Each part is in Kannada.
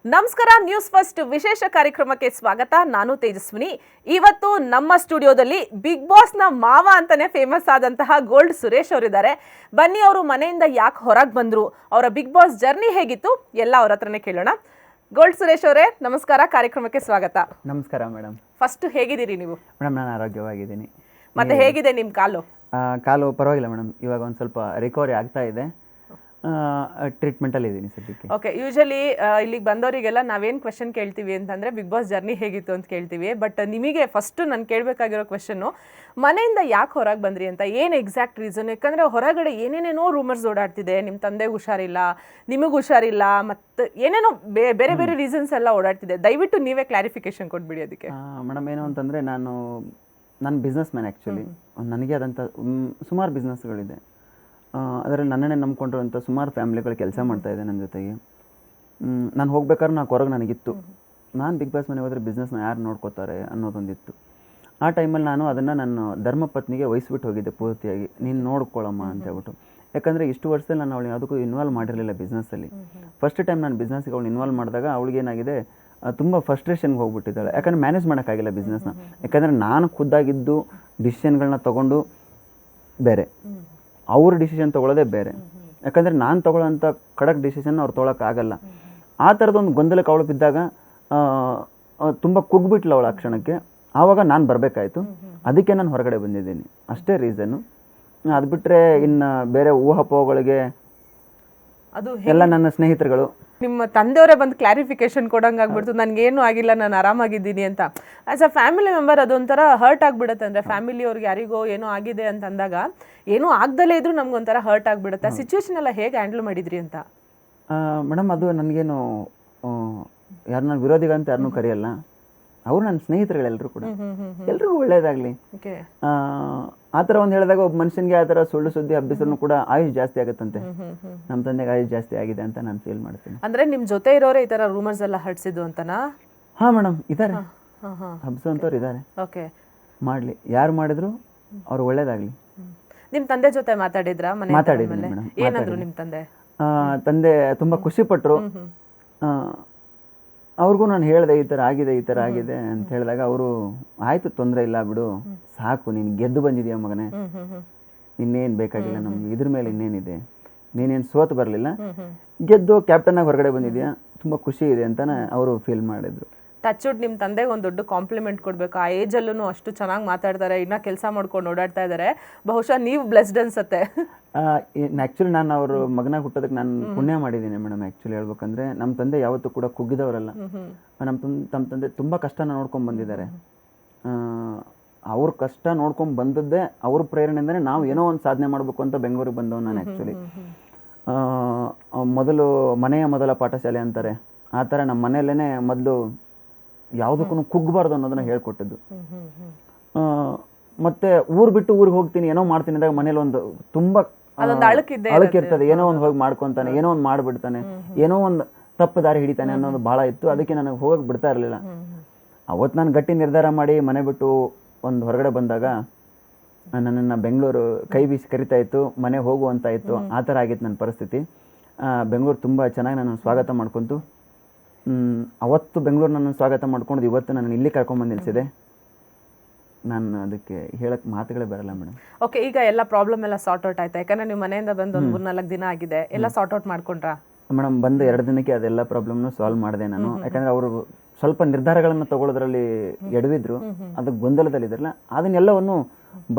ನಮಸ್ಕಾರ, ನ್ಯೂಸ್ ಫಸ್ಟ್ ವಿಶೇಷ ಕಾರ್ಯಕ್ರಮಕ್ಕೆ ಸ್ವಾಗತ. ನಾನು ತೇಜಸ್ವಿನಿ. ಇವತ್ತು ನಮ್ಮ ಸ್ಟುಡಿಯೋದಲ್ಲಿ ಬಿಗ್ ಬಾಸ್ನ ಮಾವ ಅಂತಾನೆ ಫೇಮಸ್ ಆದಂತಹ ಗೋಲ್ಡ್ ಸುರೇಶ್ ಅವರಿದ್ದಾರೆ. ಬನ್ನಿ, ಅವರು ಮನೆಯಿಂದ ಯಾಕೆ ಹೊರಗೆ ಬಂದ್ರು, ಅವರ ಬಿಗ್ ಬಾಸ್ ಜರ್ನಿ ಹೇಗಿತ್ತು ಎಲ್ಲ ಅವ್ರ ಹತ್ರನೇ ಕೇಳೋಣ. ಗೋಲ್ಡ್ ಸುರೇಶ್ ಅವರೇ, ನಮಸ್ಕಾರ, ಕಾರ್ಯಕ್ರಮಕ್ಕೆ ಸ್ವಾಗತ. ನಮಸ್ಕಾರ ಮೇಡಮ್. ಫಸ್ಟ್ ಹೇಗಿದ್ದೀರಿ ನೀವು? ಮೇಡಮ್, ನಾನು ಆರೋಗ್ಯವಾಗಿದ್ದೀನಿ. ಮತ್ತೆ ಹೇಗಿದೆ ನಿಮ್ಮ ಕಾಲು? ಕಾಲು ಪರವಾಗಿಲ್ಲ ಮೇಡಮ್, ಇವಾಗ ಒಂದು ಸ್ವಲ್ಪ ರಿಕವರಿ ಆಗ್ತಾ ಇದೆ. ಟ್ರೀಟ್ಮೆಂಟಲ್ಲಿ ಇದ್ದೀನಿ ಸದ್ಯಕ್ಕೆ. ಓಕೆ, ಯೂಶಲಿ ಇಲ್ಲಿಗೆ ಬಂದವರಿಗೆಲ್ಲ ನಾವೇನು ಕ್ವೆಶನ್ ಕೇಳ್ತೀವಿ ಅಂತಂದರೆ ಬಿಗ್ ಬಾಸ್ ಜರ್ನಿ ಹೇಗಿತ್ತು ಅಂತ ಕೇಳ್ತೀವಿ. ಬಟ್ ನಿಮಗೆ ಫಸ್ಟು ನಾನು ಕೇಳಬೇಕಾಗಿರೋ ಕ್ವೆಶನ್ನು, ಮನೆಯಿಂದ ಯಾಕೆ ಹೊರಗೆ ಬಂದ್ರಿ ಅಂತ, ಏನು ಎಕ್ಸಾಕ್ಟ್ ರೀಸನ್? ಯಾಕಂದರೆ ಹೊರಗಡೆ ಏನೇನೇನೋ ರೂಮರ್ಸ್ ಓಡಾಡ್ತಿದೆ, ನಿಮ್ಮ ತಂದೆಗೆ ಹುಷಾರಿಲ್ಲ, ನಿಮಗೆ ಹುಷಾರಿಲ್ಲ, ಮತ್ತು ಏನೇನೋ ಬೇರೆ ಬೇರೆ ರೀಸನ್ಸ್ ಎಲ್ಲ ಓಡಾಡ್ತಿದೆ. ದಯವಿಟ್ಟು ನೀವೇ ಕ್ಲಾರಿಫಿಕೇಶನ್ ಕೊಟ್ಬಿಡಿ ಅದಕ್ಕೆ. ಮೇಡಮ್, ಏನು ಅಂತಂದರೆ ನಾನು ಬಿಸ್ನೆಸ್ ಮ್ಯಾನ್ ಆ್ಯಕ್ಚುಲಿ. ನನಗೆ ಆದಂಥ ಸುಮಾರು ಬಿಸ್ನೆಸ್ಗಳಿದೆ. ಅದರಲ್ಲಿ ನನ್ನನ್ನೇ ನಂಬ್ಕೊಂಡಿರುವಂಥ ಸುಮಾರು ಫ್ಯಾಮಿಲಿಗಳು ಕೆಲಸ ಮಾಡ್ತಾಯಿದೆ ನನ್ನ ಜೊತೆಗೆ. ನಾನು ಹೋಗ್ಬೇಕಾದ್ರೆ ಹೊರಗೆ ನನಗಿತ್ತು, ನಾನು ಬಿಗ್ ಬಾಸ್ ಮನೆಗೆ ಹೋದರೆ ಬಿಸ್ನೆಸ್ನ ಯಾರು ನೋಡ್ಕೋತಾರೆ ಅನ್ನೋದೊಂದಿತ್ತು. ಆ ಟೈಮಲ್ಲಿ ನಾನು ಅದನ್ನು ನನ್ನ ಧರ್ಮಪತ್ನಿಗೆ ವಹಿಸ್ಬಿಟ್ಟು ಹೋಗಿದ್ದೆ ಪೂರ್ತಿಯಾಗಿ, ನೀನು ನೋಡ್ಕೊಳ್ಳಮ್ಮ ಅಂತ ಹೇಳ್ಬಿಟ್ಟು. ಯಾಕಂದರೆ ಇಷ್ಟು ವರ್ಷದಲ್ಲಿ ನಾನು ಅವಳಿಗೆ ಯಾವುದಕ್ಕೂ ಇನ್ವಾಲ್ವ್ ಮಾಡಿರಲಿಲ್ಲ ಬಿಸ್ನೆಸ್ಸಲ್ಲಿ. ಫಸ್ಟ್ ಟೈಮ್ ನಾನು ಬಿಸ್ನೆಸ್ಸಿಗೆ ಅವಳು ಇನ್ವಾಲ್ವ್ ಮಾಡಿದಾಗ ಅವಳಿಗೇನಾಗಿದೆ, ತುಂಬ ಫ್ರಸ್ಟ್ರೇಷನ್ಗೆ ಹೋಗ್ಬಿಟ್ಟಿದ್ದಾಳೆ. ಯಾಕಂದರೆ ಮ್ಯಾನೇಜ್ ಮಾಡೋಕ್ಕಾಗಿಲ್ಲ ಬಿಸ್ನೆಸ್ನ. ಯಾಕಂದರೆ ನಾನು ಖುದ್ದಾಗಿದ್ದು ಡಿಸಿಷನ್ಗಳನ್ನ ತೊಗೊಂಡು ಬೇರೆ, ಅವ್ರ ಡಿಸಿಷನ್ ತೊಗೊಳ್ಳೋದೇ ಬೇರೆ. ಯಾಕಂದರೆ ನಾನು ತೊಗೊಳ್ಳೋಂಥ ಖಡಕ್ ಡಿಸಿಷನ್ ಅವ್ರು ತೊಗೊಳಕ್ಕಾಗಲ್ಲ. ಆ ಥರದೊಂದು ಗೊಂದಲಕ್ಕೆ ಅವಳು ಬಿದ್ದಾಗ ತುಂಬ ಕುಗ್ಬಿಟ್ಲು ಅವಳು ಆ ಕ್ಷಣಕ್ಕೆ. ಆವಾಗ ನಾನು ಬರಬೇಕಾಯ್ತು. ಅದಕ್ಕೆ ನಾನು ಹೊರಗಡೆ ಬಂದಿದ್ದೀನಿ, ಅಷ್ಟೇ ರೀಸನ್ನು. ಅದು ಬಿಟ್ಟರೆ ಇನ್ನು ಬೇರೆ ಊಹಾಪೋಹಗಳಿಗೆ ಅದು ಎಲ್ಲ ನನ್ನ ಸ್ನೇಹಿತರುಗಳು, ನಿಮ್ಮ ತಂದೆಯವರೇ ಬಂದು ಕ್ಲಾರಿಫಿಕೇಶನ್ ಕೊಡಂಗಾಗ್ಬಿಡ್ತು, ನನಗೇನು ಆಗಿಲ್ಲ, ನಾನು ಆರಾಮಾಗಿದ್ದೀನಿ ಅಂತ. ಆ್ಯಸ್ ಅ ಫ್ಯಾಮಿಲಿ ಮೆಂಬರ್ ಅದೊಂಥರ ಹರ್ಟ್ ಆಗಿಬಿಡುತ್ತೆ. ಅಂದರೆ ಫ್ಯಾಮಿಲಿಯವ್ರಿಗೆ ಯಾರಿಗೋ ಏನೋ ಆಗಿದೆ ಅಂತ ಅಂದಾಗ ಏನೂ ಆಗ್ದಲೇ ಇದ್ರೂ ನಮ್ಗೊಂಥರ ಹರ್ಟ್ ಆಗಿಬಿಡುತ್ತೆ. ಸಿಚುವೇಶನ್ ಎಲ್ಲ ಹೇಗೆ ಹ್ಯಾಂಡಲ್ ಮಾಡಿದ್ರಿ ಅಂತ? ಮೇಡಮ್, ಅದು ನನಗೇನು ಯಾರನ್ನ ವಿರೋಧಿಗಂತ ಯಾರನ್ನೂ ಕರೆಯಲ್ಲ. ಅವರು ನನ್ನ ಸ್ನೇಹಿತರುಗಳೆಲ್ಲರೂ ಕೂಡ, ಎಲ್ರಿಗೂ ಒಳ್ಳೇದಾಗಲಿ. ಆ ಥರ ಒಂದು ಹೇಳಿದಾಗ ಒಬ್ಬ ಮನುಷ್ಯನಿಗೆ ಆ ಥರ ಸುಳ್ಳು ಸುದ್ದಿ ಹಬ್ಬಿಸ್ರೂ ಕೂಡ ಆಯುಷ್ ಜಾಸ್ತಿ ಆಗುತ್ತಂತೆ. ನಮ್ಮ ತಂದೆಗೆ ಆಯುಷ್ ಜಾಸ್ತಿ ಆಗಿದೆ ಅಂತ ನಾನು ಫೀಲ್ ಮಾಡ್ತೀನಿ. ಅಂದರೆ ನಿಮ್ಮ ಜೊತೆ ಇರೋರೇ ಈ ಥರ ರೂಮರ್ಸ್ ಎಲ್ಲ ಹಡ್ಸಿದ್ದು ಅಂತನಾ? ಹಾಂ ಮೇಡಮ್, ಇದ್ದಾರೆ, ಹಬ್ಸೋಂಥವ್ರು ಇದ್ದಾರೆ. ಓಕೆ, ಮಾಡಲಿ, ಯಾರು ಮಾಡಿದ್ರು ಅವ್ರು ಒಳ್ಳೇದಾಗಲಿ. ನಿಮ್ಮ ತಂದೆ ಜೊತೆ ಮಾತಾಡಿದ್ರಾ? ಮಾತಾಡಿದ್ದೀನಿ ಮೇಡಮ್. ಏನಂದ್ರು ನಿಮ್ಮ ತಂದೆ? ತಂದೆ ತುಂಬ ಖುಷಿಪಟ್ಟರು. ಅವ್ರಿಗೂ ನಾನು ಹೇಳಿದೆ, ಈ ಥರ ಆಗಿದೆ ಅಂತ ಹೇಳಿದಾಗ ಅವರು, ಆಯಿತು, ತೊಂದರೆ ಇಲ್ಲ ಬಿಡು, ಸಾಕು, ನೀನು ಗೆದ್ದು ಬಂದಿದೆಯಾ ಮಗನೇ, ಇನ್ನೇನು ಬೇಕಾಗಿಲ್ಲ ನಮ್ಗೆ, ಇದ್ರ ಮೇಲೆ ಇನ್ನೇನಿದೆ, ನೀನೇನು ಸೋತು ಬರಲಿಲ್ಲ, ಗೆದ್ದು ಕ್ಯಾಪ್ಟನ್ನಾಗಿ ಹೊರಗಡೆ ಬಂದಿದೆಯಾ, ತುಂಬ ಖುಷಿ ಇದೆ ಅಂತಲೇ ಅವರು ಫೀಲ್ ಮಾಡಿದ್ರು. ಟಚ್ವುಡ್, ನಿಮ್ಮ ತಂದೆಗೆ ಒಂದು ದೊಡ್ಡ ಕಾಂಪ್ಲಿಮೆಂಟ್ ಕೊಡಬೇಕು. ಆ ಏಜಲ್ಲೂ ಅಷ್ಟು ಚೆನ್ನಾಗಿ ಮಾತಾಡ್ತಾರೆ, ಇನ್ನೂ ಕೆಲಸ ಮಾಡ್ಕೊಂಡು ಓಡಾಡ್ತಾ ಇದ್ದಾರೆ. ಬಹುಶಃ ನೀವು ಬ್ಲೆಸ್ಡ್ ಅನ್ಸುತ್ತೆ. ಆ್ಯಕ್ಚುಲಿ ನಾನು ಅವ್ರ ಮಗನಾಗ ಹುಟ್ಟೋದಕ್ಕೆ ನಾನು ಪುಣ್ಯ ಮಾಡಿದ್ದೀನಿ ಮೇಡಮ್. ಆ್ಯಕ್ಚುಲಿ ಹೇಳ್ಬೇಕಂದ್ರೆ ನಮ್ಮ ತಂದೆ ಯಾವತ್ತೂ ಕೂಡ ಕುಗ್ಗಿದವರಲ್ಲ. ನಮ್ಮ ತಂದೆ ತುಂಬ ಕಷ್ಟನ ನೋಡ್ಕೊಂಡು ಬಂದಿದ್ದಾರೆ. ಅವ್ರ ಕಷ್ಟ ನೋಡ್ಕೊಂಡು ಬಂದದ್ದೇ ಅವ್ರ ಪ್ರೇರಣೆಯಿಂದನೇ ನಾವು ಏನೋ ಒಂದು ಸಾಧನೆ ಮಾಡಬೇಕು ಅಂತ ಬೆಂಗಳೂರಿಗೆ ಬಂದವ್ ನಾನು. ಆ್ಯಕ್ಚುಲಿ ಮನೆಯ ಮೊದಲ ಪಾಠಶಾಲೆ ಅಂತಾರೆ, ಆ ಥರ ನಮ್ಮ ಮನೆಯಲ್ಲೇ ಮೊದಲು ಯಾವುದಕ್ಕೂ ಕುಗ್ಗಬಾರ್ದು ಅನ್ನೋದನ್ನ ಹೇಳ್ಕೊಟ್ಟಿದ್ದು. ಮತ್ತು ಊರು ಬಿಟ್ಟು ಊರಿಗೆ ಹೋಗ್ತೀನಿ, ಏನೋ ಮಾಡ್ತೀನಿ ಅಂದಾಗ ಮನೇಲಿ ಒಂದು ತುಂಬ ಅಳಕಿರ್ತದೆ, ಏನೋ ಒಂದು ಹೋಗಿ ಮಾಡ್ಕೊತಾನೆ, ಏನೋ ಒಂದು ಮಾಡಿಬಿಡ್ತಾನೆ, ಏನೋ ಒಂದು ತಪ್ಪು ದಾರಿ ಹಿಡಿತಾನೆ ಅನ್ನೋದು ಭಾಳ ಇತ್ತು. ಅದಕ್ಕೆ ನನಗೆ ಹೋಗಕ್ಕೆ ಬಿಡ್ತಾ ಇರಲಿಲ್ಲ. ಅವತ್ತು ನಾನು ಗಟ್ಟಿ ನಿರ್ಧಾರ ಮಾಡಿ ಮನೆ ಬಿಟ್ಟು ಒಂದು ಹೊರಗಡೆ ಬಂದಾಗ ನನ್ನನ್ನು ಬೆಂಗಳೂರು ಕೈ ಬೀಸಿ ಕರಿತಾ ಇತ್ತು, ಮನೆ ಹೋಗುವಂತ ಇತ್ತು. ಆ ಥರ ಆಗಿತ್ತು ನನ್ನ ಪರಿಸ್ಥಿತಿ. ಬೆಂಗಳೂರು ತುಂಬ ಚೆನ್ನಾಗಿ ನಾನು ಸ್ವಾಗತ ಮಾಡ್ಕೊತು. ಅವತ್ತು ಬೆಂಗಳೂರು ನನ್ನ ಸ್ವಾಗತ ಮಾಡ್ಕೊಂಡು ಇವತ್ತು ನಾನು ಇಲ್ಲಿ ಕರ್ಕೊಂಡ್ಬಂದು ನಿಲ್ಸಿದೆ. ನಾನು ಅದಕ್ಕೆ ಹೇಳಕ್ಕೆ ಮಾತುಗಳೇ ಬರಲ್ಲ ಮೇಡಮ್. ಓಕೆ, ಈಗ ಎಲ್ಲ ಪ್ರಾಬ್ಲಮ್ ಎಲ್ಲ ಸಾರ್ಟ್ ಔಟ್ ಆಯ್ತಾ? ಯಾಕಂದರೆ ನೀವು ಮನೆಯಿಂದ ಬಂದು ಒಂದು 3-4 ದಿನ ಆಗಿದೆ, ಎಲ್ಲ ಸಾರ್ಟ್ ಔಟ್ ಮಾಡ್ಕೊಂಡ್ರಾ? ಮೇಡಮ್, ಬಂದು 2 ದಿನಕ್ಕೆ ಅದೆಲ್ಲ ಪ್ರಾಬ್ಲಮ್ನು ಸಾಲ್ವ್ ಮಾಡಿದೆ ನಾನು. ಯಾಕಂದರೆ ಅವರು ಸ್ವಲ್ಪ ನಿರ್ಧಾರಗಳನ್ನು ತಗೊಳ್ಳೋದ್ರಲ್ಲಿ ಎಡವಿದ್ರು, ಅದಕ್ಕೆ ಗೊಂದಲದಲ್ಲಿದ್ರಲ್ಲ, ಅದನ್ನೆಲ್ಲವನ್ನು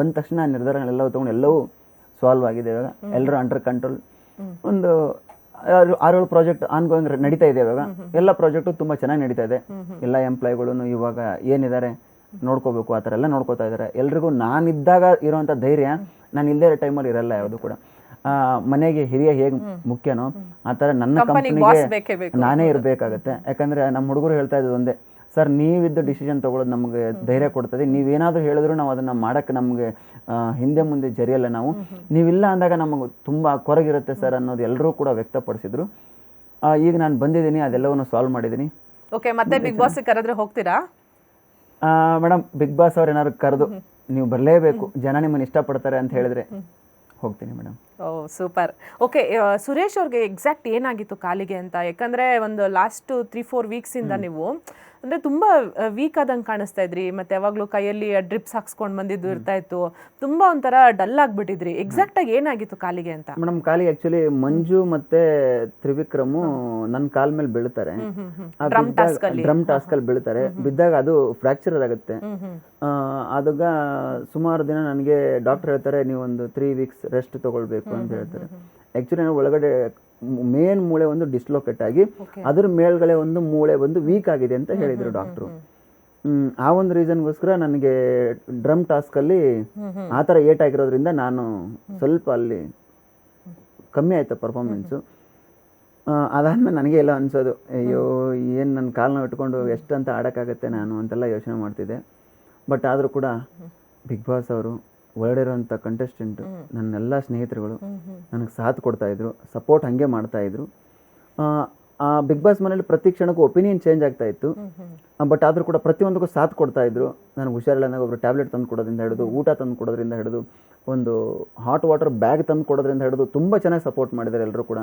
ಬಂದ ತಕ್ಷಣ ನಿರ್ಧಾರಗಳೆಲ್ಲವೂ ತೊಗೊಂಡು ಎಲ್ಲವೂ ಸಾಲ್ವ್ ಆಗಿದೆ. ಇವಾಗ ಎಲ್ಲರೂ ಅಂಡರ್ ಕಂಟ್ರೋಲ್. ಒಂದು 6-7 ಪ್ರಾಜೆಕ್ಟ್ ಆನ್ಗೋಯಿಂಗ್ ನಡೀತಾ ಇದೆ. ಇವಾಗ ಎಲ್ಲ ಪ್ರಾಜೆಕ್ಟು ತುಂಬ ಚೆನ್ನಾಗಿ ನಡೀತಾ ಇದೆ. ಎಲ್ಲ ಎಂಪ್ಲಾಯ್ಗಳು ಇವಾಗ ಏನಿದ್ದಾರೆ ನೋಡ್ಕೋಬೇಕು, ಆ ಥರ ಎಲ್ಲ ನೋಡ್ಕೋತಾ ಇದ್ದಾರೆ. ಎಲ್ರಿಗೂ ನಾನಿದ್ದಾಗ ಇರೋವಂಥ ಧೈರ್ಯ ನಾನು ಇಲ್ಲದೇ ಇರೋ ಟೈಮಲ್ಲಿ ಇರಲ್ಲ ಯಾವುದು ಕೂಡ. ಮನೆಗೆ ಹಿರಿಯ ಹೇಗೆ ಮುಖ್ಯನೋ ಆ ಥರ ನನ್ನ ಕಂಪ್ನಿಗೆ ನಾನೇ ಇರಬೇಕಾಗತ್ತೆ. ಯಾಕಂದರೆ ನಮ್ಮ ಹುಡುಗರು ಹೇಳ್ತಾ ಇದ್ದು ಒಂದೇ, ಸರ್ ನೀವಿದ್ದು ಡಿಸಿಷನ್ ತೊಗೊಳೋದು ನಮಗೆ ಧೈರ್ಯ ಕೊಡ್ತದೆ, ನೀವೇನಾದರೂ ಹೇಳಿದ್ರು ನಾವು ಅದನ್ನು ಮಾಡೋಕ್ಕೆ ನಮಗೆ ಹಿಂದೆ ಮುಂದೆ ಜರಿಯಲ್ಲ. ನಾವು ನೀವಿಲ್ಲ ಅಂದಾಗ ನಮಗೆ ತುಂಬ ಕೊರಗಿರುತ್ತೆ ಸರ್ ಅನ್ನೋದು ಎಲ್ಲರೂ ಕೂಡ ವ್ಯಕ್ತಪಡಿಸಿದ್ರು. ಈಗ ನಾನು ಬಂದಿದ್ದೀನಿ, ಅದೆಲ್ಲವನ್ನು ಸಾಲ್ವ್ ಮಾಡಿದ್ದೀನಿ. ಓಕೆ, ಮತ್ತೆ ಬಿಗ್ ಬಾಸ್ ಕರೆದ್ರೆ ಹೋಗ್ತೀರಾ? ಮೇಡಮ್, ಬಿಗ್ ಬಾಸ್ ಅವ್ರು ಏನಾದ್ರು ಕರೆದು ನೀವು ಬರಲೇಬೇಕು, ಜನ ನಿಮ್ಮನ್ನು ಇಷ್ಟಪಡ್ತಾರೆ ಅಂತ ಹೇಳಿದ್ರೆ ಹೋಗ್ತೀನಿ ಮೇಡಮ್. ಓ ಸೂಪರ್. ಓಕೆ, ಸುರೇಶ್ ಅವ್ರಿಗೆ ಎಕ್ಸಾಕ್ಟ್ ಏನಾಗಿತ್ತು ಕಾಲಿಗೆ ಅಂತ? ಯಾಕಂದರೆ ಒಂದು ಲಾಸ್ಟ್ 3-4 ವೀಕ್ಸಿಂದ ನೀವು ಅಂದರೆ ತುಂಬ ವೀಕ್ ಆದಂಗೆ ಕಾಣಿಸ್ತಾ ಇದ್ರಿ, ಮತ್ತು ಯಾವಾಗಲೂ ಕೈಯಲ್ಲಿ ಡ್ರಿಪ್ಸ್ ಹಾಕ್ಸ್ಕೊಂಡು ಬಂದಿದ್ದು ಇರ್ತಾ ಇತ್ತು, ತುಂಬ ಒಂಥರ ಡಲ್ ಆಗಿಬಿಟ್ಟಿದ್ರಿ. ಎಕ್ಸಾಕ್ಟಾಗಿ ಏನಾಗಿತ್ತು ಕಾಲಿಗೆ ಅಂತ? ಮೇಡಮ್ ಕಾಲಿಗೆ ಆ್ಯಕ್ಚುಲಿ ಮಂಜು ಮತ್ತು ತ್ರಿವಿಕ್ರಮು ನನ್ನ ಕಾಲ ಮೇಲೆ ಬೀಳ್ತಾರೆ, ಡ್ರಮ್ ಟಾಸ್ಕಲ್ಲಿ ಬೀಳ್ತಾರೆ. ಬಿದ್ದಾಗ ಅದು ಫ್ರ್ಯಾಕ್ಚರ್ ಆಗುತ್ತೆ. ಆದಾಗ ಸುಮಾರು ದಿನ ನನಗೆ ಡಾಕ್ಟರ್ ಹೇಳ್ತಾರೆ, ನೀವು ಒಂದು 3 ವೀಕ್ಸ್ ರೆಸ್ಟ್ ತೊಗೊಳ್ಬೇಕು ಅಂತ ಹೇಳ್ತಾರೆ. ಆ್ಯಕ್ಚುಲಿ ನಾನು ಒಳಗಡೆ ಮೇನ್ ಮೂಳೆ ಒಂದು ಡಿಸ್ಲೊಕೇಟ್ ಆಗಿ ಅದ್ರ ಮೇಲ್ಗಡೆ ಒಂದು ಮೂಳೆ ಒಂದು ವೀಕ್ ಆಗಿದೆ ಅಂತ ಹೇಳಿದರು ಡಾಕ್ಟ್ರು. ಆ ಒಂದು ರೀಸನ್ಗೋಸ್ಕರ ನನಗೆ ಡ್ರಮ್ ಟಾಸ್ಕಲ್ಲಿ ಆ ಥರ ಏಟ್ ಆಗಿರೋದ್ರಿಂದ ನಾನು ಸ್ವಲ್ಪ ಅಲ್ಲಿ ಕಮ್ಮಿ ಆಯಿತು ಪರ್ಫಾರ್ಮೆನ್ಸು. ಅದಾದಮೇಲೆ ನನಗೆ ಎಲ್ಲ ಅನಿಸೋದು, ಅಯ್ಯೋ ಏನು ನನ್ನ ಕಾಲನ್ನ ಇಟ್ಕೊಂಡು ಎಷ್ಟಂತ ಆಡೋಕ್ಕಾಗತ್ತೆ ನಾನು ಅಂತೆಲ್ಲ ಯೋಚನೆ ಮಾಡ್ತಿದ್ದೆ. ಬಟ್ ಆದರೂ ಕೂಡ ಬಿಗ್ ಬಾಸ್ ಅವರು ಒಳ್ಳೆ ಇರೋಂಥ ಕಂಟೆಸ್ಟೆಂಟು, ನನ್ನೆಲ್ಲ ಸ್ನೇಹಿತರುಗಳು ನನಗೆ ಸಾಥ್ ಕೊಡ್ತಾಯಿದ್ರು, ಸಪೋರ್ಟ್ ಹಾಗೆ ಮಾಡ್ತಾಯಿದ್ರು. ಆ ಬಿಗ್ ಬಾಸ್ ಮನೇಲಿ ಪ್ರತಿ ಕ್ಷಣಕ್ಕೂ ಒಪಿನಿಯನ್ ಚೇಂಜ್ ಆಗ್ತಾಯಿತ್ತು. ಬಟ್ ಆದರೂ ಕೂಡ ಪ್ರತಿಯೊಂದಕ್ಕೂ ಸಾಥ್ ಕೊಡ್ತಾಯಿದ್ರು. ನನಗೆ ಹುಷಾರಿಲ್ಲಂದಾಗ ಒಬ್ಬರು ಟ್ಯಾಬ್ಲೆಟ್ ತಂದು ಕೊಡೋದ್ರಿಂದ ಹಿಡಿದು, ಊಟ ತಂದು ಕೊಡೋದ್ರಿಂದ ಹಿಡಿದು, ಒಂದು ಹಾಟ್ ವಾಟರ್ ಬ್ಯಾಗ್ ತಂದು ಕೊಡೋದ್ರಿಂದ ಹಿಡಿದು ತುಂಬ ಚೆನ್ನಾಗಿ ಸಪೋರ್ಟ್ ಮಾಡಿದ್ದಾರೆ ಎಲ್ಲರೂ ಕೂಡ.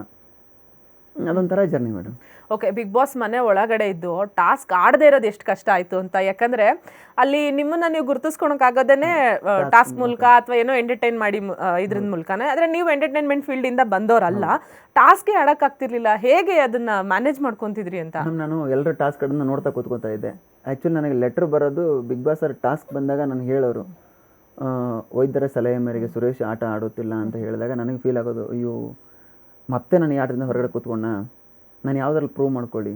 ಅದೊಂಥರ journey madam. Okay, Bigg Boss ಮನೆ ಒಳಗಡೆ ಇದ್ದು ಟಾಸ್ಕ್ ಆಡದೇ ಇರೋದು ಎಷ್ಟು ಕಷ್ಟ ಆಯಿತು ಅಂತ. ಯಾಕಂದರೆ ಅಲ್ಲಿ ನಿಮ್ಮನ್ನು ನೀವು ಗುರುತಿಸ್ಕೊಳಕ್ಕಾಗೋದೇ ಟಾಸ್ಕ್ ಮೂಲಕ ಅಥವಾ ಏನೋ ಎಂಟರ್ಟೈನ್ ಮಾಡಿ ಇದ್ರಿಂದ ಮೂಲಕನೇ. ಆದರೆ ನೀವು ಎಂಟರ್ಟೈನ್ಮೆಂಟ್ ಫೀಲ್ಡಿಂದ ಬಂದವರಲ್ಲ, ಟಾಸ್ಕೇ ಆಡೋಕ್ಕಾಗ್ತಿರ್ಲಿಲ್ಲ. ಹೇಗೆ ಅದನ್ನು ಮ್ಯಾನೇಜ್ ಮಾಡ್ಕೊತಿದ್ರಿ ಅಂತ? ನಾನು ಎಲ್ಲರ ಟಾಸ್ಕ್ಗಳನ್ನು ನೋಡ್ತಾ ಕೂತ್ಕೊತಾ ಇದ್ದೆ. ಆ್ಯಕ್ಚುಲಿ ನನಗೆ ಲೆಟ್ರ್ ಬರೋದು ಬಿಗ್ ಬಾಸ್ ಅವ್ರ ಟಾಸ್ಕ್ ಬಂದಾಗ ನನಗೆ ಹೇಳೋರು, ವೈದ್ಯರ ಸಲಹೆ ಮೇರೆಗೆ ಸುರೇಶ್ ಆಟ ಆಡುತ್ತಿಲ್ಲ ಅಂತ ಹೇಳಿದಾಗ ನನಗೆ ಫೀಲ್ ಆಗೋದು, ಅಯ್ಯೋ ಮತ್ತೆ ನಾನು ಈ ಆಟದಿಂದ ಹೊರಗಡೆ ಕೂತ್ಕೊಂಡ, ನಾನು ಯಾವುದ್ರಲ್ಲಿ ಪ್ರೂವ್ ಮಾಡ್ಕೊಳ್ಳಿ,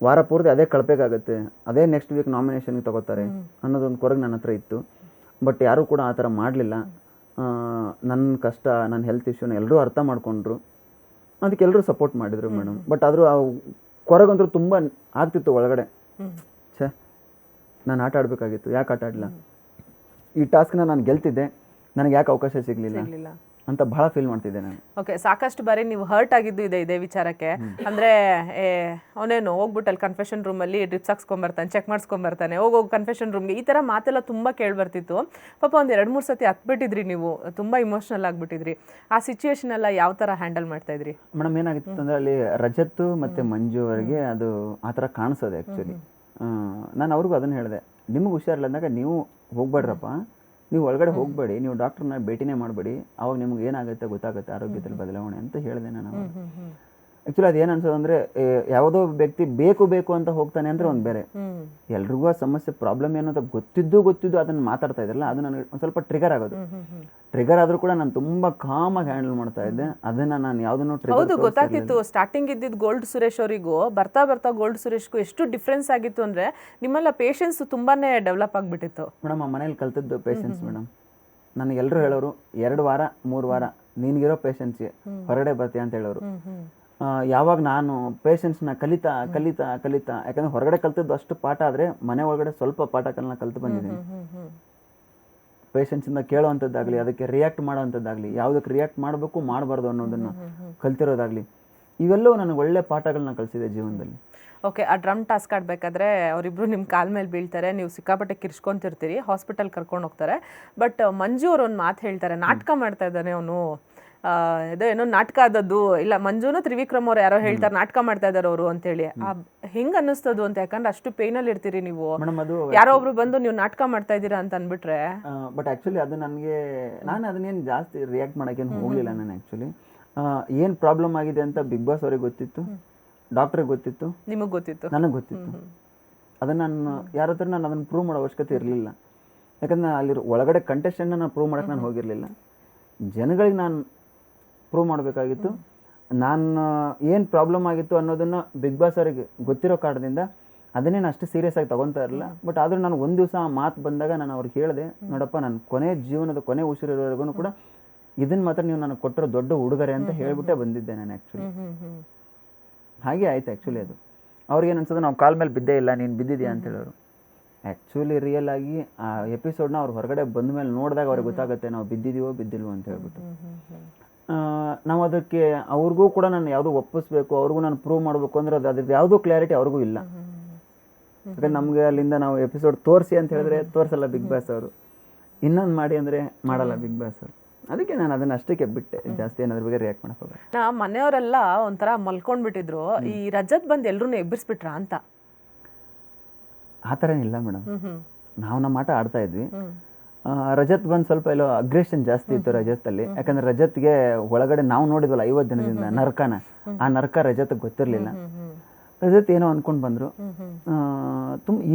ವಾರ ಪೂರ್ತಿ ಅದೇ ಕಳಪೆಗಾಗುತ್ತೆ, ಅದೇ ನೆಕ್ಸ್ಟ್ ವೀಕ್ ನಾಮಿನೇಷನ್ಗೆ ತಗೋತಾರೆ ಅನ್ನೋದೊಂದು ಕೊರಗು ನನ್ನ ಹತ್ರ ಇತ್ತು. ಬಟ್ ಯಾರೂ ಕೂಡ ಆ ಥರ ಮಾಡಲಿಲ್ಲ. ನನ್ನ ಕಷ್ಟ, ನನ್ನ ಹೆಲ್ತ್ ಇಶ್ಯೂನ ಎಲ್ಲರೂ ಅರ್ಥ ಮಾಡಿಕೊಂಡ್ರು, ಅದಕ್ಕೆ ಎಲ್ಲರೂ ಸಪೋರ್ಟ್ ಮಾಡಿದರು ಮೇಡಮ್. ಬಟ್ ಆದರೂ ಆ ಕೊರಗಂತೂ ತುಂಬ ಆಗ್ತಿತ್ತು ಒಳಗಡೆ. ನಾನು ಆಟ ಆಡಬೇಕಾಗಿತ್ತು, ಯಾಕೆ ಆಟ ಆಡಲಿಲ್ಲ, ಈ ಟಾಸ್ಕ್ನ ನಾನು ಗೆಲ್ತಿದ್ದೆ, ನನಗೆ ಯಾಕೆ ಅವಕಾಶ ಸಿಗಲಿಲ್ಲ ಅಂತ ಭಾಳ ಫೀಲ್ ಮಾಡ್ತಿದ್ದೆ ನಾನು. ಓಕೆ, ಸಾಕಷ್ಟು ಬಾರಿ ನೀವು ಹರ್ಟ್ ಆಗಿದ್ದು ಇದೇ ವಿಚಾರಕ್ಕೆ. ಅಂದರೆ ಅವನೇನು ಹೋಗ್ಬಿಟ್ಟು ಅಲ್ಲಿ ಕನ್ಫೆಷನ್ ರೂಮಲ್ಲಿ ಡ್ರಿಪ್ಸ್ ಹಾಕ್ಸ್ಕೊಂಬರ್ತಾನೆ, ಚೆಕ್ ಮಾಡಿಸ್ಕೊಂಬರ್ತಾನೆ, ಹೋಗೋ ಕನ್ಫೆಷನ್ ರೂಮ್ಗೆ, ಈ ಥರ ಮಾತೆಲ್ಲ ತುಂಬ ಕೇಳಿಬರ್ತಿತ್ತು. ಪಾಪ ಒಂದು 2-3 ಸತಿ ಹತ್ಬಿಟ್ಟಿದ್ರಿ ನೀವು, ತುಂಬ ಇಮೋಷ್ನಲ್ ಆಗಿಬಿಟ್ಟಿದ್ರಿ. ಆ ಸಿಚುವೇಶನ್ ಎಲ್ಲ ಯಾವ ಥರ ಹ್ಯಾಂಡಲ್ ಮಾಡ್ತಾಯಿದ್ರಿ ಮೇಡಮ್? ಏನಾಗಿತ್ತು ಅಂದರೆ ಅಲ್ಲಿ ರಜತ್ ಮತ್ತು ಮಂಜು ಅವರಿಗೆ ಅದು ಆ ಥರ ಕಾಣಿಸೋದು. ಆ್ಯಕ್ಚುಲಿ ನಾನು ಅವ್ರಿಗೂ ಅದನ್ನು ಹೇಳಿದೆ, ನಿಮಗೆ ಹುಷಾರಿಲ್ಲ ಅಂದಾಗ ನೀವು ಹೋಗ್ಬೇಡ್ರಪ್ಪ, ನೀವು ಒಳಗಡೆ ಹೋಗಬೇಡಿ, ನೀವು ಡಾಕ್ಟ್ರನ್ನ ಭೇಟಿನೇ ಮಾಡಬೇಡಿ, ಆವಾಗ ನಿಮ್ಗೆ ಏನಾಗುತ್ತೆ ಗೊತ್ತಾಗುತ್ತೆ ಆರೋಗ್ಯದಲ್ಲಿ ಬದಲಾವಣೆ ಅಂತ ಹೇಳಿದೆ ನಾನು. ಆ್ಯಕ್ಚುಲಿ ಅದು ಏನು ಅನ್ಸೋದು ಅಂದರೆ, ಯಾವುದೋ ವ್ಯಕ್ತಿ ಬೇಕು ಅಂತ ಹೋಗ್ತಾನೆ ಅಂದರೆ ಒಂದು ಬೇರೆ, ಎಲ್ರಿಗೂ ಆ ಸಮಸ್ಯೆ ಪ್ರಾಬ್ಲಮ್ ಏನು ಅಂತ ಗೊತ್ತಿದ್ದು ಅದನ್ನು ಮಾತಾಡ್ತಾ ಇದ್ರಲ್ಲ, ಅದು ನನಗೆ ಒಂದು ಸ್ವಲ್ಪ ಟ್ರಿಗರ್ ಆಗೋದು. ಟ್ರಿಗರ್ ಆದರೂ ಕೂಡ ನಾನು ತುಂಬ ಕಾಮಾಗಿ ಹ್ಯಾಂಡಲ್ ಮಾಡ್ತಾ ಇದ್ದೆ ಅದನ್ನು. ನಾನು ಯಾವುದನ್ನು ಹೌದು, ಗೊತ್ತಾಗ್ತಿತ್ತು. ಸ್ಟಾರ್ಟಿಂಗ್ ಇದ್ದಿದ್ದು ಗೋಲ್ಡ್ ಸುರೇಶ್ ಅವರಿಗೂ ಬರ್ತಾ ಗೋಲ್ಡ್ ಸುರೇಶ್ಗೂ ಎಷ್ಟು ಡಿಫ್ರೆನ್ಸ್ ಆಗಿತ್ತು ಅಂದರೆ, ನಿಮ್ಮೆಲ್ಲ ಪೇಷನ್ಸ್ ತುಂಬಾ ಡೆವಲಪ್ ಆಗಿಬಿಟ್ಟಿತ್ತು ಮೇಡಮ್. ಆ ಮನೇಲಿ ಕಲ್ತದ್ದು ಪೇಷನ್ಸ್ ಮೇಡಮ್. ನನಗೆ ಎಲ್ಲರೂ ಹೇಳೋರು, 2 ವಾರ 3 ವಾರ ನಿನಗಿರೋ ಪೇಷನ್ಸ್ಗೆ ಹೊರಗಡೆ ಬರ್ತೀಯ ಅಂತ ಹೇಳೋರು. ಯಾವಾಗ ನಾನು ಪೇಷನ್ಸ್ನ ಕಲಿತಾ, ಯಾಕಂದರೆ ಹೊರಗಡೆ ಕಲ್ತದ್ದು ಅಷ್ಟು ಪಾಠ ಆದರೆ ಮನೆ ಒಳಗಡೆ ಸ್ವಲ್ಪ ಪಾಠಗಳನ್ನ ಕಲಿತು ಬಂದಿದ್ದೀನಿ. ಪೇಷನ್ಸಿಂದ ಕೇಳೋವಂಥದ್ದಾಗಲಿ, ಅದಕ್ಕೆ ರಿಯಾಕ್ಟ್ ಮಾಡೋವಂಥದ್ದಾಗಲಿ, ಯಾವುದಕ್ಕೆ ರಿಯಾಕ್ಟ್ ಮಾಡಬೇಕು ಮಾಡಬಾರ್ದು ಅನ್ನೋದನ್ನು ಕಲ್ತಿರೋದಾಗಲಿ, ಇವೆಲ್ಲವೂ ನನಗೆ ಒಳ್ಳೆ ಪಾಠಗಳನ್ನ ಕಲಿಸಿದೆ ಜೀವನದಲ್ಲಿ. ಓಕೆ, ಆ ಡ್ರಮ್ ಟಾಸ್ಕ್ ಆಡಬೇಕಾದ್ರೆ ಅವರಿಬ್ಬರು ನಿಮ್ಮ ಕಾಲ ಮೇಲೆ ಬೀಳ್ತಾರೆ, ನೀವು ಸಿಕ್ಕಾಪಟ್ಟೆ ಕಿರ್ಚ್ಕೊತಿರ್ತೀರಿ, ಹಾಸ್ಪಿಟಲ್ ಕರ್ಕೊಂಡು ಹೋಗ್ತಾರೆ. ಬಟ್ ಮಂಜು ಅವ್ರು ಒಂದು ಮಾತು ಹೇಳ್ತಾರೆ, ನಾಟಕ ಮಾಡ್ತಾ ಇದ್ದಾನೆ ಅವನು, ಏನೋ ನಾಟಕ ಆದದ್ದು ಇಲ್ಲ, ಮಂಜುನು ತ್ರಿವಿಕ್ರಮ್ ಅವ್ರು ಯಾರೋ ಹೇಳ್ತಾರೆ ನಾಟಕ ಮಾಡ್ತಾ ಇದ್ದಾರೆ ಅವರು ಅಂತೇಳಿ. ಹೆಂಗ್ ಅನ್ನಿಸ್ತದು ಅಂತ? ಯಾಕಂದ್ರೆ ಅಷ್ಟು ಪೇನಲ್ಲಿ ಇರ್ತೀರಿ ನೀವು, ಯಾರೋ ಒಬ್ರು ಬಂದು ನೀವು ನಾಟಕ ಮಾಡ್ತಾ ಇದ್ದೀರಾ ಅಂತ ಅಂದ್ಬಿಟ್ರೆ. ಬಟ್ ಆ್ಯಕ್ಚುಲಿ ಅದು ನನಗೆ, ನಾನು ಅದನ್ನೇನು ಜಾಸ್ತಿ ರಿಯಾಕ್ಟ್ ಮಾಡೋಕ್ಕೇನು ಹೋಗಲಿಲ್ಲ. ನಾನು ಆ್ಯಕ್ಚುಲಿ ಏನು ಪ್ರಾಬ್ಲಮ್ ಆಗಿದೆ ಅಂತ ಬಿಗ್ ಬಾಸ್ ಅವ್ರಿಗೆ ಗೊತ್ತಿತ್ತು, ಡಾಕ್ಟ್ರಿಗೆ ಗೊತ್ತಿತ್ತು, ನಿಮಗೆ ಗೊತ್ತಿತ್ತು, ನನಗೆ ಗೊತ್ತಿತ್ತು. ಅದನ್ನು ನಾನು ಯಾರ ಹತ್ರ ನಾನು ಅದನ್ನು ಪ್ರೂವ್ ಮಾಡೋ ಅವಶ್ಯಕತೆ ಇರಲಿಲ್ಲ. ಯಾಕಂದ್ರೆ ನಾನು ಅಲ್ಲಿರೋ ಒಳಗಡೆ ಕಂಟೆಸ್ಟೆಂಟ್ನ ನಾನು ಪ್ರೂವ್ ಮಾಡೋಕ್ಕೆ ನಾನು ಹೋಗಿರಲಿಲ್ಲ. ಜನಗಳಿಗೆ ನಾನು ಪ್ರೂವ್ ಮಾಡಬೇಕಾಗಿತ್ತು. ನಾನು ಏನು ಪ್ರಾಬ್ಲಮ್ ಆಗಿತ್ತು ಅನ್ನೋದನ್ನು ಬಿಗ್ ಬಾಸ್ ಅವರಿಗೆ ಗೊತ್ತಿರೋ ಕಾರಣದಿಂದ ಅದನ್ನೇ ನಾನು ಅಷ್ಟು ಸೀರಿಯಸ್ ಆಗಿ ತೊಗೊತಾ ಇರಲಿಲ್ಲ. ಬಟ್ ಆದರೂ ನಾನು ಒಂದು ದಿವಸ ಆ ಮಾತು ಬಂದಾಗ ನಾನು ಅವ್ರಿಗೆ ಹೇಳಿದೆ, ನೋಡಪ್ಪ, ನನ್ನ ಜೀವನದ ಕೊನೆ ಉಸಿರಿರೋವರೆಗೂ ಕೂಡ ಇದನ್ನು ಮಾತ್ರ ನೀವು ನನಗೆ ಕೊಟ್ಟಿರೋ ದೊಡ್ಡ ಉಡುಗೊರೆ ಅಂತ ಹೇಳಿಬಿಟ್ಟೆ ಬಂದಿದ್ದೆ ನಾನು. ಆ್ಯಕ್ಚುಲಿ ಹಾಗೆ ಆಯ್ತು. ಆ್ಯಕ್ಚುಲಿ ಅದು ಅವ್ರಿಗೇನು ಅನ್ಸೋದು, ನಾವು ಕಾಲ ಮೇಲೆ ಬಿದ್ದೇ ಇಲ್ಲ, ನೀನು ಬಿದ್ದಿದ್ಯಾ ಅಂತ ಹೇಳೋರು. ಆ್ಯಕ್ಚುಲಿ ರಿಯಲ್ ಆಗಿ ಆ ಎಪಿಸೋಡ್ನ ಅವ್ರು ಹೊರಗಡೆ ಬಂದ ಮೇಲೆ ನೋಡಿದಾಗ ಅವ್ರಿಗೆ ಗೊತ್ತಾಗುತ್ತೆ ನಾವು ಬಿದ್ದಿದ್ದೀವೋ ಬಿದ್ದಿಲ್ವೋ ಅಂತ ಹೇಳ್ಬಿಟ್ಟು. ನಾವು ಅದಕ್ಕೆ ಅವ್ರಿಗೂ ಕೂಡ ನಾನು ಯಾವುದೋ ಒಪ್ಪಿಸ್ಬೇಕು, ಅವ್ರಿಗೂ ನಾನು ಪ್ರೂವ್ ಮಾಡಬೇಕು ಅಂದರೆ ಅದ್ರದ್ದು ಯಾವುದೋ ಕ್ಲಾರಿಟಿ ಅವ್ರಿಗೂ ಇಲ್ಲ. ಯಾಕಂದ್ರೆ ನಮಗೆ ಅಲ್ಲಿಂದ ನಾವು ಎಪಿಸೋಡ್ ತೋರಿಸಿ ಅಂತ ಹೇಳಿದ್ರೆ ತೋರಿಸಲ್ಲ ಬಿಗ್ ಬಾಸ್ ಅವರು, ಇನ್ನೊಂದು ಮಾಡಿ ಅಂದರೆ ಮಾಡಲ್ಲ ಬಿಗ್ ಬಾಸ್ ಅವರು. ಅದಕ್ಕೆ ನಾನು ಅದನ್ನ ಅಷ್ಟಕ್ಕೆ ಬಿಟ್ಟೆ, ಜಾಸ್ತಿ ಏನಾದ್ರ ಬಗ್ಗೆ ರಿಯಾಕ್ಟ್ ಮಾಡಕ್ ಹೋಗಲ್ಲ. ಮನೆಯವರೆಲ್ಲ ಒಂಥರ ಮಲ್ಕೊಂಡ್ಬಿಟ್ಟಿದ್ರು, ಈ ರಜತ್ ಬಂದು ಎಲ್ರೂ ಎಬ್ಬರಿಸ್ಬಿಟ್ರಾ ಅಂತ. ಆ ಥರ ಏನಿಲ್ಲ ಮೇಡಮ್, ನಾವು ನಮ್ಮ ಆಟ ಆಡ್ತಾ ಇದ್ವಿ. ರಜತ್ ಬಂದು ಸ್ವಲ್ಪ ಎಲ್ಲೋ ಅಗ್ರೆಷನ್ ಜಾಸ್ತಿ ಇತ್ತು ರಜತ್ತಲ್ಲಿ. ಯಾಕಂದ್ರೆ ರಜತ್ಗೆ ಒಳಗಡೆ ನಾವು ನೋಡಿದ್ವಲ್ಲ 50 ದಿನದಿಂದ ನರ್ಕನ, ಆ ನರ್ಕ ರಜತ್ ಗೊತ್ತಿರಲಿಲ್ಲ. ರಜತ್ ಏನೋ ಅನ್ಕೊಂಡು ಬಂದರು.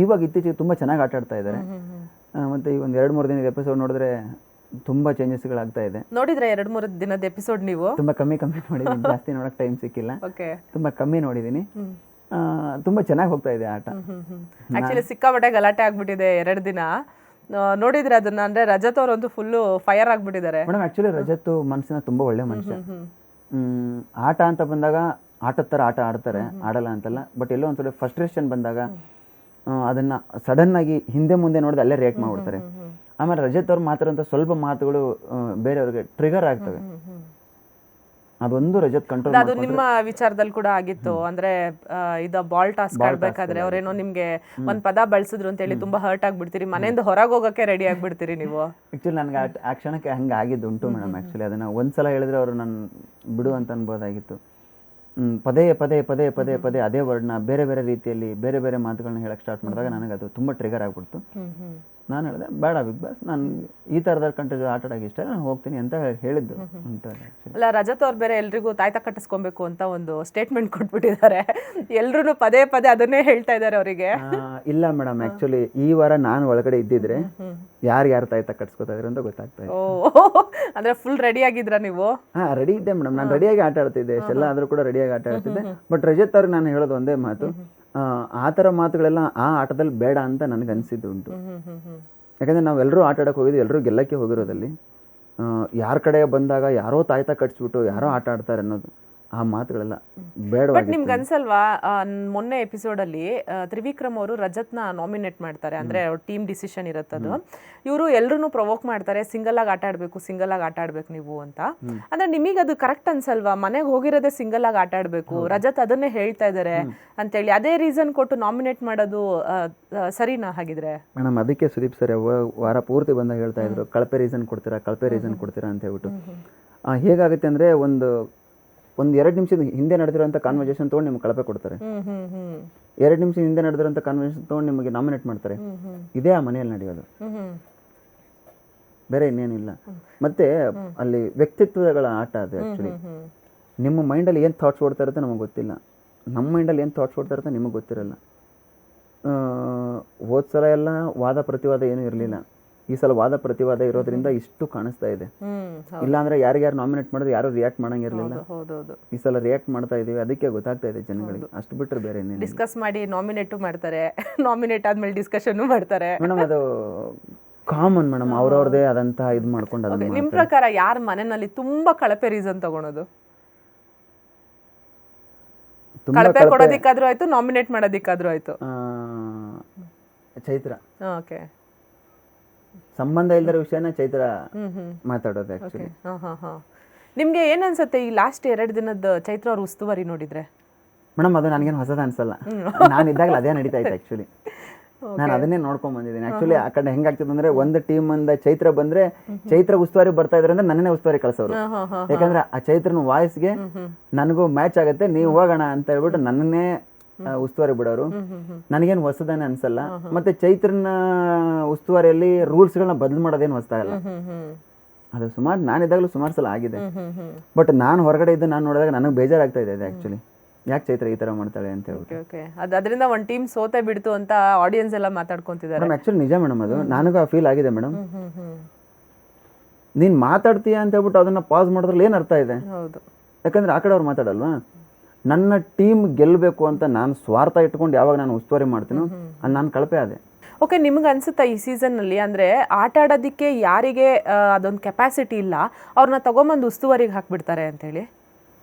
ಇವಾಗ ಇತ್ತೀಚೆಗೆ ತುಂಬ ಚೆನ್ನಾಗಿ ಆಟ ಆಡ್ತಾ ಇದ್ದಾರೆ. ಮತ್ತು ಈ ಒಂದು 2-3 ದಿನದ ಎಪಿಸೋಡ್ ನೋಡಿದ್ರೆ ತುಂಬ ಚೇಂಜಸ್ಗಳಾಗ್ತಾ ಇದೆ. ನೋಡಿದ್ರೆ 2-3 ದಿನದ ಎಪಿಸೋಡ್ ನೀವು? ತುಂಬ ಕಮ್ಮಿ ನೋಡಿದ್ದೀನಿ, ಜಾಸ್ತಿ ನೋಡೋಕೆ ಟೈಮ್ ಸಿಕ್ಕಿಲ್ಲ. ತುಂಬ ಕಮ್ಮಿ ನೋಡಿದ್ದೀನಿ. ತುಂಬ ಚೆನ್ನಾಗಿ ಹೋಗ್ತಾ ಇದೆ ಆಟ. ಆಕ್ಚುಲಿ ಸಿಕ್ಕಾಪಟ್ಟೆ ಗಲಾಟೆ ಆಗ್ಬಿಟ್ಟಿದೆ 2 ದಿನ. ನೋಡಿದ್ರೆ ಅದನ್ನ, ಅಂದ್ರೆ ರಜತ್ ಅವರಂತೂ ಫುಲ್ಲು ಫೈರ್ ಆಗ್ಬಿಟ್ಟಿದ್ದಾರೆ ಮೇಡಮ್. ಆಕ್ಚುಲಿ ರಜತ್ ಮನಸ್ಸಿನ ತುಂಬ ಒಳ್ಳೆ ಮನುಷ್ಯ. ಆಟ ಅಂತ ಬಂದಾಗ ಆಟದ ಥರ ಆಟ ಆಡ್ತಾರೆ, ಆಡಲ್ಲ ಅಂತಲ್ಲ. ಬಟ್ ಎಲ್ಲೋ ಒಂದು ಸ್ವಲ್ಪ ಫ್ರಸ್ಟ್ರೇಷನ್ ಬಂದಾಗ ಅದನ್ನ ಸಡನ್ ಆಗಿ ಹಿಂದೆ ಮುಂದೆ ನೋಡಿದ್ರೆ ಅಲ್ಲೇ ರಿಯಾಕ್ಟ್ ಮಾಡ್ಬಿಡ್ತಾರೆ. ಆಮೇಲೆ ರಜತ್ ಅವ್ರು ಮಾತಾಡೋಂಥ ಸ್ವಲ್ಪ ಮಾತುಗಳು ಬೇರೆಯವ್ರಿಗೆ ಟ್ರಿಗರ್ ಆಗ್ತವೆ. ಅದೊಂದು ರಜತ್ ಕಂಟ್ರೋಲ್. ಅದು ನಿಮ್ಮ ವಿಚಾರದಲ್ಲಿ ಕೂಡ ಆಗಿತ್ತು. ಅಂದ್ರೆ ಇದು ಬಾಲ್ ಟಾಸ್ಕ್ ಆಡ್ಬೇಕಾದ್ರೆ ಅವ್ರೇನೋ ನಿಮ್ಗೆ ಒಂದ್ ಪದ ಬಳಸಿದ್ರು ಅಂತ ಹೇಳಿ ತುಂಬಾ ಹರ್ಟ್ ಆಗ್ಬಿಡ್ತೀರಿ, ಮನೆಯಿಂದ ಹೊರಗೆ ಹೋಗಕ್ಕೆ ರೆಡಿ ಆಗ್ಬಿಡ್ತೀರಿ ನೀವು. ಆಕ್ಚುಲಿ ನನ್ಗೆ ಆ ಕ್ಷಣಕ್ಕೆ ಹಂಗೆ ಆಗಿದ್ದು ಉಂಟು ಮೇಡಮ್. ಆಕ್ಚುಲಿ ಅದನ್ನ ಒಂದ್ಸಲ ಹೇಳಿದ್ರೆ ಅವರು ನಾನು ಬಿಡು ಅಂತ ಅನ್ಬೋದಾಗಿತ್ತು. ಪದೇ ಪದೇ ಪದೇ ಪದೇ ಪದೇ ಅದೇ ವರ್ಡ್ನ ಬೇರೆ ಬೇರೆ ರೀತಿಯಲ್ಲಿ ಬೇರೆ ಬೇರೆ ಮಾತುಗಳನ್ನ ಹೇಳಕ್ ಸ್ಟಾರ್ಟ್ ಮಾಡಿದಾಗ ನನಗೆ ಅದು ತುಂಬ ಟ್ರಿಗರ್ ಆಗ್ಬಿಡ್ತು. ನಾನು ಹೇಳಿದೆ ಬೇಡ ಬಿಗ್ ಬಾಸ್, ನಾನು ಈ ಥರದ ಕಂಟ್ರಿ ಆಟ ಆಡೋಕೆ ಇಷ್ಟ, ನಾನು ಹೋಗ್ತೀನಿ ಅಂತ ಹೇಳಿದ್ದು ಅಂತ. ಅಲ್ಲ, ರಜತ್ ಅವ್ರು ಬೇರೆ ಎಲ್ರಿಗೂ ತಾಯ್ತ ಕಟ್ಟಿಸ್ಕೊಬೇಕು ಅಂತ ಒಂದು ಸ್ಟೇಟ್ಮೆಂಟ್ ಕೊಟ್ಬಿಟ್ಟಿದ್ದಾರೆ. ಎಲ್ರು ಪದೇ ಪದೇ ಅದನ್ನೇ ಹೇಳ್ತಾ ಇದ್ದಾರೆ ಅವರಿಗೆ. ಇಲ್ಲ ಮೇಡಮ್, ಆ್ಯಕ್ಚುಲಿ ಈ ವಾರ ನಾನು ಒಳಗಡೆ ಇದ್ದಿದ್ರೆ ಯಾರು ತಾಯ್ತ ಕಟ್ಸ್ಕೊತಾ ಇದ್ರು ಅಂತ ಗೊತ್ತಾಗ್ತಾ ಇದೆ. ಅಂದ್ರೆ ಫುಲ್ ರೆಡಿ ಆಗಿದ್ರ ನೀವು? ಹಾಂ, ರೆಡಿ ಇದ್ದೆ ಮೇಡಮ್. ನಾನು ರೆಡಿಯಾಗಿ ಆಟ ಆಡ್ತಿದ್ದೆ, ಎಷ್ಟೆಲ್ಲ ಆದರೂ ಕೂಡ ರೆಡಿಯಾಗಿ ಆಟ ಆಡ್ತಿದ್ದೆ. ಬಟ್ ರಜತ್ ಅವ್ರಿಗೆ ನಾನು ಹೇಳೋದು ಒಂದೇ ಮಾತು, ಆ ಥರ ಮಾತುಗಳೆಲ್ಲ ಆ ಆಟದಲ್ಲಿ ಬೇಡ ಅಂತ ನನಗೆ ಅನಿಸಿದ್ದು ಉಂಟು. ಯಾಕಂದರೆ ನಾವೆಲ್ಲರೂ ಆಟ ಆಡೋಕೆ ಹೋಗಿದ್ವಿ, ಎಲ್ಲರೂ ಗೆಲ್ಲಕ್ಕೆ ಹೋಗಿರೋದಲ್ಲಿ ಯಾರ ಕಡೆ ಬಂದಾಗ ಯಾರೋ ತಾಯ್ತ ಕಟ್ಸ್ಬಿಟ್ಟು ಯಾರೋ ಆಟ ಆಡ್ತಾರೆ ಅನ್ನೋದು ಆ ಮಾತುಗಳೆಲ್ಲ ಬೇಡ. ಬಟ್ ನಿಮ್ಗೆ ಅನ್ಸಲ್ವಾ, ಮೊನ್ನೆ ಎಪಿಸೋಡ್ ಅಲ್ಲಿ ತ್ರಿವಿಕ್ರಮ್ ಅವರು ರಜತ್ನ ನಾಮಿನೇಟ್ ಮಾಡ್ತಾರೆ, ಅಂದ್ರೆ ಟೀಮ್ ಡಿಸಿಷನ್ ಇರುತ್ತದು. ಇವರು ಎಲ್ರು ಪ್ರವೋಕ್ ಮಾಡ್ತಾರೆ, ಸಿಂಗಲ್ ಆಗಿ ಆಟ ಆಡ್ಬೇಕು, ಸಿಂಗಲ್ ಆಗಿ ಆಟ ಆಡ್ಬೇಕು ನೀವು ಅಂತ. ಅಂದ್ರೆ ನಿಮಗೆ ಅದು ಕರೆಕ್ಟ್ ಅನ್ಸಲ್ವಾ? ಮನೆಗೆ ಹೋಗಿರೋದೇ ಸಿಂಗಲ್ ಆಗಿ ಆಟ ಆಡ್ಬೇಕು, ರಜತ್ ಅದನ್ನೇ ಹೇಳ್ತಾ ಇದಾರೆ ಅಂತೇಳಿ ಅದೇ ರೀಸನ್ ಕೊಟ್ಟು ನಾಮಿನೇಟ್ ಮಾಡೋದು ಸರಿನಾ ಹಾಗಿದ್ರೆ? ಮೇಡಮ್, ಅದಕ್ಕೆ ಸುದೀಪ್ ಸರ್ ವಾರ ಪೂರ್ತಿ ಬಂದಾಗ ಹೇಳ್ತಾ ಇದ್ರು, ಕಳಪೆ ರೀಸನ್ ಕೊಡ್ತೀರಾ ಅಂತ ಹೇಳ್ಬಿಟ್ಟು. ಹೇಗಾಗುತ್ತೆ ಅಂದ್ರೆ ಒಂದು 2 ನಿಮಿಷದ ಹಿಂದೆ ನಡೆದಿರೋಂಥ ಕಾನ್ವರ್ಸೇಷನ್ ತೊಗೊಂಡು ನಿಮ್ಗೆ ಕಳಪೆ ಕೊಡ್ತಾರೆ. 2 ನಿಮಿಷ ಹಿಂದೆ ನಡೆದಿರೋಂಥ ಕಾನ್ವರ್ಸೇಷನ್ ತೊಗೊಂಡು ನಿಮಗೆ ನಾಮಿನೇಟ್ ಮಾಡ್ತಾರೆ. ಇದೇ ಆ ಮನೆಯಲ್ಲಿ ನಡೆಯೋದು, ಬೇರೆ ಇನ್ನೇನಿಲ್ಲ. ಮತ್ತೆ ಅಲ್ಲಿ ವ್ಯಕ್ತಿತ್ವಗಳ ಆಟ ಅದು. ಆ್ಯಕ್ಚುಲಿ ನಿಮ್ಮ ಮೈಂಡಲ್ಲಿ ಏನು ಥಾಟ್ಸ್ ಓಡ್ತಾ ಇರುತ್ತೆ ನಮಗೆ ಗೊತ್ತಿಲ್ಲ, ನಮ್ಮ ಮೈಂಡಲ್ಲಿ ಏನು ಥಾಟ್ಸ್ ಓಡ್ತಾ ಇರುತ್ತೆ ನಿಮಗೆ ಗೊತ್ತಿರಲ್ಲ. ಹೋದ ಸಲ ಎಲ್ಲ ವಾದ ಪ್ರತಿವಾದ ಏನೂ ಇರಲಿಲ್ಲ, ಈ ಸಲ ವಾದ ಪ್ರತಿವಾದ ಇರೋದ್ರಿಂದ ಇಷ್ಟು ಕಾಣಿಸ್ತಾ ಇದೆ. ಇಲ್ಲಾಂದ್ರೆ ಯಾರ್ಯಾರು ನಾಮಿನೇಟ್ ಮಾಡಿದ್ರೆ ಯಾರು ರಿಯಾಕ್ಟ್ ಮಾಡಂಗಿರ್ಲಿಲ್ಲ. ಈ ಸಲ ರಿಯಾಕ್ಟ್ ಮಾಡ್ತಾ ಇದೀವಿ, ಅದಕ್ಕೆ ಗೊತ್ತಾಗ್ತಾ ಇದೆ ಜನಗಳಿಗೆ. ಅಷ್ಟು ಬಿಟ್ಟರೆ ಬೇರೆ ಏನೇನು. ಡಿಸ್ಕಸ್ ಮಾಡಿ ನಾಮಿನೇಟು ಮಾಡ್ತಾರೆ, ನಾಮಿನೇಟ್ ಆದ್ಮೇಲೆ ಡಿಸ್ಕಷನ್ ಮಾಡ್ತಾರೆ ಮೇಡಮ್. ಅದು ಕಾಮನ್ ಮೇಡಮ್, ಅವ್ರವ್ರದೇ ಆದಂತ ಇದು ಮಾಡ್ಕೊಂಡು ಅದನ್ನ. ನಿಮ್ ಪ್ರಕಾರ ಯಾರ ಮನೆಯಲ್ಲಿ ತುಂಬಾ ಕಳಪೆ ರೀಸನ್ ತಗೊಳೋದು? ಕಳಪೆ ಕೊಡೋದಿಕ್ಕಾದ್ರೂ ಆಯ್ತು, ನಾಮಿನೇಟ್ ಮಾಡೋದಿಕ್ಕಾದ್ರೂ ಆಯ್ತು. ಚೈತ್ರ. ಓಕೆ. ಸಂಬಂಧ ಇಲ್ಲದ ವಿಷಯನ ಚೈತ್ರ ಮಾತಾಡೋದು ಆಕ್ಚುಲಿ. ನಿಮ್ಗೆ ಏನ್ ಅನ್ಸುತ್ತೆ ಈ ಲಾಸ್ಟ್ 2 ದಿನದ ಚೈತ್ರ ಅವ್ರ ಉಸ್ತುವಾರಿ ನೋಡಿದ್ರೆ? ಮೇಡಮ್, ಅದು ನನಗೇನು ಹೊಸದ ಅನ್ಸಲ್ಲ. ನಾನು ಇದ್ದಾಗಲೇ ಅದೇ ನಡೀತಾ ಇತ್ತು ಆಕ್ಚುಲಿ. ನಾನು ಅದನ್ನೇ ನೋಡ್ಕೊಂಡ್ ಬಂದಿದ್ದೀನಿ. ಆಕ್ಚುಲಿ ಆ ಕಡೆ ಹೆಂಗಾಗ್ತದೆ ಅಂದ್ರೆ, ಒಂದು ಟೀಮ್ ಅಂದ ಚೈತ್ರ ಬಂದ್ರೆ ಚೈತ್ರ ಉಸ್ತುವಾರಿ ಬರ್ತಾ ಇದ್ರೆ ಅಂದ್ರೆ ನನ್ನೇ ಉಸ್ತುವಾರಿ ಕಳ್ಸೋರು. ಯಾಕಂದ್ರೆ ಆ ಚೈತ್ರನ ವಾಯ್ಸ್ಗೆ ನನಗೂ ಮ್ಯಾಚ್ ಆಗತ್ತೆ, ನೀವು ಹೋಗೋಣ ಅಂತ ಹೇಳ್ಬಿಟ್ಟು ನನ್ನನ್ನೇ ಉಸ್ತುವಾರಿ ಬಿಡೋರು. ನನಗೇನು ಹೊಸದೇನೆ ಅನ್ಸಲ್ಲ. ಮತ್ತೆ ಚೈತ್ರನ ಉಸ್ತುವಾರಿಯಲ್ಲಿ ರೂಲ್ಸ್ಗಳನ್ನ ಬದಲು ಮಾಡೋದೇನು ಹೊಸದಾಗಲ್ಲ. ಅದು ಸುಮಾರು ನಾನಿದ್ದಾಗಲೂ ಸುಮಾರು ಸಲ ಆಗಿದೆ. ಬಟ್ ನಾನು ಹೊರಗಡೆ ಇದ್ದು ನಾನು ನೋಡಿದಾಗ ನನಗೆ ಬೇಜಾರಾಗ್ತಾ ಇದೆ ಆಕ್ಚುಲಿ, ಯಾಕೆ ಚೈತ್ರ ಈ ತರ ಮಾಡ್ತಾಳೆ ಅಂತ ಹೇಳ್ಬಿಟ್ಟು. ಅದರಿಂದ ಒಂದು ಟೀಮ್ ಸೋತೆ ಬಿಡ್ತು ಅಂತ ಆಡಿಯನ್ಸ್ ಎಲ್ಲ ಮಾತಾಡ್ಕೊಂತಿದ್ದಾರೆ. ಮೇಡಮ್, ಆಕ್ಚುಲಿ ನಿಜ ಮೇಡಮ್, ಅದು ನನಗೂ ಆ ಫೀಲ್ ಆಗಿದೆ ಮೇಡಮ್. ನೀನ್ ಮಾತಾಡ್ತೀಯ ಅಂತ ಹೇಳ್ಬಿಟ್ಟು ಅದನ್ನ ಪಾಸ್ ಮಾಡಿದ್ರಲ್ಲಿ ಏನ್ ಅರ್ಥ ಇದೆ? ಯಾಕಂದ್ರೆ ಆ ಕಡೆ ಅವ್ರು ಮಾತಾಡಲ್ವಾ. ನನ್ನ ಟೀಮ್ ಗೆಲ್ಲಬೇಕು ಅಂತ ನಾನು ಸ್ವಾರ್ಥ ಇಟ್ಕೊಂಡು ಯಾವಾಗ ನಾನು ಉಸ್ತುವಾರಿ ಮಾಡ್ತೀನೋ ಅಲ್ಲಿ ನಾನು ಕಳಪೆ ಆದೆ. ಓಕೆ, ನಿಮ್ಗೆ ಅನ್ಸುತ್ತಾ ಈ ಸೀಸನ್ನಲ್ಲಿ ಅಂದರೆ ಆಟ ಆಡೋದಕ್ಕೆ ಯಾರಿಗೆ ಅದೊಂದು ಕೆಪಾಸಿಟಿ ಇಲ್ಲ ಅವ್ರನ್ನ ತಗೊಂಬಂದು ಉಸ್ತುವಾರಿಗೆ ಹಾಕ್ಬಿಡ್ತಾರೆ ಅಂತೇಳಿ?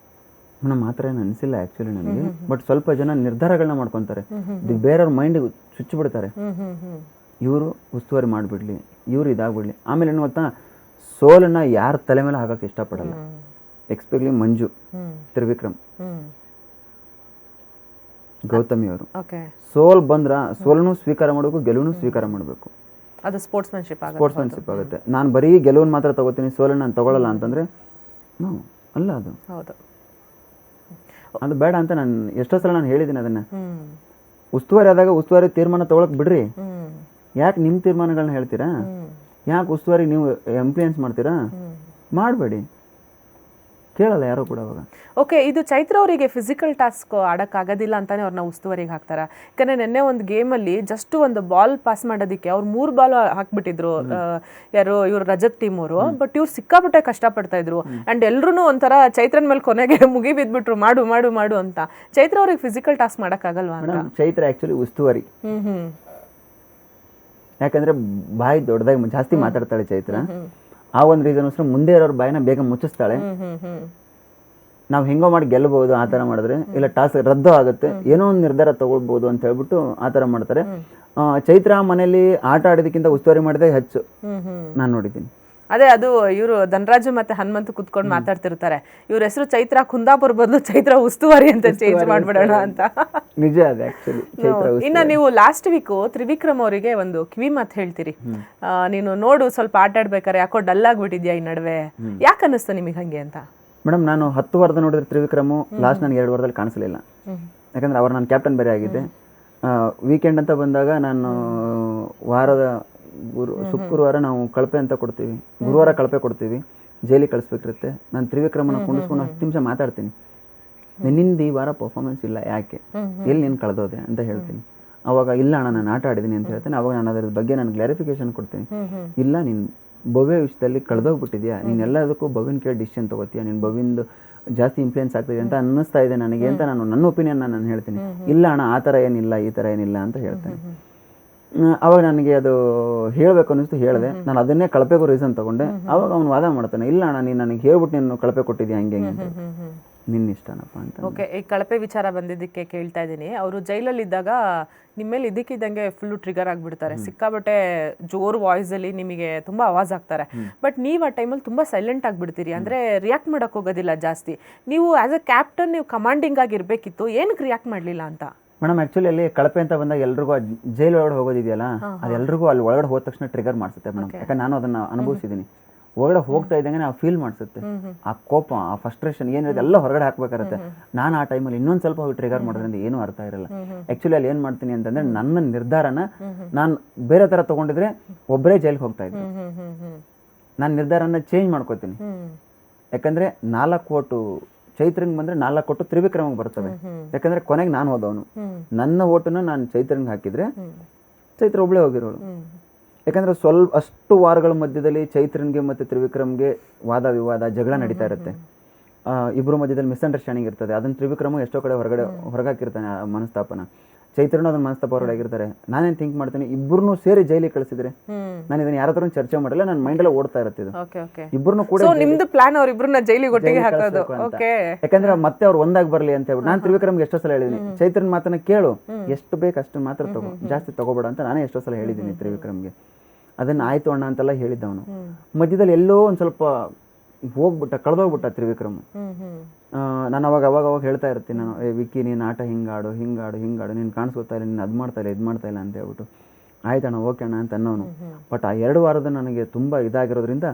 ಮೇಡಮ್, ಆ ಥರ ಏನು ಅನಿಸಿಲ್ಲ ಆ್ಯಕ್ಚುಲಿ ನನಗೆ. ಬಟ್ ಸ್ವಲ್ಪ ಜನ ನಿರ್ಧಾರಗಳನ್ನ ಮಾಡ್ಕೊತಾರೆ, ಬೇರೆಯವ್ರ ಮೈಂಡಿಗೆ ಚುಚ್ಚಿಬಿಡ್ತಾರೆ. ಇವರು ಉಸ್ತುವಾರಿ ಮಾಡಿಬಿಡ್ಲಿ, ಇವ್ರು ಇದಾಗ್ಬಿಡ್ಲಿ. ಆಮೇಲೆ ಏನು ಗೊತ್ತಾ, ಸೋಲನ್ನ ಯಾರ ತಲೆ ಮೇಲೆ ಹಾಕಕ್ಕೆ ಇಷ್ಟಪಡಲ್ಲ. ಎಕ್ಸ್ಪೆಕ್ಟ್ಲಿ ಮಂಜು, ತ್ರಿವಿಕ್ರಮ್, ಗೌತಮಿ ಅವರು. ಸೋಲ್ ಬಂದ್ರ ಸೋಲನ್ನು ಸ್ವೀಕಾರ ಮಾಡಬೇಕು, ಗೆಲುವನ್ನು ಸ್ವೀಕಾರ ಮಾಡಬೇಕು. ಅದು ಸ್ಪೋರ್ಟ್ಸ್ಮನ್ಶಿಪ್ ಆಗುತ್ತೆ. ಸ್ಪೋರ್ಟ್ಸ್ಮನ್ಶಿಪ್ ಆಗುತ್ತೆ. ನಾನು ಬರೀ ಗೆಲುವನ್ನು ಮಾತ್ರ ತಗೋತೀನಿ, ಸೋಲನ್ನು ನಾನು ತಗೊಳ್ಳಲ್ಲ ಅಂತಂದರೆ ಅಲ್ಲ, ಅದು ಹೌದು, ಅದು ಬೇಡ ಅಂತ ನಾನು ಎಷ್ಟೋ ಸಲ ನಾನು ಹೇಳಿದ್ದೀನಿ ಅದನ್ನು. ಉಸ್ತುವಾರಿ ಆದಾಗ ಉಸ್ತುವಾರಿ ತೀರ್ಮಾನ ತೊಗೊಳಕ್ಕೆ ಬಿಡ್ರಿ, ಯಾಕೆ ನಿಮ್ಮ ತೀರ್ಮಾನಗಳನ್ನ ಹೇಳ್ತೀರಾ, ಯಾಕೆ ಉಸ್ತುವಾರಿ ನೀವು ಇನ್ಫ್ಲೂಯೆನ್ಸ್ ಮಾಡ್ತೀರಾ, ಮಾಡಬೇಡಿ, ಕೇಳಲ್ಲ ಯಾರೋ ಕೂಡ ಅವಾಗ. ಓಕೆ, ಇದು ಚೈತ್ರ ಅವರಿಗೆ ಫಿಸಿಕಲ್ ಟಾಸ್ಕ್ ಆಡೋಕ್ಕಾಗೋದಿಲ್ಲ ಅಂತಾನೆ ಅವ್ರನ್ನ ಉಸ್ತುವಾರಿಗೆ ಹಾಕ್ತಾರೆ. ಯಾಕಂದರೆ ನಿನ್ನೆ ಒಂದು ಗೇಮಲ್ಲಿ ಜಸ್ಟ್ ಒಂದು ಬಾಲ್ ಪಾಸ್ ಮಾಡೋದಕ್ಕೆ ಅವ್ರು 3 ಬಾಲ್ ಹಾಕ್ಬಿಟ್ಟಿದ್ರು, ಯಾರು ಇವ್ರು ರಜತ್ ಟೀಮ್ ಅವರು. ಬಟ್ ಇವ್ರು ಸಿಕ್ಕಾಪಟ್ಟೆ ಕಷ್ಟಪಡ್ತಾ ಇದ್ರು. ಆ್ಯಂಡ್ ಎಲ್ಲರೂ ಒಂಥರ ಚೈತ್ರನ ಮೇಲೆ ಕೊನೆಗೆ ಮುಗಿ ಬಿದ್ಬಿಟ್ರು, ಮಾಡು ಮಾಡು ಮಾಡು ಅಂತ. ಚೈತ್ರ ಅವ್ರಿಗೆ ಫಿಸಿಕಲ್ ಟಾಸ್ಕ್ ಮಾಡೋಕ್ಕಾಗಲ್ವಾ ಅಂತ? ಚೈತ್ರ ಆ್ಯಕ್ಚುಲಿ ಉಸ್ತುವಾರಿ, ಯಾಕಂದರೆ ಬಾಯಿ ದೊಡ್ಡದಾಗಿ ಜಾಸ್ತಿ ಮಾತಾಡ್ತಾಳೆ ಚೈತ್ರ. ಆ ಒಂದು ರೀಸನ್ಗೋಸ್ಕರ ಮುಂದೆ ಇರೋರು ಬಾಯಿನ ಬೇಗ ಮುಚ್ಚಿಸ್ತಾಳೆ. ನಾವು ಹೆಂಗೋ ಮಾಡಿ ಗೆಲ್ಲಬಹುದು ಆ ಥರ ಮಾಡಿದ್ರೆ, ಇಲ್ಲ ಟಾಸ್ಕ್ ರದ್ದು ಆಗುತ್ತೆ, ಏನೋ ಒಂದು ನಿರ್ಧಾರ ತಗೊಳ್ಬೋದು ಅಂತ ಹೇಳ್ಬಿಟ್ಟು ಆ ಥರ ಮಾಡ್ತಾರೆ. ಚೈತ್ರ ಮನೇಲಿ ಆಟ ಆಡೋದಕ್ಕಿಂತ ಉಸ್ತುವಾರಿ ಮಾಡಿದೆ ಹೆಚ್ಚು ನಾನು ನೋಡಿದ್ದೀನಿ. ಅದೇ ಅದು ಇವರು ಧನರಾಜು ಮತ್ತೆ ಹನುಮಂತ ಕುತ್ಕೊಂಡು ಮಾತಾಡ್ತಿರ್ತಾರೆ, ಇವ್ರ ಹೆಸರು ಚೈತ್ರ ಕುಂದಾಪುರ ಬದಲು ಚೈತ್ರ ಉಸ್ತುವಾರಿ ಅಂತ ಚೇಂಜ್ ಮಾಡ್ಬಿಡೋಣ ಅಂತ. ನಿಜ ಅದು ಆಕ್ಚುಲಿ ಚೈತ್ರ. ಇನ್ನು ನೀವು ಲಾಸ್ಟ್ ವೀಕು ತ್ರಿವಿಕ್ರಮ್ ಅವರಿಗೆ ಒಂದು ಕಿವಿ ಮಾತು ಹೇಳ್ತೀರಿ, ನೀನು ನೋಡು ಸ್ವಲ್ಪ ಆಟ ಆಡ್ಬೇಕಾರೆ ಯಾಕೋ ಡಲ್ ಆಗ್ಬಿಟ್ಟಿದ್ಯಾ ಈ ನಡುವೆ, ಯಾಕೆ ಅನ್ನಿಸ್ತು ನಿಮಗೆ ಹಂಗೆ ಅಂತ? ಮೇಡಮ್, ನಾನು 10 ವಾರದ ನೋಡಿದ್ರೆ ತ್ರಿವಿಕ್ರಮು ಲಾಸ್ಟ್ ನನಗೆ 2 ವಾರದಲ್ಲಿ ಕಾಣಿಸಲಿಲ್ಲ. ಯಾಕಂದ್ರೆ ಅವ್ರು ನಾನು ಕ್ಯಾಪ್ಟನ್ ಬೇರೆ ಆಗಿದ್ದೆ. ವೀಕೆಂಡ್ ಅಂತ ಬಂದಾಗ ನಾನು ವಾರದ ಶುಕ್ರವಾರ ನಾವು ಕಳಪೆ ಅಂತ ಕೊಡ್ತೀವಿ, ಗುರುವಾರ ಕಳಪೆ ಕೊಡ್ತೀವಿ, ಜೈಲಿಗೆ ಕಳಿಸ್ಬೇಕಿರುತ್ತೆ. ನಾನು ತ್ರಿವಿಕ್ರಮನ ಕುಂಡಿಸ್ಕೊಂಡು 10 ನಿಮಿಷ ಮಾತಾಡ್ತೀನಿ, ನಿನ್ನಿಂದ ಈ ವಾರ ಪರ್ಫಾರ್ಮೆನ್ಸ್ ಇಲ್ಲ, ಯಾಕೆ, ಎಲ್ಲಿ ನೀನು ಕಳೆದೋದೆ ಅಂತ ಹೇಳ್ತೀನಿ. ಅವಾಗ ಇಲ್ಲ ಅಣ್ಣ ನಾನು ಆಟ ಆಡಿದ್ದೀನಿ ಅಂತ ಹೇಳ್ತೀನಿ. ಅವಾಗ ನಾನು ಅದರ ಬಗ್ಗೆ ನಾನು ಕ್ಲಾರಿಫಿಕೇಶನ್ ಕೊಡ್ತೀನಿ. ಇಲ್ಲ, ನೀನು ಭವ್ಯ ವಿಷಯದಲ್ಲಿ ಕಳೆದೋಗ್ಬಿಟ್ಟಿದ್ಯಾ, ನೀನು ಎಲ್ಲದಕ್ಕೂ ಭವ್ಯನ ಕೇಳಿ ಡಿಸಿಷನ್ ತೊಗೋತೀಯ, ನೀನು ಭವ್ಯಂದು ಜಾಸ್ತಿ ಇನ್ಫ್ಲೂಯೆನ್ಸ್ ಆಗ್ತಿದೆ ಅಂತ ಅನ್ನಿಸ್ತಾ ಇದೆ ನನಗೆ ಅಂತ ನನ್ನ ಒಪಿನಿಯನ್ ನಾನು ಹೇಳ್ತೀನಿ. ಇಲ್ಲ ಅಣ್ಣ ಆ ಥರ ಏನಿಲ್ಲ, ಈ ಥರ ಏನಿಲ್ಲ ಅಂತ ಹೇಳ್ತೇನೆ. ಅವಾಗ ನನಗೆ ಅದು ಹೇಳಬೇಕು ಅನ್ನಿಸ್ತು, ಹೇಳಿದೆ. ನಾನು ಅದನ್ನೇ ಕಳಪೆಗೂ ರೀಸನ್ ತೊಗೊಂಡೆ. ಅವಾಗ ಅವನು ವಾದ ಮಾಡ್ತಾನೆ, ಇಲ್ಲ ಅಣ್ಣ ನೀನು ನನಗೆ ಹೇಳ್ಬಿಟ್ಟು ನೀನು ಕಳಪೆ ಕೊಟ್ಟಿದ್ಯಾ ಹಂಗೆ ಹಂಗೆ, ನಿನ್ನ ಇಷ್ಟನಪ್ಪ ಅಂತ. ಓಕೆ, ಈ ಕಳಪೆ ವಿಚಾರ ಬಂದಿದ್ದಕ್ಕೆ ಕೇಳ್ತಾ ಇದ್ದೀನಿ. ಅವರು ಜೈಲಲ್ಲಿದ್ದಾಗ ನಿಮ್ಮ ಮೇಲೆ ಇದ್ದಕ್ಕಿದ್ದಂಗೆ ಫುಲ್ಲು ಟ್ರಿಗರ್ ಆಗಿಬಿಡ್ತಾರೆ, ಸಿಕ್ಕಾಬಟ್ಟೆ ಜೋರು ವಾಯ್ಸಲ್ಲಿ ನಿಮಗೆ ತುಂಬ ಆವಾಜ್ ಆಗ್ತಾರೆ. ಬಟ್ ನೀವು ಆ ಟೈಮಲ್ಲಿ ತುಂಬ ಸೈಲೆಂಟ್ ಆಗಿಬಿಡ್ತೀರಿ, ಅಂದರೆ ರಿಯಾಕ್ಟ್ ಮಾಡೋಕ್ಕೆ ಹೋಗೋದಿಲ್ಲ ಜಾಸ್ತಿ. ನೀವು ಆ್ಯಸ್ ಅ ಕ್ಯಾಪ್ಟನ್ ನೀವು ಕಮಾಂಡಿಂಗ್ ಆಗಿರಬೇಕಿತ್ತು, ಏನಕ್ಕೆ ರಿಯಾಕ್ಟ್ ಮಾಡಲಿಲ್ಲ ಅಂತ? ಮೇಡಮ್, ಆ್ಯಕ್ಚುಲಿ ಅಲ್ಲಿ ಕಳಪೆ ಅಂತ ಬಂದಾಗ ಎಲ್ರಿಗೂ ಜೈಲ್ ಒಳಗಡೆ ಹೋಗೋದಿದೆಯಲ್ಲ, ಅದೆಲ್ಲರಿಗೂ ಅಲ್ಲಿ ಒಳಗಡೆ ಹೋದ ತಕ್ಷಣ ಟ್ರಿಗರ್ ಮಾಡಿಸುತ್ತೆ ಮೇಡಮ್. ಯಾಕಂದ್ರೆ ನಾನು ಅದನ್ನು ಅನುಭವಿಸಿದ್ದೀನಿ. ಒಳಗಡೆ ಹೋಗ್ತಾ ಇದ್ದಂಗೆ ನಾವು ಫೀಲ್ ಮಾಡಿಸುತ್ತೆ, ಆ ಕೋಪ, ಆ ಫ್ರಸ್ಟ್ರೇಷನ್ ಏನಿದೆ ಎಲ್ಲ ಹೊರಗಡೆ ಹಾಕ್ಬೇಕಾಗುತ್ತೆ. ನಾನು ಆ ಟೈಮಲ್ಲಿ ಇನ್ನೊಂದು ಸ್ವಲ್ಪ ಹೋಗಿ ಟ್ರಿಗರ್ ಮಾಡೋದ್ರಿಂದ ಏನೂ ಅರ್ಥ ಇರಲ್ಲ. ಆ್ಯಕ್ಚುಲಿ ಅಲ್ಲಿ ಏನು ಮಾಡ್ತೀನಿ ಅಂತಂದರೆ, ನನ್ನ ನಿರ್ಧಾರನ ನಾನು ಬೇರೆ ಥರ ತೊಗೊಂಡಿದ್ರೆ ಒಬ್ಬರೇ ಜೈಲಿಗೆ ಹೋಗ್ತಾ ಇದ್ದೆ. ನಾನು ನಿರ್ಧಾರನ ಚೇಂಜ್ ಮಾಡ್ಕೋತೀನಿ. ಯಾಕಂದರೆ 4 ಓಟು ಚೈತ್ರಂಗೆ ಬಂದರೆ 4 ಓಟು ತ್ರಿವಿಕ್ರಮಿಗೆ ಬರ್ತವೆ. ಯಾಕಂದರೆ ಕೊನೆಗೆ ನಾನು ಹೋದವನು, ನನ್ನ ಓಟನ್ನ ನಾನು ಚೈತ್ರಂಗೆ ಹಾಕಿದರೆ ಚೈತ್ರ ಒಬ್ಬಳೇ ಹೋಗಿರೋಳು. ಯಾಕಂದರೆ ಅಷ್ಟು ವಾರಗಳ ಮಧ್ಯದಲ್ಲಿ ಚೈತ್ರನ್ಗೆ ಮತ್ತು ತ್ರಿವಿಕ್ರಮ್ಗೆ ವಾದ ವಿವಾದ ಜಗಳ ನಡೀತಾ ಇರುತ್ತೆ. ಇಬ್ಬರು ಮಧ್ಯದಲ್ಲಿ ಮಿಸ್ಅಂಡರ್ಸ್ಟ್ಯಾಂಡಿಂಗ್ ಇರ್ತದೆ. ಅದನ್ನು ತ್ರಿವಿಕ್ರಮು ಎಷ್ಟೋ ಕಡೆ ಹೊರಗಾಕಿರ್ತಾನೆ ಆ ಮನಸ್ತಾಪನ. ಚೈತ್ರನೂ ಅದನ್ನ ಮನಸ್ತಾಪ ಹೊರಗಾಗಿರ್ತಾರೆ. ನಾನೇನು ಥಿಂಕ್ ಮಾಡ್ತೀನಿ, ಇಬ್ಬರನ್ನೂ ಸೇರಿ ಜೈಲಿಗೆ ಕಳಿಸಿದ್ರೆ, ನಾನು ಇದನ್ನು ಯಾರ ಹತ್ರ ಚರ್ಚೆ ಮಾಡಿಲ್ಲ, ನನ್ನ ಮೈಂಡಲ್ಲೇ ಓಡ್ತಾ ಇರುತ್ತೆ ಇದು. ಇಬ್ಬರನ್ನೂ ಕೂಡ ನಿಮ್ದು ಪ್ಲಾನ್ ಅವ್ರಿಬ್ರನ್ನ ಜೈಲಿಗೆ ಒಟ್ಟಿಗೆ ಹಾಕೋದು. ಯಾಕಂದ್ರೆ ಮತ್ತೆ ಅವ್ರು ಒಂದಾಗಿ ಬರಲಿ ಅಂತ ಹೇಳ್ಬಿಟ್ಟು ನಾನು ತ್ರಿವಿಕ್ರಮ್ಗೆ ಎಷ್ಟೋ ಸಲ ಹೇಳಿದ್ದೀನಿ, ಚೈತ್ರನ ಮಾತನ್ನ ಕೇಳು, ಎಷ್ಟು ಬೇಕು ಅಷ್ಟು ಮಾತ್ರ ತಗೋ, ಜಾಸ್ತಿ ತಗೋಬೇಡ ಅಂತ ನಾನೇ ಎಷ್ಟೋ ಸಲ ಹೇಳಿದ್ದೀನಿ ತ್ರಿವಿಕ್ರಮ್ಗೆ. ಅದನ್ನ ಆಯ್ತು ಅಣ್ಣ ಅಂತೆಲ್ಲ ಹೇಳಿದ್ದವನು. ಮಧ್ಯದಲ್ಲಿ ಎಲ್ಲೋ ಒಂದು ಸ್ವಲ್ಪ ಕಳೆದೋಗ್ಬಿಟ್ಟ ತ್ರಿವಿಕ್ರಮ್. ನಾನು ಅವಾಗ ಹೇಳ್ತಾ ಇರ್ತೀನಿ, ನಾನು ವಿಕ್ಕಿ ನೀನು ಆಟ ಹಿಂಗಾಡು ನೀನು ಕಾಣಿಸ್ಕೊತಾ ಇಲ್ಲ, ನೀನು ಅದು ಮಾಡ್ತಾ ಇಲ್ಲ ಇದು ಮಾಡ್ತಾ ಇಲ್ಲ ಅಂತ ಹೇಳ್ಬಿಟ್ಟು, ಆಯ್ತಣ್ಣ ಓಕೆ ಅಣ್ಣ ಅಂತ ಅನ್ನೋನು. ಬಟ್ ಆ 2 ವಾರದ ನನಗೆ ತುಂಬ ಇದಾಗಿರೋದ್ರಿಂದ,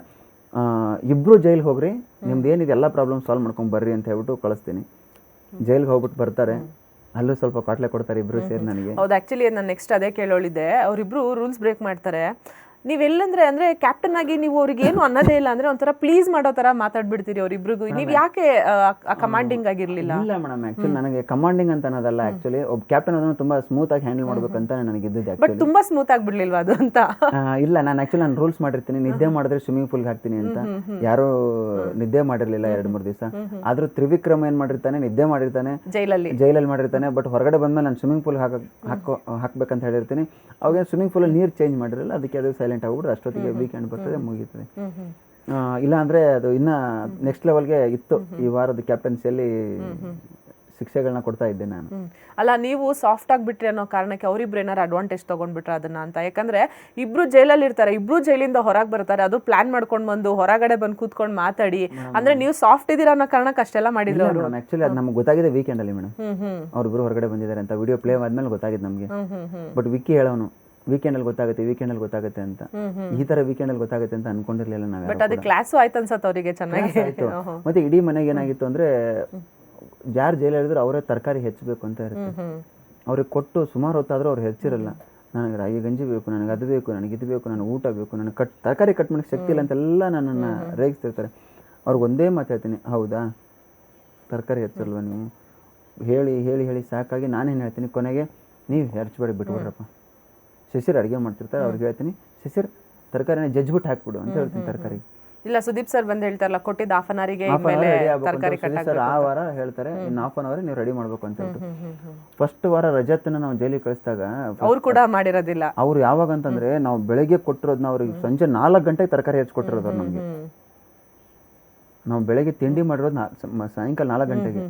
ಇಬ್ಬರು ಜೈಲಿಗೆ ಹೋಗ್ರಿ, ನಿಮ್ದು ಏನಿದೆ ಎಲ್ಲ ಪ್ರಾಬ್ಲಮ್ ಸಾಲ್ವ್ ಮಾಡ್ಕೊಂಡು ಬರ್ರಿ ಅಂತ ಹೇಳ್ಬಿಟ್ಟು ಕಳಿಸ್ತೀನಿ. ಜೈಲಿಗೆ ಹೋಗ್ಬಿಟ್ಟು ಬರ್ತಾರೆ, ಅಲ್ಲೂ ಸ್ವಲ್ಪ ಕಾಟ್ಲೆ ಕೊಡ್ತಾರೆ ಇಬ್ರು ಸೇರಿ ನನಗೆ. ಹೌದು, ಆ್ಯಕ್ಚುಲಿ ನಾನು ನೆಕ್ಸ್ಟ್ ಅದೇ ಕೇಳೋಳಿದ್ದೆ. ಅವರಿಬ್ರು ರೂಲ್ಸ್ ಬ್ರೇಕ್ ಮಾಡ್ತಾರೆ. ನೀವೆಲ್ಲಂದ್ರೆ ಅಂದರೆ ಕ್ಯಾಪ್ಟನ್ ಆಗಿ ನೀವು ಅವ್ರಿಗೆ ಏನು ಅನ್ನೋದೇ ಇಲ್ಲ, ಅಂದರೆ ಒಂಥರ ಪ್ಲೀಸ್ ಮಾಡೋ ಥರ ಮಾತಾಡ್ಬಿಡ್ತೀರಿ ಅವರಿಬ್ರಿಗೂ. ನೀವು ಯಾಕೆ ಕಮಾಂಡಿಂಗ್ ಆಗಿರಲಿಲ್ಲ? ಇಲ್ಲ ಮೇಡಮ್, ಆ್ಯಕ್ಚುಲಿ ನನಗೆ ಕಮಾಂಡಿಂಗ್ ಅಂತ ಅನ್ನೋದಲ್ಲ. ಆ್ಯಕ್ಚುಲಿ ಒಬ್ಬ ಕ್ಯಾಪ್ಟನ್ ಅದನ್ನು ತುಂಬ ಸ್ಮೂತ್ ಆಗಿ ಹ್ಯಾಂಡಲ್ ಮಾಡ್ಬೇಕಂತ ನನಗೆ ಇದ್ದಿದ್ದು. ಬಟ್ ತುಂಬ ಸ್ಮೂತ್ ಆಗಿಬಿಡ್ಲಿಲ್ವಾ ಅದು ಅಂತ? ಇಲ್ಲ, ನಾನು ರೂಲ್ಸ್ ಮಾಡಿರ್ತೀನಿ, ನಿದ್ದೆ ಮಾಡಿದ್ರೆ ಸ್ವಿಮ್ಮಿಂಗ್ ಪೂಲ್ಗೆ ಹಾಕ್ತೀನಿ ಅಂತ. ಯಾರೂ ನಿದ್ದೆ ಮಾಡಿರಲಿಲ್ಲ 2-3 ದಿವಸ. ಆದರೂ ತ್ರಿವಿಕ್ರಮ್ ಏನು ಮಾಡಿರ್ತಾನೆ, ನಿದ್ದೆ ಮಾಡಿರ್ತಾನೆ, ಜೈಲಲ್ಲಿ ಮಾಡಿರ್ತಾನೆ. ಬಟ್ ಹೊರಗಡೆ ಬಂದ್ಮೇಲೆ ನಾನು ಸ್ವಿಮ್ಮಿಂಗ್ ಪೂಲ್ ಹಾಕ್ಬೇಕಂತ ಹೇಳಿರ್ತೀನಿ. ಅವಾಗ ಸ್ವಿಮ್ಮಿಂಗ್ ಪೂಲಲ್ಲಿ ನೀರು ಚೇಂಜ್ ಮಾಡಿರಲ್ಲ, ಅದಕ್ಕೆ ಅದು ಸೈಲೆಂಟ್ ಆಗ್ಬಿಟ್ರೆ ಅಷ್ಟೊತ್ತಿಗೆ ವೀಕೆಂಡ್ ಬರ್ತದೆ, ಮುಗೀತದೆ. ಇಲ್ಲ ಅಂದರೆ ಅದು ಇನ್ನೂ ನೆಕ್ಸ್ಟ್ ಲೆವೆಲ್ಗೆ ಇತ್ತು. ಈ ವಾರದ ಕ್ಯಾಪ್ಟನ್ಸಿಯಲ್ಲಿ ಶಿಕ್ಷೆಗಳನ್ನ ಕೊಡ್ತಾ ಇದ್ದೆ ನಾನು. ಅಲ್ಲ, ನೀವು ಸಾಫ್ಟ್ ಆಗಿಬಿಟ್ರಿ ಅನ್ನೋ ಕಾರಣಕ್ಕೆ ಅವರಿಬ್ರು ಏನಾರು ಅಡ್ವಾಂಟೇಜ್ ತೊಗೊಂಡ್ಬಿಟ್ರೆ ಅದನ್ನ ಅಂತ? ಯಾಕಂದ್ರೆ ಇಬ್ರು ಜೈಲಲ್ಲಿ ಇರ್ತಾರೆ, ಇಬ್ರು ಜೈಲಿಂದ ಹೊರಗೆ ಬರ್ತಾರೆ, ಅದು ಪ್ಲಾನ್ ಮಾಡ್ಕೊಂಡು ಬಂದು ಹೊರಗಡೆ ಬಂದು ಕೂತ್ಕೊಂಡು ಮಾತಾಡಿ, ಅಂದ್ರೆ ನೀವು ಸಾಫ್ಟ್ ಇದ್ದೀರಾ ಅನ್ನೋ ಕಾರಣಕ್ಕೆ ಅಷ್ಟೆಲ್ಲ ಮಾಡಿದ್ರು ಅವರು. ಆಕ್ಚುಲಿ ಅದು ನಮ್ಗೆ ಗೊತ್ತಾಗಿದೆ ವೀಕೆಂಡ್ ಅಲ್ಲಿ ಮೇಡಮ್, ಅವ್ರಿಬ್ರು ಹೊರಗಡೆ ಬಂದಿದ್ದಾರೆ ಅಂತ ವಿಡಿಯೋ ಪ್ಲೇ ಆದ್ಮೇಲೆ ಗೊತ್ತಾಗಿದೆ ನಮಗೆ. ಬಟ್ ವಿಕ್ಕಿ ಹೇಳೋನು ವೀಕೆಂಡಲ್ಲಿ ಗೊತ್ತಾಗುತ್ತೆ ಅಂತ. ಈ ಥರ ವೀಕೆಂಡಲ್ಲಿ ಗೊತ್ತಾಗುತ್ತೆ ಅಂತ ಅನ್ಕೊಂಡಿರ್ಲಿಲ್ಲ ನಾವು. ಬಟ್ ಅದು ಕ್ಲಾಸು ಆಯ್ತು ಅನ್ಸತ್ತೆ ಅವರಿಗೆ ಚೆನ್ನಾಗಿ. ಮತ್ತೆ ಇಡೀ ಮನೆಗೆ ಏನಾಗಿತ್ತು ಅಂದರೆ, ಯಾರು ಜೈಲಿದ್ರೆ ಅವರೇ ತರಕಾರಿ ಹೆಚ್ಚಬೇಕು ಅಂತ ಇರುತ್ತೆ. ಅವ್ರಿಗೆ ಕೊಟ್ಟು ಸುಮಾರು ಹೊತ್ತಾದರೂ ಅವ್ರು ಹೆಚ್ಚಿರಲ್ಲ. ನನಗೆ ರಾಗಿ ಗಂಜಿ ಬೇಕು, ನನಗೆ ಅದು ಬೇಕು, ನನಗೆ ಇದು ಬೇಕು, ನನಗೆ ಊಟ ಬೇಕು, ನನಗೆ ತರಕಾರಿ ಕಟ್ ಮಾಡೋಕ್ಕೆ ಶಕ್ತಿ ಇಲ್ಲ ಅಂತೆಲ್ಲ ನನ್ನನ್ನು ರೇಗಿಸ್ತಿರ್ತಾರೆ. ಅವ್ರಿಗೆ ಒಂದೇ ಮಾತು ಹೇಳ್ತೀನಿ, ಹೌದಾ ತರಕಾರಿ ಹೆಚ್ಚಲ್ವ ನೀವು, ಹೇಳಿ ಹೇಳಿ ಹೇಳಿ ಸಾಕಾಗಿ ನಾನೇನು ಹೇಳ್ತೀನಿ, ಕೊನೆಗೆ ನೀವು ಹೆರ್ಚ್ಬೇಡಿ ಬಿಟ್ಬಿಡ್ರಪ್ಪ. ಶಿಶಿರ್ ಅಡುಗೆ ಮಾಡ್ತಿರ್ತಾರೆ, ಅವ್ರಿಗೆ ಹೇಳ್ತೀನಿ ಶಿಶಿರ್ ತರಕಾರಿನ ಜಜ್ಬಿಟ್ಟು ಹಾಕ್ಬಿಡು ಅಂತ ಹೇಳ್ತೀನಿ ತರಕಾರಿ. ಇಲ್ಲ ಸುದೀಪ್ ಸರ್ ಬಂದು ಹೇಳ್ತಾರಲ್ಲ, ಕೊಟ್ಟಿದ್ದು ಹಾಫ್ ಅನ್ ಅವರಿಗೆ ತರಕಾರಿ ಸರ್ ಆ ವಾರ ಹೇಳ್ತಾರೆ ಇನ್ನು ಹಾಫ್ ಅನ್ ಅವರ್ ನೀವು ರೆಡಿ ಮಾಡ್ಬೇಕು ಅಂತ ಹೇಳ್ಬಿಟ್ಟು. ಫಸ್ಟ್ ವಾರ ರಜತ್ನ ನಾವು ಜೈಲಿಗೆ ಕಳಿಸಿದಾಗ ಅವ್ರು ಕೂಡ ಮಾಡಿರೋದಿಲ್ಲ. ಅವ್ರು ಯಾವಾಗ ಅಂತಂದ್ರೆ, ನಾವು ಬೆಳಗ್ಗೆ ಕೊಟ್ಟಿರೋದನ್ನ ಅವ್ರಿಗೆ ಸಂಜೆ 4 ಗಂಟೆಗೆ ತರಕಾರಿ ಹೆಚ್ಚಿಕೊಟ್ಟಿರೋದು ನಮಗೆ. ನಾವು ಬೆಳಗ್ಗೆ ತಿಂಡಿ ಮಾಡಿರೋದು ಸಾಯಂಕಾಲ 4 ಗಂಟೆಗೆ.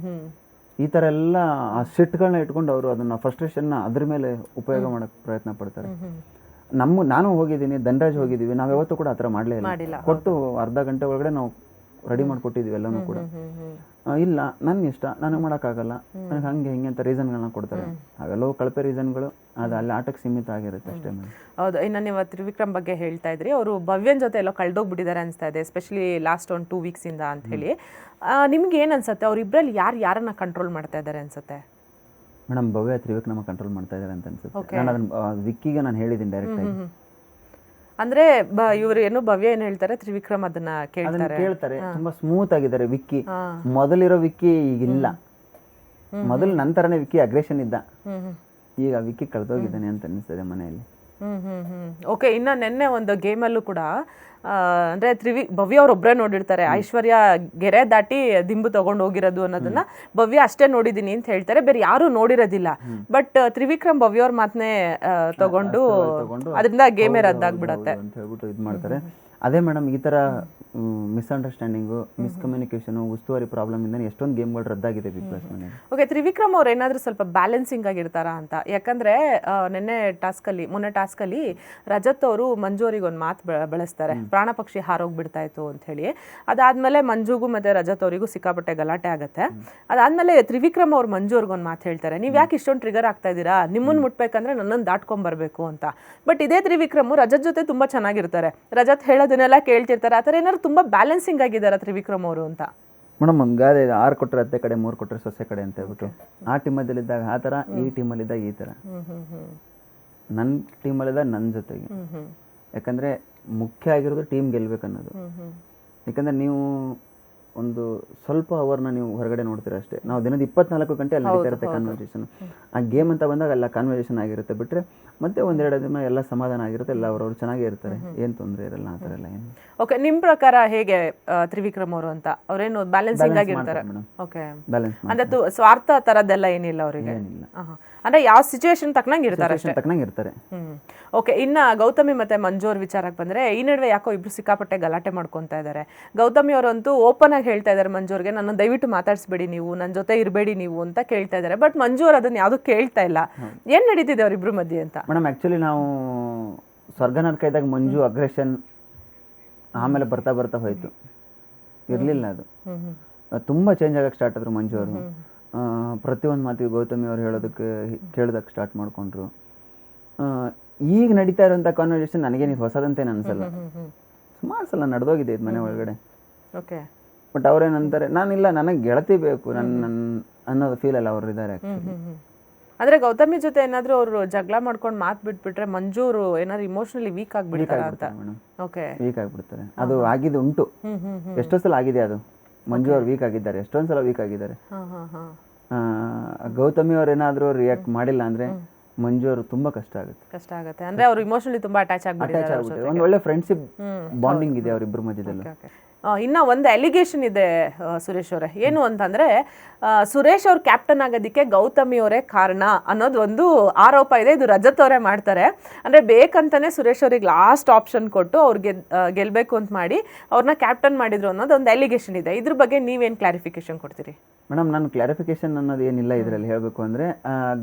ಈ ಥರ ಎಲ್ಲ ಆ ಸಿಟ್ಗಳನ್ನ ಇಟ್ಕೊಂಡು ಅವರು ಅದನ್ನು ಫ್ರಸ್ಟ್ರೇಷನ್ನ ಅದ್ರ ಮೇಲೆ ಉಪಯೋಗ ಮಾಡೋಕ್ಕೆ ಪ್ರಯತ್ನ ಪಡ್ತಾರೆ. ನಾನು ಹೋಗಿದ್ದೀನಿ, ಧನರಾಜ್ ಹೋಗಿದ್ದೀವಿ, ನಾವು ಯಾವತ್ತೂ ಕೂಡ ಆ ಥರ ಮಾಡಲೇ ಇಲ್ಲ. ಕೊಟ್ಟು ಅರ್ಧ ಗಂಟೆ ಒಳಗಡೆ ನಾವು ರೆಡಿ ಮಾಡಿಕೊಟ್ಟಿದ್ದೀವಿ ಎಲ್ಲನೂ ಕೂಡ. ಇಲ್ಲ ನನ್ನ ಇಷ್ಟ, ನನಗೆ ಮಾಡೋಕ್ಕಾಗಲ್ಲ, ನನಗೆ ಹಂಗೆ ಹಿಂಗೆ ಅಂತ ರೀಸನ್ಗಳನ್ನ ಕೊಡ್ತಾರೆ. ಅವೆಲ್ಲವೂ ಕಳಪೆ ರೀಸನ್ಗಳು, ಅದು ಅಲ್ಲಿ ಆಟಕ್ಕೆ ಸೀಮಿತ ಆಗಿರುತ್ತೆ ಅಷ್ಟೇ. ಹೌದು. ಇನ್ನು ನೀವು ತ್ರಿವಿಕ್ರಮ್ ಬಗ್ಗೆ ಹೇಳ್ತಾ ಇದ್ರಿ, ಅವರು ಭವ್ಯನ್ ಜೊತೆ ಎಲ್ಲೋ ಕಳ್ದೋಗ್ಬಿಟ್ಟಿದ್ದಾರೆ ಅನಿಸ್ತಾ ಇದೆ, ಎಸ್ಪೆಷಲಿ ಲಾಸ್ಟ್ 2 ವೀಕ್ಸಿಂದ ಅಂತ ಹೇಳಿ. ನಿಮ್ಗೆ ಏನು ಅನ್ಸುತ್ತೆ, ಅವರಿಬ್ಬರಲ್ಲಿ ಯಾರನ್ನ ಕಂಟ್ರೋಲ್ ಮಾಡ್ತಾ ಇದ್ದಾರೆ ಅನ್ಸುತ್ತೆ? ಮೇಡಮ್, ಭವ್ಯ ತ್ರಿವಿಕ್ರಮ ಕಂಟ್ರೋಲ್ ಮಾಡ್ತಾ ಇದ್ದಾರೆ ಅಂತ ಅನ್ಸುತ್ತೆ. ನಾನು ಅದನ್ನ ವಿಕ್ಕಿಗೆ ನಾನು ಹೇಳಿದ್ದೀನಿ ಡೈರೆಕ್ಟ್ ಆಗಿ. ಅಂದ್ರೆ ಇವರು ಏನು ಭವ್ಯ ಏನು ಹೇಳ್ತಾರೆ, ತ್ರಿವಿಕ್ರಮ್ ಅದನ್ನ ಕೇಳ್ತಾರೆ. ತುಂಬಾ ಸ್ಮೂತ್ ಆಗಿದ್ದಾರೆ ವಿಕ್ಕಿ. ಮೊದಲಿರೋ ವಿಕ್ಕಿ ಈಗಿಲ್ಲ. ಮೊದಲು ನಂತರನೇ ವಿಕ್ಕಿ ಅಗ್ರೆಷನ್ ಇದ್ದ. ಈಗ ವಿಕ್ಕಿ ಕಳೆದೋಗಿದ್ದಾನೆ ಅಂತ ಅನಿಸ್ತದೆ ಮನೆಯಲ್ಲಿ. ಓಕೆ. ಇನ್ನು ನಿನ್ನೆ ಒಂದು ಗೇಮಲ್ಲೂ ಕೂಡ ಅಂದರೆ ಭವ್ಯ ಅವ್ರೊಬ್ಬರೇ ನೋಡಿರ್ತಾರೆ, ಐಶ್ವರ್ಯ ಗೆರೆ ದಾಟಿ ದಿಂಬು ತಗೊಂಡು ಹೋಗಿರೋದು ಅನ್ನೋದನ್ನ ಭವ್ಯ ಅಷ್ಟೇ ನೋಡಿದ್ದೀನಿ ಅಂತ ಹೇಳ್ತಾರೆ, ಬೇರೆ ಯಾರೂ ನೋಡಿರೋದಿಲ್ಲ. ಬಟ್ ತ್ರಿವಿಕ್ರಮ್ ಭವ್ಯ ಅವ್ರ ಮಾತನ್ನೇ ತಗೊಂಡು ಅದರಿಂದ ಗೇಮೇ ರದ್ದಾಗ್ಬಿಡತ್ತೆ ಅಂತ ಹೇಳ್ಬಿಟ್ಟು ಇದು ಮಾಡ್ತಾರೆ. ಅದೇ ಮೇಡಮ್, ಈ ಥರ ಮಿಸ್ಅಂಡರ್ಸ್ಟ್ಯಾಂಡಿಂಗು, ಮಿಸ್ಕಮ್ಯುನಿಕೇಷನು, ಉಸ್ತುವಾರಿ ಪ್ರಾಬ್ಲಮ್ ಇಂದ ಎಷ್ಟೊಂದು ಗೇಮ್ಗಳು ರದ್ದಾಗಿದೆ ಬಿಗ್ ಬಾಸ್ ಮನೆ. ಓಕೆ. ತ್ರಿವಿಕ್ರಮ್ ಅವ್ರು ಏನಾದರೂ ಸ್ವಲ್ಪ ಬ್ಯಾಲೆನ್ಸಿಂಗ್ ಆಗಿರ್ತಾರಾ ಅಂತ? ಯಾಕಂದರೆ ಮೊನ್ನೆ ಟಾಸ್ಕಲ್ಲಿ ರಜತ್ ಅವರು ಮಂಜು ಅವ್ರಿಗೆ ಒಂದು ಮಾತು ಬಳಸ್ತಾರೆ, ಪ್ರಾಣ ಪಕ್ಷಿ ಹಾರೋಗ್ಬಿಡ್ತಾ ಇತ್ತು ಅಂತ ಹೇಳಿ. ಅದಾದಮೇಲೆ ಮಂಜುಗೂ ಮತ್ತು ರಜತ್ ಅವರಿಗೂ ಸಿಕ್ಕಾಪಟ್ಟೆ ಗಲಾಟೆ ಆಗುತ್ತೆ. ಅದಾದಮೇಲೆ ತ್ರಿವಿಕ್ರಮ್ ಅವ್ರು ಮಂಜು ಅವ್ರಿಗೆ ಒಂದು ಮಾತು ಹೇಳ್ತಾರೆ, ನೀವು ಯಾಕೆ ಇಷ್ಟೊಂದು ಟ್ರಿಗರ್ ಆಗ್ತಾ ಇದ್ದೀರಾ, ನಿಮ್ಮನ್ನು ಮುಟ್ಬೇಕಂದ್ರೆ ನನ್ನನ್ನು ದಾಟ್ಕೊಂಬರ್ಬೇಕು ಅಂತ. ಬಟ್ ಇದೇ ತ್ರಿವಿಕ್ರಮ್ ರಜತ್ ಜೊತೆ ತುಂಬ ಚೆನ್ನಾಗಿರ್ತಾರೆ, ರಜತ್ ಹೇಳೋದನ್ನೆಲ್ಲ ಕೇಳ್ತಿರ್ತಾರೆ. ಆ ಥರ ಏನಾದ್ರು ತುಂಬ ಬ್ಯಾಲೆನ್ಸಿಂಗ್ ಆಗಿದ್ದಾರೆ ತ್ರಿವಿಕ್ರಮ್ ಅವರು ಅಂತ? ಮೇಡಮ್, ಒಂದು ಗಾದೆ 6 ಕೊಟ್ಟರೆ ಅತ್ತೆ ಕಡೆ, 3 ಕೊಟ್ಟರೆ ಸೊಸೆ ಕಡೆ ಅಂತ ಹೇಳ್ಬಿಟ್ಟು, ಆ ಟೀಮಲ್ಲಿದ್ದಾಗ ಆ ಥರ, ಈ ಟೀಮಲ್ಲಿದ್ದಾಗ ಈ ಥರ. ನನ್ನ ಟೀಮಲ್ಲಿದ್ದಾಗ ನನ್ನ ಜೊತೆಗೆ. ಯಾಕಂದರೆ ಮುಖ್ಯ ಆಗಿರೋದು ಟೀಮ್ ಗೆಲ್ಬೇಕನ್ನೋದು. ಯಾಕಂದರೆ ನೀವು ಒಂದು ಸ್ವಲ್ಪ ಅವರ್ನ ನೀವು ಹೊರಗಡೆ ನೋಡ್ತೀರ ಅಷ್ಟೇ. ನಾವು ದಿನದ 24 ಗಂಟೆ ಅಲ್ಲಿ ನಡೀತಾ ಇರುತ್ತೆ ಕಾನ್ವರ್ಸೇಷನ್. ಆ ಗೇಮ್ ಅಂತ ಬಂದಾಗ ಎಲ್ಲ ಕಾನ್ವರ್ಸೇಷನ್ ಆಗಿರುತ್ತೆ. ಬಿಟ್ಟರೆ ಮತ್ತೆ 1-2 ದಿನ ಎಲ್ಲ ಸಮಾಧಾನ ಆಗಿರುತ್ತೆ, ಎಲ್ಲ ಅವ್ರವ್ರು ಚೆನ್ನಾಗೇ ಇರ್ತಾರೆ, ಏನು ತೊಂದರೆ ಇರಲ್ಲ ಆ ಥರ ಎಲ್ಲ ಏನು. ಓಕೆ. ನಿಮ್ಮ ಪ್ರಕಾರ ಹೇಗೆ ತ್ರಿವಿಕ್ರಮ್ ಅವರು ಅಂತ? ಅವರೇನು ಬ್ಯಾಲೆನ್ಸಿಂಗ್ ಆಗಿರ್ತಾರೆ? ಓಕೆ. ಬ್ಯಾಲೆನ್ಸ್ ಅಂದ್ರೆ ಸ್ವಾರ್ಥ ಥರದ್ದೆಲ್ಲ ಏನಿಲ್ಲ ಅವರಿಗೆ? ಏನಿಲ್ಲ. ಅಂದ್ರೆ ಯಾವ ಸಿಚುವೇಶನ್ ತಕ್ಕನಂಗೆ ಇರ್ತಾರೆ. ಓಕೆ. ಇನ್ನು ಗೌತಮಿ ಮತ್ತೆ ಮಂಜು ಅವ್ರ ವಿಚಾರಕ್ಕೆ ಬಂದರೆ, ಈ ನಡುವೆ ಯಾಕೋ ಇಬ್ರು ಸಿಕ್ಕಾಪಟ್ಟೆ ಗಲಾಟೆ ಮಾಡ್ಕೊತಾ ಇದ್ದಾರೆ. ಗೌತಮಿ ಅವರಂತೂ ಓಪನ್ ಆಗಿ ಹೇಳ್ತಾ ಇದ್ದಾರೆ ಮಂಜು ಅವ್ರಿಗೆ, ನನ್ನ ದಯವಿಟ್ಟು ಮಾತಾಡಿಸ್ಬೇಡಿ ನೀವು, ನನ್ನ ಜೊತೆ ಇರಬೇಡಿ ನೀವು ಅಂತ ಕೇಳ್ತಾ ಇದ್ದಾರೆ. ಬಟ್ ಮಂಜು ಅವ್ರು ಅದನ್ನ ಯಾವುದು ಕೇಳ್ತಾ ಇಲ್ಲ. ಏನು ನಡೀತಿದೆ ಅವ್ರಿಬ್ರು ಮಧ್ಯೆ ಅಂತ? ಮೇಡಮ್, ಆ್ಯಕ್ಚುಲಿ ನಾವು ಸ್ವರ್ಗ ನರಕ ಇದ್ದಾಗ ಮಂಜು ಅಗ್ರೆಷನ್ ಆಮೇಲೆ ಬರ್ತಾ ಬರ್ತಾ ಹೋಯ್ತು, ಇರಲಿಲ್ಲ ಅದು. ತುಂಬ ಚೇಂಜ್ ಆಗಕ್ಕೆ ಸ್ಟಾರ್ಟ್ ಆದರು ಮಂಜು ಅವರು. ಪ್ರತಿಯೊಂದು ಮಾತಿಗೆ ಗೌತಮಿ ಅವ್ರು ಹೇಳೋದಕ್ಕೆ ಕೇಳೋದಕ್ಕೆ ಸ್ಟಾರ್ಟ್ ಮಾಡಿಕೊಂಡ್ರು. ಈಗ ನಡೀತಾ ಇರೋಂಥ ಕಾನ್ವರ್ಸೇಷನ್ ನನಗೇನು ಹೊಸದಂತೇನು ಅನಿಸಲ್ಲ. ಸುಮಾರು ಸಲ ನಡೆದೋಗಿದೆ ಇದು ಮನೆ ಒಳಗಡೆ. ಓಕೆ. ಬಟ್ ಅವ್ರೇನಂತಾರೆ, ನಾನಿಲ್ಲ, ನನಗೆ ಗೆಳತಿ ಬೇಕು ನನ್ನ ಅನ್ನೋದು ಫೀಲಲ್ಲ ಅವ್ರು ಇದ್ದಾರೆ. ಅಂದರೆ ಗೌತಮಿ ಜೊತೆ ಏನಾದರೂ ಅವರು ಜಗಳ ಮಾಡ್ಕೊಂಡು ಮಾತು ಬಿಟ್ಬಿಟ್ರೆ ಮಂಜು ಅವರು ಏನಾದ್ರು ಇಮೋಷನಲಿ ವೀಕ್ ಆಗಿಬಿಡ್ತಾರೆ ಅಂತ? ಓಕೆ. ವೀಕ್ ಆಗಿಬಿಡ್ತಾರೆ. ಅದು ಆಗಿದ್ದು ಉಂಟು, ಎಷ್ಟೋ ಸಲ ಆಗಿದೆ ಅದು. ಮಂಜು ಅವ್ರು ವೀಕ್ ಆಗಿದ್ದಾರೆ, ಎಷ್ಟೊಂದು ಸಲ ವೀಕ್ ಆಗಿದ್ದಾರೆ. ಗೌತಮಿ ಅವ್ರು ಏನಾದರೂ ರಿಯಾಕ್ಟ್ ಮಾಡಿಲ್ಲ ಅಂದರೆ ಮಂಜು ಅವರು ತುಂಬಾ ಕಷ್ಟ ಆಗುತ್ತೆ. ಅಂದ್ರೆ ಅವರು ಇಮೋಷನಲಿ ತುಂಬಾ ಅಟ್ಯಾಚ್ ಆಗ್ಬಿಟ್ಟಿದ್ದಾರೆ. ಒಂದು ಒಳ್ಳೆ ಫ್ರೆಂಡ್ಶಿಪ್ ಬಾಂಡಿಂಗ್ ಇದೆ ಅವರಿಬ್ಬರ ಮಧ್ಯದಲ್ಲಿ. ಇನ್ನು ಒಂದು ಅಲಿಗೇಷನ್ ಇದೆ ಸುರೇಶ್ ಅವರೇ, ಏನು ಅಂತಂದ್ರೆ ಸುರೇಶ್ ಅವ್ರು ಕ್ಯಾಪ್ಟನ್ ಆಗೋದಕ್ಕೆ ಗೌತಮಿ ಅವರೇ ಕಾರಣ ಅನ್ನೋದು ಒಂದು ಆರೋಪ ಇದೆ. ಇದು ರಜತ್ ಅವರೇ ಮಾಡ್ತಾರೆ. ಅಂದ್ರೆ ಬೇಕಂತಾನೆ ಸುರೇಶ್ ಅವ್ರಿಗೆ ಲಾಸ್ಟ್ ಆಪ್ಷನ್ ಕೊಟ್ಟು ಅವ್ರಿಗೆ ಗೆಲ್ಬೇಕು ಅಂತ ಮಾಡಿ ಅವ್ರನ್ನ ಕ್ಯಾಪ್ಟನ್ ಮಾಡಿದ್ರು ಅನ್ನೋದು ಒಂದು ಅಲಿಗೇಷನ್ ಇದೆ. ಇದ್ರ ಬಗ್ಗೆ ನೀವೇನು ಕ್ಲಾರಿಫಿಕೇಶನ್ ಕೊಡ್ತೀರಿ? ಮೇಡಮ್, ನಾನು ಕ್ಲಾರಿಫಿಕೇಶನ್ ಅನ್ನೋದು ಏನಿಲ್ಲ ಇದರಲ್ಲಿ. ಹೇಳಬೇಕು ಅಂದರೆ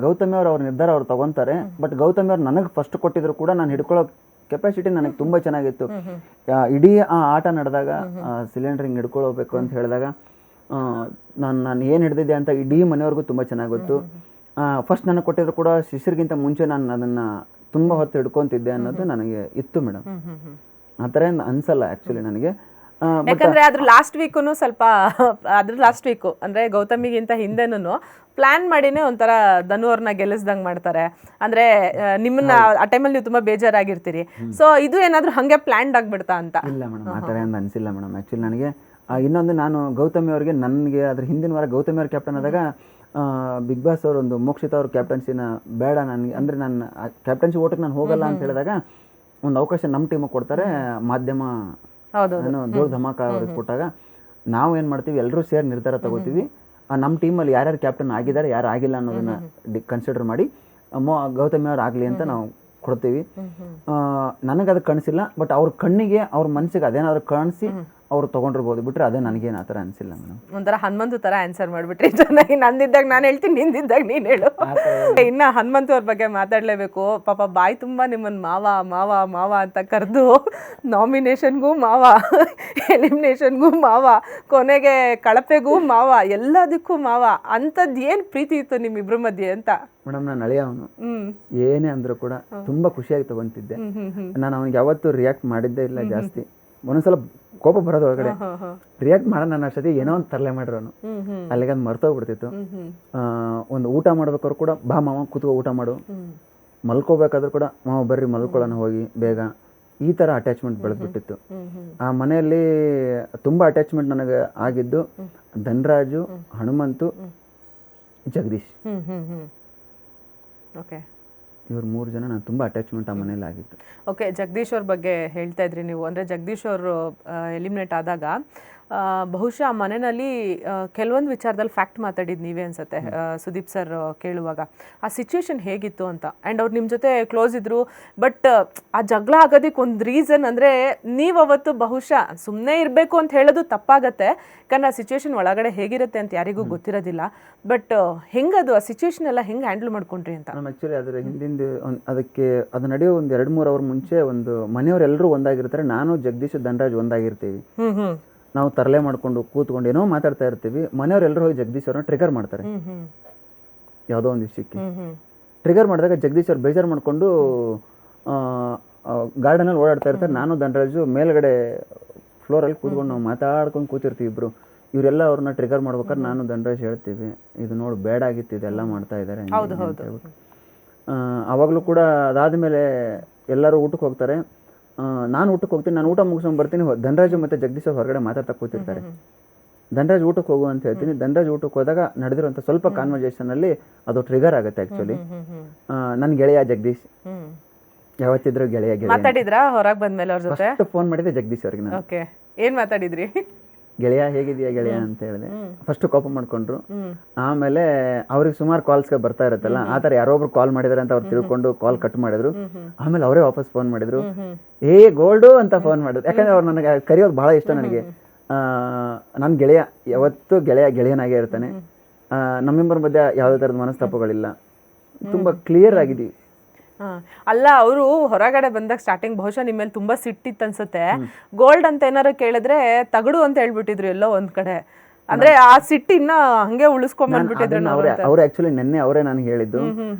ಗೌತಮಿ ಅವ್ರ ನಿರ್ಧಾರ ಅವ್ರು ತಗೊತಾರೆ. ಬಟ್ ಗೌತಮಿ ಅವ್ರು ನನಗೆ ಫಸ್ಟ್ ಕೊಟ್ಟಿದ್ರು ಕೂಡ ನಾನು ಹಿಡ್ಕೊಳ್ಳೋ ಕೆಪಾಸಿಟಿ ನನಗೆ ತುಂಬ ಚೆನ್ನಾಗಿತ್ತು. ಇಡೀ ಆ ಆಟ ನಡೆದಾಗ ಸಿಲಿಂಡರ್ ಹಿಂಗೆ ಹಿಡ್ಕೊಳ್ಬೇಕು ಅಂತ ಹೇಳಿದಾಗ ನಾನು ಏನು ಹಿಡ್ದಿದ್ದೆ ಅಂತ ಇಡೀ ಮನೆಯವ್ರಿಗೂ ತುಂಬ ಚೆನ್ನಾಗಿ ಗೊತ್ತು. ಫಸ್ಟ್ ನನಗೆ ಕೊಟ್ಟಿದ್ರು ಕೂಡ ಶಿಶಿರ್ಗಿಂತ ಮುಂಚೆ ನಾನು ಅದನ್ನು ತುಂಬ ಹೊತ್ತು ಹಿಡ್ಕೊತಿದ್ದೆ ಅನ್ನೋದು ನನಗೆ ಇತ್ತು ಮೇಡಮ್. ಆ ಥರ ಏನು ಅನ್ಸಲ್ಲ ಆ್ಯಕ್ಚುಲಿ ನನಗೆ. ಯಾಕಂದ್ರೆ ಅದ್ರ ಲಾಸ್ಟ್ ವೀಕು ಸ್ವಲ್ಪ ಲಾಸ್ಟ್ ವೀಕು ಅಂದ್ರೆ ಗೌತಮಿಗಿಂತ ಹಿಂದೆನೂ ಪ್ಲಾನ್ ಮಾಡಿನೇ ಒಂಥರ ಧನು ಅವ್ರನ್ನ ಗೆಲ್ಲಿಸ್ದಂಗ್ ಮಾಡ್ತಾರೆ. ಅಂದ್ರೆ ನಿಮ್ಮನ್ನ ಆ ಟೈಮಲ್ಲಿ ನೀವು ತುಂಬಾ ಬೇಜಾರಾಗಿರ್ತೀರಿ. ಸೊ ಇದು ಏನಾದ್ರೂ ಹಂಗೆ ಪ್ಲಾನ್ಡ್ ಆಗ್ಬಿಡ್ತಾ ಅಂತ? ಇಲ್ಲ ಮೇಡಮ್, ಆ ಥರ ಏನು ಅನಿಸಿಲ್ಲ ಮೇಡಮ್. ಆ್ಯಕ್ಚುಲಿ ನನಗೆ ಇನ್ನೊಂದು, ನಾನು ಗೌತಮಿ ಅವ್ರಿಗೆ, ನನಗೆ ಅದ್ರ ಹಿಂದಿನ ವಾರ ಗೌತಮಿ ಅವ್ರ ಕ್ಯಾಪ್ಟನ್ ಆದಾಗ ಬಿಗ್ ಬಾಸ್ ಅವರು ಒಂದು ಮೋಕ್ಷಿತ ಅವ್ರ ಕ್ಯಾಪ್ಟನ್ಸಿನ ಬೇಡ ನನಗೆ, ಅಂದರೆ ನಾನು ಕ್ಯಾಪ್ಟನ್ಸಿ ಓಟಕ್ಕೆ ನಾನು ಹೋಗಲ್ಲ ಅಂತ ಹೇಳಿದಾಗ ಒಂದು ಅವಕಾಶ ನಮ್ಮ ಟೀಮಿಗೆ ಕೊಡ್ತಾರೆ. ಮಾಧ್ಯಮ ನಾನು ದೊಡ್ಡ ಧಮಾಕ ಅವ್ರಿಗೆ ಕೊಟ್ಟಾಗ ನಾವು ಏನು ಮಾಡ್ತೀವಿ, ಎಲ್ಲರೂ ಸೇರಿ ನಿರ್ಧಾರ ತಗೋತೀವಿ. ನಮ್ಮ ಟೀಮಲ್ಲಿ ಯಾರ್ಯಾರು ಕ್ಯಾಪ್ಟನ್ ಆಗಿದ್ದಾರೆ, ಯಾರು ಆಗಿಲ್ಲ ಅನ್ನೋದನ್ನ ಕನ್ಸಿಡರ್ ಮಾಡಿ ಗೌತಮಿ ಅವ್ರು ಆಗಲಿ ಅಂತ ನಾವು ಕೊಡ್ತೀವಿ. ನನಗೆ ಅದು ಕಾಣಿಸಿಲ್ಲ, ಬಟ್ ಅವ್ರ ಕಣ್ಣಿಗೆ, ಅವ್ರ ಮನಸ್ಸಿಗೆ ಅದೇನಾದ್ರು ಕಾಣಿಸಿ ಅವ್ರು ತೊಗೊಂಡಿರ್ಬೋದು, ಬಿಟ್ರೆ ಅದೇ ನನಗೇನು ಆ ಥರ ಅನಿಸಿಲ್ಲ ಮೇಡಮ್. ಒಂಥರ ಹನುಮಂತು ಥರ ಆನ್ಸರ್ ಮಾಡಿಬಿಟ್ರಿ ಚೆನ್ನಾಗಿ. ನಂದಿದ್ದಾಗ ನಾನು ಹೇಳ್ತೀನಿ, ನಿಂದಿದ್ದಾಗ ನೀನು ಹೇಳು. ಇನ್ನು ಹನುಮಂತು ಅವ್ರ ಬಗ್ಗೆ ಮಾತಾಡಲೇಬೇಕು. ಪಾಪ ಬಾಯಿ ತುಂಬ ನಿಮ್ಮನ್ನು ಮಾವ ಮಾವ ಮಾವ ಅಂತ ಕರೆದು ನಾಮಿನೇಷನ್ಗೂ ಮಾವ, ಎಲಿಮಿನೇಷನ್ಗೂ ಮಾವ, ಕೊನೆಗೆ ಕಳಪೆಗೂ ಮಾವ, ಎಲ್ಲದಕ್ಕೂ ಮಾವ. ಅಂಥದ್ದು ಏನು ಪ್ರೀತಿ ಇತ್ತು ನಿಮ್ಮಿಬ್ರ ಮಧ್ಯೆ ಅಂತ? ಮೇಡಮ್, ನಾನು ಅಳಿಯ ಅವನು, ಏನೇ ಅಂದರೂ ಕೂಡ ತುಂಬ ಖುಷಿಯಾಗಿ ತೊಗೊತಿದ್ದೆ. ನಾನು ಅವ್ನಿಗೆ ಯಾವತ್ತೂ ರಿಯಾಕ್ಟ್ ಮಾಡಿದ್ದೇ ಇಲ್ಲ ಜಾಸ್ತಿ. ಒಂದೊಂದ್ಸಲ ಕೋಪ ಬರೋದು ಒಳಗಡೆ, ರಿಯಾಕ್ಟ್ ಮಾಡೋಣ ನನ್ನ ಅಷ್ಟೊತ್ತಿ ಏನೋ ಒಂದು ತರಲೆ ಮಾಡಿರೋನು, ಅಲ್ಲಿಗೆ ಅದು ಮರ್ತೋಗ್ಬಿಡ್ತಿತ್ತು. ಒಂದು ಊಟ ಮಾಡ್ಬೇಕಾದ್ರು ಕೂಡ ಬಾ ಮಾವ ಕೂತ್ಕೋ ಊಟ ಮಾಡು, ಮಲ್ಕೋಬೇಕಾದ್ರೂ ಕೂಡ ಮಾವ ಬರ್ರಿ ಮಲ್ಕೊಳ್ಳೋಣ ಹೋಗಿ ಬೇಗ, ಈ ಥರ ಅಟ್ಯಾಚ್ಮೆಂಟ್ ಬೆಳೆದ್ಬಿಟ್ಟಿತ್ತು. ಆ ಮನೆಯಲ್ಲಿ ತುಂಬ ಅಟ್ಯಾಚ್ಮೆಂಟ್ ನನಗೆ ಆಗಿದ್ದು ಧನರಾಜು, ಹನುಮಂತು, ಜಗದೀಶ್. ಓಕೆ, ಇವ್ರು 3 ಜನ ನಾನು ತುಂಬ ಅಟ್ಯಾಚ್ಮೆಂಟ್ ಆ ಮನೇಲಿ ಆಗಿತ್ತು. ಓಕೆ, ಜಗದೀಶ್ ಅವ್ರ ಬಗ್ಗೆ ಹೇಳ್ತಾ ಇದ್ರಿ ನೀವು. ಅಂದರೆ ಜಗದೀಶ್ ಅವರು ಎಲಿಮಿನೇಟ್ ಆದಾಗ ಬಹುಶಃ ಆ ಮನೆಯಲ್ಲಿ ಕೆಲವೊಂದು ವಿಚಾರದಲ್ಲಿ ಫ್ಯಾಕ್ಟ್ ಮಾತಾಡಿದ್ದು ನೀವೇ ಅನ್ಸುತ್ತೆ ಸುದೀಪ್ ಸರ್ ಕೇಳುವಾಗ. ಆ ಸಿಚುವೇಶನ್ ಹೇಗಿತ್ತು ಅಂತ. ಆ್ಯಂಡ್ ಅವ್ರು ನಿಮ್ಮ ಜೊತೆ ಕ್ಲೋಸ್ ಇದ್ದರು, ಬಟ್ ಆ ಜಗಳ ಆಗೋದಕ್ಕೆ ಒಂದು ರೀಸನ್ ಅಂದರೆ ನೀವು ಅವತ್ತು ಬಹುಶಃ ಸುಮ್ಮನೆ ಇರಬೇಕು ಅಂತ ಹೇಳೋದು ತಪ್ಪಾಗತ್ತೆ, ಯಾಕಂದ್ರೆ ಆ ಸಿಚುವೇಶನ್ ಒಳಗಡೆ ಹೇಗಿರುತ್ತೆ ಅಂತ ಯಾರಿಗೂ ಗೊತ್ತಿರೋದಿಲ್ಲ. ಬಟ್ ಹೆಂಗದು ಆ ಸಿಚುವೇಶನ್ ಎಲ್ಲ ಹೆಂಗೆ ಹ್ಯಾಂಡಲ್ ಮಾಡ್ಕೊಂಡ್ರಿ ಅಂತ? ನಮ್ಮ ಆ್ಯಕ್ಚುಲಿ ಅದರ ಹಿಂದಿಂದ ಅದಕ್ಕೆ ಅದು ನಡೆಯೋ ಒಂದು 2-3 ಅವರ್ ಮುಂಚೆ ಒಂದು ಮನೆಯವರೆಲ್ಲರೂ ಒಂದಾಗಿರ್ತಾರೆ, ನಾನು ಜಗದೀಶ್ ಧನರಾಜ್ ಒಂದಾಗಿರ್ತೀವಿ. ನಾವು ತರಲೆ ಮಾಡ್ಕೊಂಡು ಕೂತ್ಕೊಂಡು ಏನೋ ಮಾತಾಡ್ತಾ ಇರ್ತೀವಿ. ಮನೆಯವರೆಲ್ಲರೂ ಹೋಗಿ ಜಗದೀಶ್ ಅವ್ರನ್ನ ಟ್ರಿಗರ್ ಮಾಡ್ತಾರೆ ಯಾವುದೋ ಒಂದು ವಿಷಯಕ್ಕೆ. ಟ್ರಿಗರ್ ಮಾಡಿದಾಗ ಜಗದೀಶ್ ಅವ್ರು ಬೇಜಾರು ಮಾಡಿಕೊಂಡು ಗಾರ್ಡನಲ್ಲಿ ಓಡಾಡ್ತಾ ಇರ್ತಾರೆ. ನಾನು ಧನರಾಜು ಮೇಲ್ಗಡೆ ಫ್ಲೋರಲ್ಲಿ ಕೂತ್ಕೊಂಡು ನಾವು ಮಾತಾಡ್ಕೊಂಡು ಕೂತಿರ್ತೀವಿ ಇಬ್ರು. ಇವರೆಲ್ಲ ಅವ್ರನ್ನ ಟ್ರಿಗರ್ ಮಾಡ್ಬೇಕಾದ್ರೆ ನಾನು ಧನರಾಜ್ ಹೇಳ್ತೀವಿ, ಇದು ನೋಡಿ ಬೇಡ ಆಗಿತ್ತು, ಇದೆಲ್ಲ ಮಾಡ್ತಾ ಇದ್ದಾರೆ. ಆವಾಗಲೂ ಕೂಡ ಅದಾದಮೇಲೆ ಎಲ್ಲರೂ ಊಟಕ್ಕೆ ಹೋಗ್ತಾರೆ, ನಾನು ಊಟಕ್ಕೆ ಹೋಗ್ತೀನಿ. ನಾನು ಊಟ ಮುಗಿಸ್ಕೊಂಡು ಬರ್ತೀನಿ, ಧನರಾಜು ಮತ್ತು ಜಗದೀಶ್ ಅವ್ರು ಹೊರಗಡೆ ಮಾತಾಡ್ತಾ ಕೂತಿರ್ತಾರೆ. ಧನರಾಜ್ ಊಟಕ್ಕೆ ಹೋಗು ಅಂತ ಹೇಳ್ತೀನಿ. ಧನರಾಜ್ ಊಟಕ್ಕೆ ಹೋದಾಗ ನಡೆದಿರೋಂಥ ಸ್ವಲ್ಪ ಕಾನ್ವರ್ಸೇಷನಲ್ಲಿ ಅದು ಟ್ರಿಗರ್ ಆಗುತ್ತೆ ಆ್ಯಕ್ಚುಲಿ. ನನ್ನ ಗೆಳೆಯ ಜಗದೀಶ್, ಯಾವತ್ತಿದ್ರು ಗೆಳೆಯ ಮಾತಾಡಿದ್ರಾ ಹೊರಗೆ ಬಂದ್ಮೇಲೆ ಅವ್ರ ಜೊತೆ? ಫೋನ್ ಮಾಡಿದ್ದೆ ಜಗದೀಶ್ ಅವ್ರಿಗೆ ನಾನು. ಓಕೆ, ಏನು ಮಾತಾಡಿದ್ರಿ? ಗೆಳೆಯ ಹೇಗಿದೆಯಾ ಗೆಳೆಯ ಅಂತ ಹೇಳಿದೆ. ಫಸ್ಟ್ ಕೋಪ ಮಾಡ್ಕೊಂಡ್ರು. ಆಮೇಲೆ ಅವ್ರಿಗೆ ಸುಮಾರು ಕಾಲ್ಸ್ಗೆ ಬರ್ತಾ ಇರುತ್ತಲ್ಲ, ಆ ಥರ ಯಾರೊಬ್ರು ಕಾಲ್ ಮಾಡಿದಾರೆ ಅಂತ ಅವ್ರು ತಿಳ್ಕೊಂಡು ಕಾಲ್ ಕಟ್ ಮಾಡಿದ್ರು. ಆಮೇಲೆ ಅವರೇ ವಾಪಸ್ ಫೋನ್ ಮಾಡಿದ್ರು, ಏ ಗೋಲ್ಡು ಅಂತ ಫೋನ್ ಮಾಡಿದ್ರು. ಯಾಕಂದ್ರೆ ಅವ್ರು ನನಗೆ ಕರೆಯೋದು ಭಾಳ ಇಷ್ಟ ನನಗೆ. ನನ್ನ ಗೆಳೆಯ ಯಾವತ್ತೂ ಗೆಳೆಯನಾಗೇ ಇರ್ತಾನೆ. ನಮ್ಮಿಬ್ಬರ ಮಧ್ಯೆ ಯಾವುದೇ ಥರದ ಮನಸ್ತಾಪಗಳಿಲ್ಲ, ತುಂಬ ಕ್ಲಿಯರ್ ಆಗಿದ್ದೀವಿ. ಅಲ್ಲ, ಅವರು ಹೊರಗಡೆ ಬಂದಾಗ ಸ್ಟಾರ್ಟಿಂಗ್ ಬಹುಶಃ ನಿಮ್ಮ ಮೇಲೆ ತುಂಬಾ ಸಿಟ್ಟಿತ್ತು ಅನ್ಸುತ್ತೆ. ಗೋಲ್ಡ್ ಅಂತ ಏನಾರು ಕೇಳಿದ್ರೆ ತಗಡು ಅಂತ ಹೇಳ್ಬಿಟ್ಟಿದ್ರು ಎಲ್ಲೋ ಒಂದ್ ಕಡೆ. ಅಂದ್ರೆ ಆ ಸಿಟ್ಟಿನ ಹಂಗೆ ಉಳಿಸ್ಕೊಂಡ್ಬಂದ್ಬಿಟ್ಟಿದ್ರು. ಅವ್ರು ಆಕ್ಚುಲಿ ನೆನ್ನೆ ಅವರೇ ನನಗೆ ಹೇಳಿದ್ದು,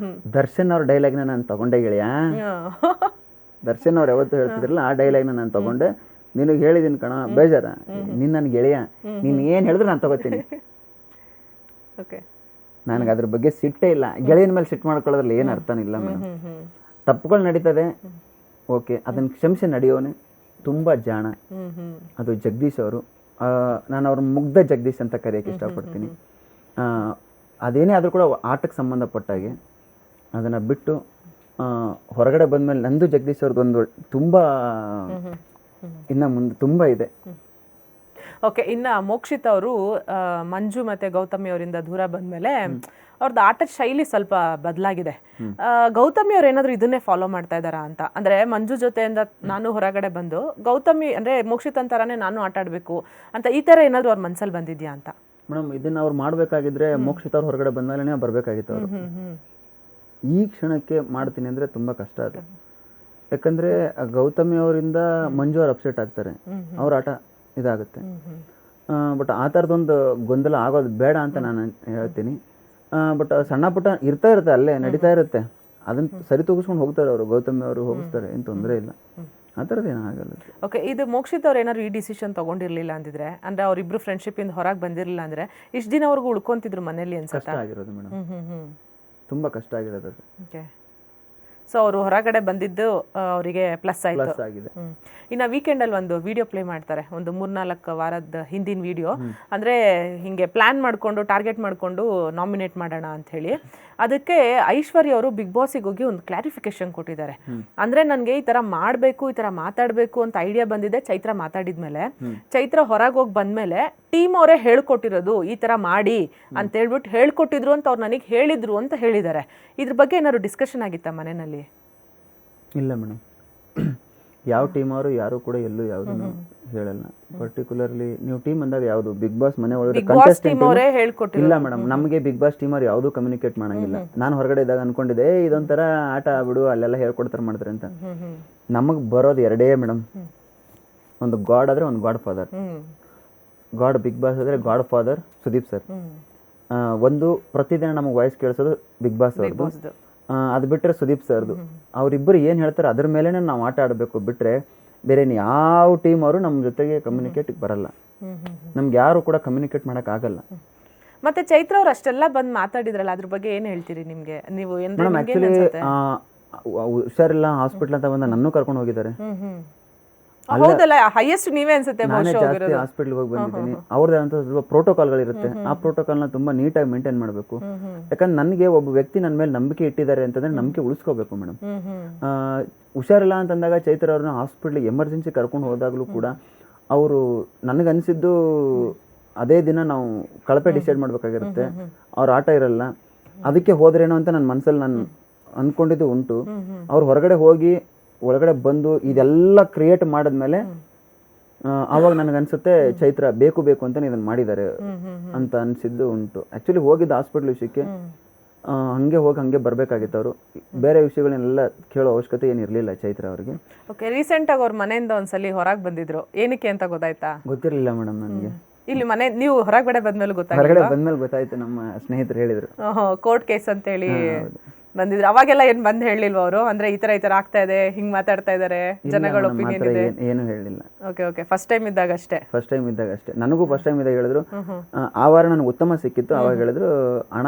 ದರ್ಶನ್ ಅವ್ರ ಡೈಲಾಗ್ನ ನಾನು ತಗೊಂಡೆ ಗೆಳೆಯ. ದರ್ಶನ್ ಅವ್ರು ಯಾವತ್ತು ಹೇಳ್ತಿದ್ರಲ್ಲ ಆ ಡೈಲಾಗ್ನ ನಾನು ತಗೊಂಡೆ. ನಿನಗೆ ಹೇಳಿದೀನಿ ಕಣ, ಬೇಜಾರ, ನೀನ್ ನನ್ನ ಗೆಳೆಯ, ನೀನ್ ಏನ್ ಹೇಳಿದ್ರು ನಾನು ತಗೋತೀನಿ. ನನಗೆ ಅದ್ರ ಬಗ್ಗೆ ಸಿಟ್ಟೇ ಇಲ್ಲ. ಗೆಳೆಯನ ಮೇಲೆ ಸಿಟ್ಟು ಮಾಡ್ಕೊಳ್ಳೋದ್ರಲ್ಲಿ ಏನು ಅರ್ಥನೇ ಇಲ್ಲ ಮೇಡಮ್. ತಪ್ಪುಗಳು ನಡೀತದೆ, ಓಕೆ, ಅದನ್ನು ಕ್ಷಮಿಸಿ ನಡೆಯೋನೆ ತುಂಬ ಜಾಣ. ಅದು ಜಗದೀಶ್ ಅವರು. ನಾನು ಅವ್ರ ಮುಗ್ಧ ಜಗದೀಶ್ ಅಂತ ಕರೆಯೋಕ್ಕೆ ಇಷ್ಟಪಡ್ತೀನಿ. ಅದೇನೇ ಆದರೂ ಕೂಡ ಆಟಕ್ಕೆ ಸಂಬಂಧಪಟ್ಟಾಗೆ ಅದನ್ನು ಬಿಟ್ಟು ಹೊರಗಡೆ ಬಂದಮೇಲೆ ನಂದು ಜಗದೀಶ್ ಅವ್ರದ್ದು ಒಂದು ತುಂಬ ಇನ್ನು ಮುಂದೆ ತುಂಬ ಇದೆ. ಓಕೆ, ಇನ್ನು ಮೋಕ್ಷಿತ್ ಅವರು ಮಂಜು ಮತ್ತು ಗೌತಮಿ ಅವರಿಂದ ದೂರ ಬಂದಮೇಲೆ ಅವ್ರದ್ದು ಆಟದ ಶೈಲಿ ಸ್ವಲ್ಪ ಬದಲಾಗಿದೆ. ಗೌತಮಿ ಅವ್ರು ಏನಾದರೂ ಇದನ್ನೇ ಫಾಲೋ ಮಾಡ್ತಾ ಇದ್ದಾರಾ ಅಂತ? ಅಂದರೆ ಮಂಜು ಜೊತೆಯಿಂದ ನಾನು ಹೊರಗಡೆ ಬಂದು ಗೌತಮಿ ಅಂದರೆ ಮೋಕ್ಷಿತ್ ಅಂತಾರನೇ ನಾನು ಆಟ ಆಡಬೇಕು ಅಂತ ಈ ಥರ ಏನಾದರೂ ಅವ್ರ ಮನಸ್ಸಲ್ಲಿ ಬಂದಿದೆಯಾ ಅಂತ? ಮೇಡಮ್, ಇದನ್ನು ಅವ್ರು ಮಾಡಬೇಕಾಗಿದ್ರೆ ಮೋಕ್ಷಿತ್ ಅವ್ರು ಹೊರಗಡೆ ಬಂದಾಗಲೇ ಬರಬೇಕಾಗಿತ್ತು ಅವರು. ಈ ಕ್ಷಣಕ್ಕೆ ಮಾಡ್ತೀನಿ ಅಂದರೆ ತುಂಬ ಕಷ್ಟ ಅದು. ಯಾಕಂದರೆ ಗೌತಮಿ ಅವರಿಂದ ಮಂಜು ಅವ್ರು ಅಪ್ಸೆಟ್ ಆಗ್ತಾರೆ, ಅವ್ರ ಆಟ ಇದಾಗುತ್ತೆ. ಬಟ್ ಆ ಥರದೊಂದು ಗೊಂದಲ ಆಗೋದು ಬೇಡ ಅಂತ ನಾನು ಹೇಳ್ತೀನಿ. ಬಟ್ ಸಣ್ಣ ಪುಟ್ಟ ಇರ್ತಾ ಇರುತ್ತೆ, ಅಲ್ಲೇ ನಡೀತಾ ಇರುತ್ತೆ. ಅದನ್ನ ಸರಿ ತೂಗಿಸ್ಕೊಂಡು ಹೋಗ್ತಾರೆ ಅವರು, ಗೌತಮಿ ಅವರು ಹೋಗಿಸ್ತಾರೆ, ಏನು ತೊಂದರೆ ಇಲ್ಲ, ಆ ಥರದ್ದೇನು ಆಗಲ್ಲ. ಓಕೆ, ಇದು ಮೋಕ್ಷಿತ್ ಅವ್ರು ಏನಾದ್ರು ಈ ಡಿಸಿಷನ್ ತೊಗೊಂಡಿರಲಿಲ್ಲ ಅಂದಿದ್ರೆ, ಅಂದರೆ ಅವರಿಬ್ಬರು ಫ್ರೆಂಡ್ಶಿಪ್ಪಿಂದ ಹೊರಗೆ ಬಂದಿರಲಿಲ್ಲ ಅಂದರೆ ಇಷ್ಟು ದಿನವರೆಗೂ ಉಳ್ಕೊಂತಿದ್ರು ಮನೇಲಿ ಅನ್ಸುತ್ತಾ? ಕಷ್ಟ ಆಗಿರೋದು ಮೇಡಮ್, ತುಂಬ ಕಷ್ಟ ಆಗಿರೋದು ಅದು. ಓಕೆ, ಸೊ ಅವರು ಹೊರಗಡೆ ಬಂದಿದ್ದು ಅವರಿಗೆ ಪ್ಲಸ್ ಆಯಿತು. ಆಗಿದೆ. ಇನ್ನು ವೀಕೆಂಡಲ್ಲಿ ಒಂದು ವಿಡಿಯೋ ಪ್ಲೇ ಮಾಡ್ತಾರೆ, ಒಂದು 3-4 ವಾರದ ಹಿಂದಿನ ವಿಡಿಯೋ. ಅಂದರೆ ಹೀಗೆ ಪ್ಲ್ಯಾನ್ ಮಾಡಿಕೊಂಡು ಟಾರ್ಗೆಟ್ ಮಾಡಿಕೊಂಡು ನಾಮಿನೇಟ್ ಮಾಡೋಣ ಅಂಥೇಳಿ. ಅದಕ್ಕೆ ಐಶ್ವರ್ಯ ಅವರು ಬಿಗ್ ಬಾಸಿಗೆ ಹೋಗಿ ಒಂದು ಕ್ಲಾರಿಫಿಕೇಶನ್ ಕೊಟ್ಟಿದ್ದಾರೆ. ಅಂದರೆ ನನಗೆ ಈ ಥರ ಮಾಡಬೇಕು, ಈ ಥರ ಮಾತಾಡಬೇಕು ಅಂತ ಐಡಿಯಾ ಬಂದಿದೆ ಚೈತ್ರ ಮಾತಾಡಿದ್ಮೇಲೆ. ಚೈತ್ರ ಹೊರಗೆ ಹೋಗಿ ಬಂದಮೇಲೆ ಟೀಮ್ ಅವರೇ ಹೇಳ್ಕೊಟ್ಟಿರೋದು ಈ ಥರ ಮಾಡಿ ಅಂತ ಹೇಳ್ಬಿಟ್ಟು ಹೇಳ್ಕೊಟ್ಟಿದ್ರು ಅಂತ ಅವ್ರು ನನಗೆ ಹೇಳಿದ್ರು ಅಂತ ಹೇಳಿದ್ದಾರೆ. ಇದ್ರ ಬಗ್ಗೆ ಏನಾದ್ರು ಡಿಸ್ಕಷನ್ ಆಗಿತ್ತಾ ಮನೆಯಲ್ಲಿ? ಇಲ್ಲ ಮೇಡಮ್, ಯಾವ ಟೀಮ್ ಅವರು ಯಾರು ಕೂಡ ಎಲ್ಲೂ ಯಾವುದನ್ನು ಹೇಳಲ್ಲ. ಪರ್ಟಿಕ್ಯುಲರ್ಲಿ ನೀವು ಟೀಮ್ ಅಂದಾಗ ಯಾವುದು ಬಿಗ್ ಬಾಸ್ ಮನೆ ಒಳಗಡೆ ಕಂಟೆಸ್ಟೆಂಟ್ ಇಲ್ಲ ಮೇಡಮ್. ನಮಗೆ ಬಿಗ್ ಬಾಸ್ ಟೀಮ್ ಅವ್ರು ಯಾವುದೂ ಕಮ್ಯುನಿಕೇಟ್ ಮಾಡಂಗಿಲ್ಲ. ನಾನು ಹೊರಗಡೆ ಇದ್ದಾಗ ಅನ್ಕೊಂಡಿದ್ದೆ ಇದೊಂಥರ ಆಟ ಆಗ್ಬಿಡು, ಅಲ್ಲೆಲ್ಲ ಹೇಳ್ಕೊಡ್ತಾರೆ ಮಾಡ್ತಾರೆ ಅಂತ. ನಮಗೆ ಬರೋದು ಎರಡೇ ಮೇಡಮ್, ಒಂದು ಗಾಡ್ ಆದರೆ ಒಂದು godfather. God Bigg Boss ಆದರೆ ಗಾಡ್ ಫಾದರ್ ಸುದೀಪ್ ಸರ್. ಒಂದು ಪ್ರತಿದಿನ ನಮಗೆ ವಾಯ್ಸ್ ಕೇಳಿಸೋದು ಬಿಗ್ ಬಾಸ್ ಅವ್ರದ್ದು. ಅದು ಬಿಟ್ಟರೆ ಸುದೀಪ್ ಸರ್ದು. ಅವರಿಬ್ಬರು ಏನು ಹೇಳ್ತಾರೆ ಅದ್ರ ಮೇಲೆ ನಾವು ಆಟ ಆಡಬೇಕು, ಬಿಟ್ಟರೆ ಬೇರೆ ಯಾವ ಟೀಮ್ ಅವರು ನಮ್ಮ ಜೊತೆಗೆ ಕಮ್ಯುನಿಕೇಟ್ ಬರಲ್ಲ. ನಮ್ಗೆ ಯಾರು ಕೂಡ ಕಮ್ಯುನಿಕೇಟ್ ಮಾಡೋಕ್ಕಾಗಲ್ಲ. ಮತ್ತೆ ಚೈತ್ರ ಅವ್ರು ಅಷ್ಟೆಲ್ಲ ಬಂದು ಮಾತಾಡಿದ್ರಲ್ಲ, ಅದ್ರ ಬಗ್ಗೆ ಏನು ಹೇಳ್ತೀರಿ ನಿಮಗೆ? ನೀವು ಮೇಡಮ್ ಆ್ಯಕ್ಚುಲಿ ಹುಷಾರಿಲ್ಲ ಹಾಸ್ಪಿಟ್ಲ್ ಅಂತ ಬಂದ ನನ್ನೂ ಕರ್ಕೊಂಡು ಹೋಗಿದ್ದಾರೆ. ಹೌದಲ್ಲ, ಹೈಯೆಸ್ಟ್ ನೀವೇ ಅನ್ಸುತ್ತೆ. ನಾನೇ ಜಾಸ್ತಿ ಹಾಸ್ಪಿಟ್ಲ್ಗೆ ಹೋಗಿ ಬಂದಿದ್ದೀನಿ. ಅವ್ರದ್ದಂತ ಸ್ವಲ್ಪ ಪ್ರೋಟೋಕಾಲ್ಗಳಿರುತ್ತೆ, ಆ ಪ್ರೋಟೋಕಾಲ್ನ ತುಂಬ ನೀಟಾಗಿ ಮೇಂಟೈನ್ ಮಾಡಬೇಕು. ಯಾಕಂದ್ರೆ ನನಗೆ ಒಬ್ಬ ವ್ಯಕ್ತಿ ನನ್ನ ಮೇಲೆ ನಂಬಿಕೆ ಇಟ್ಟಿದ್ದಾರೆ ಅಂತಂದ್ರೆ ನಂಬಿಕೆ ಉಳಿಸ್ಕೋಬೇಕು ಮೇಡಮ್. ಹುಷಾರಿಲ್ಲ ಅಂತಂದಾಗ ಚೈತ್ರ ಅವ್ರನ್ನ ಹಾಸ್ಪಿಟ್ಲಿಗೆ ಎಮರ್ಜೆನ್ಸಿ ಕರ್ಕೊಂಡು ಹೋದಾಗಲೂ ಕೂಡ ಅವರು ನನಗನ್ಸಿದ್ದು ಅದೇ ದಿನ ನಾವು ಕಳಪೆ ಡಿಸೈಡ್ ಮಾಡಬೇಕಾಗಿರುತ್ತೆ. ಅವ್ರ ಆಟ ಇರಲ್ಲ, ಅದಕ್ಕೆ ಹೋದ್ರೇನೋ ಅಂತ ನನ್ನ ಮನಸ್ಸಲ್ಲಿ ನಾನು ಅಂದ್ಕೊಂಡಿದ್ದು ಉಂಟು. ಅವ್ರು ಹೊರಗಡೆ ಹೋಗಿ ಒಳಗಡೆ ಬಂದು ಇದೆಲ್ಲ ಕ್ರಿಯೇಟ್ ಮಾಡಿದ್ಮೇಲೆ ಆವಾಗ ನನಗನ್ಸುತ್ತೆ ಚೈತ್ರ ಬೇಕು ಅಂತ ಇದನ್ನು ಮಾಡಿದ್ದಾರೆ ಅಂತ ಅನಿಸಿದ್ದು ಉಂಟು. ಆ್ಯಕ್ಚುಲಿ ಹೋಗಿದ್ದ ಹಾಸ್ಪಿಟ್ಲ್ ವಿಷಯಕ್ಕೆ, ಹಂಗೆ ಹೋಗಿ ಹಂಗೆ ಬರಬೇಕಾಗಿತ್ತು. ಅವರು ಬೇರೆ ವಿಷಯಗಳನ್ನೆಲ್ಲ ಕೇಳೋ ಅವಶ್ಯಕತೆ ಏನಿರಲಿಲ್ಲ ಚೈತ್ರ ಅವ್ರಿಗೆ. ಓಕೆ, ರೀಸೆಂಟಾಗಿ ಅವ್ರ ಮನೆಯಿಂದ ಒಂದ್ಸಲಿ ಹೊರಗೆ ಬಂದಿದ್ರು, ಏನಕ್ಕೆ ಅಂತ ಗೊತ್ತಾಯ್ತಾ? ಗೊತ್ತಿರಲಿಲ್ಲ ಮೇಡಮ್ ನನಗೆ. ಇಲ್ಲಿ ಮನೆ ನೀವು ಹೊರಗಡೆ ಬಂದ್ಮೇಲೆ ಹೊರಗಡೆ ಬಂದ್ಮೇಲೆ ಗೊತ್ತಾಯ್ತು, ನಮ್ಮ ಸ್ನೇಹಿತರು ಹೇಳಿದ್ರು. ಕೋರ್ಟ್ ಕೇಸ್ ಅಂತ ಹೇಳಿ ಬಂದಿದ್ರು. ಅವಾಗೆಲ್ಲ ಏನ್ ಬಂದ್ ಹೇಳಿಲ್ವ ಅವರು? ಅಂದ್ರೆ ಈ ತರ ಆಗ್ತಾ ಇದೆ, ಹಿಂಗ್ ಮಾತಾಡ್ತಾ ಇದಾರೆ, ಜನಗಳ ಒಪಿನಿಯನ್ ಇದೆ? ಏನು ಹೇಳಿಲ್ಲ. ಓಕೆ ಓಕೆ, ಫಸ್ಟ್ ಟೈಮ್ ಇದ್ದಾಗ ಅಷ್ಟೇ. ನನಗೂ ಫಸ್ಟ್ ಟೈಮ್ ಇದ್ದಾಗ ಹೇಳಿದ್ರು. ಆ ವಾರ ನನಗೆ ಉತ್ತಮ ಸಿಕ್ಕಿತ್ತು. ಅವಾಗ ಹೇಳಿದ್ರು, ಅಣ್ಣ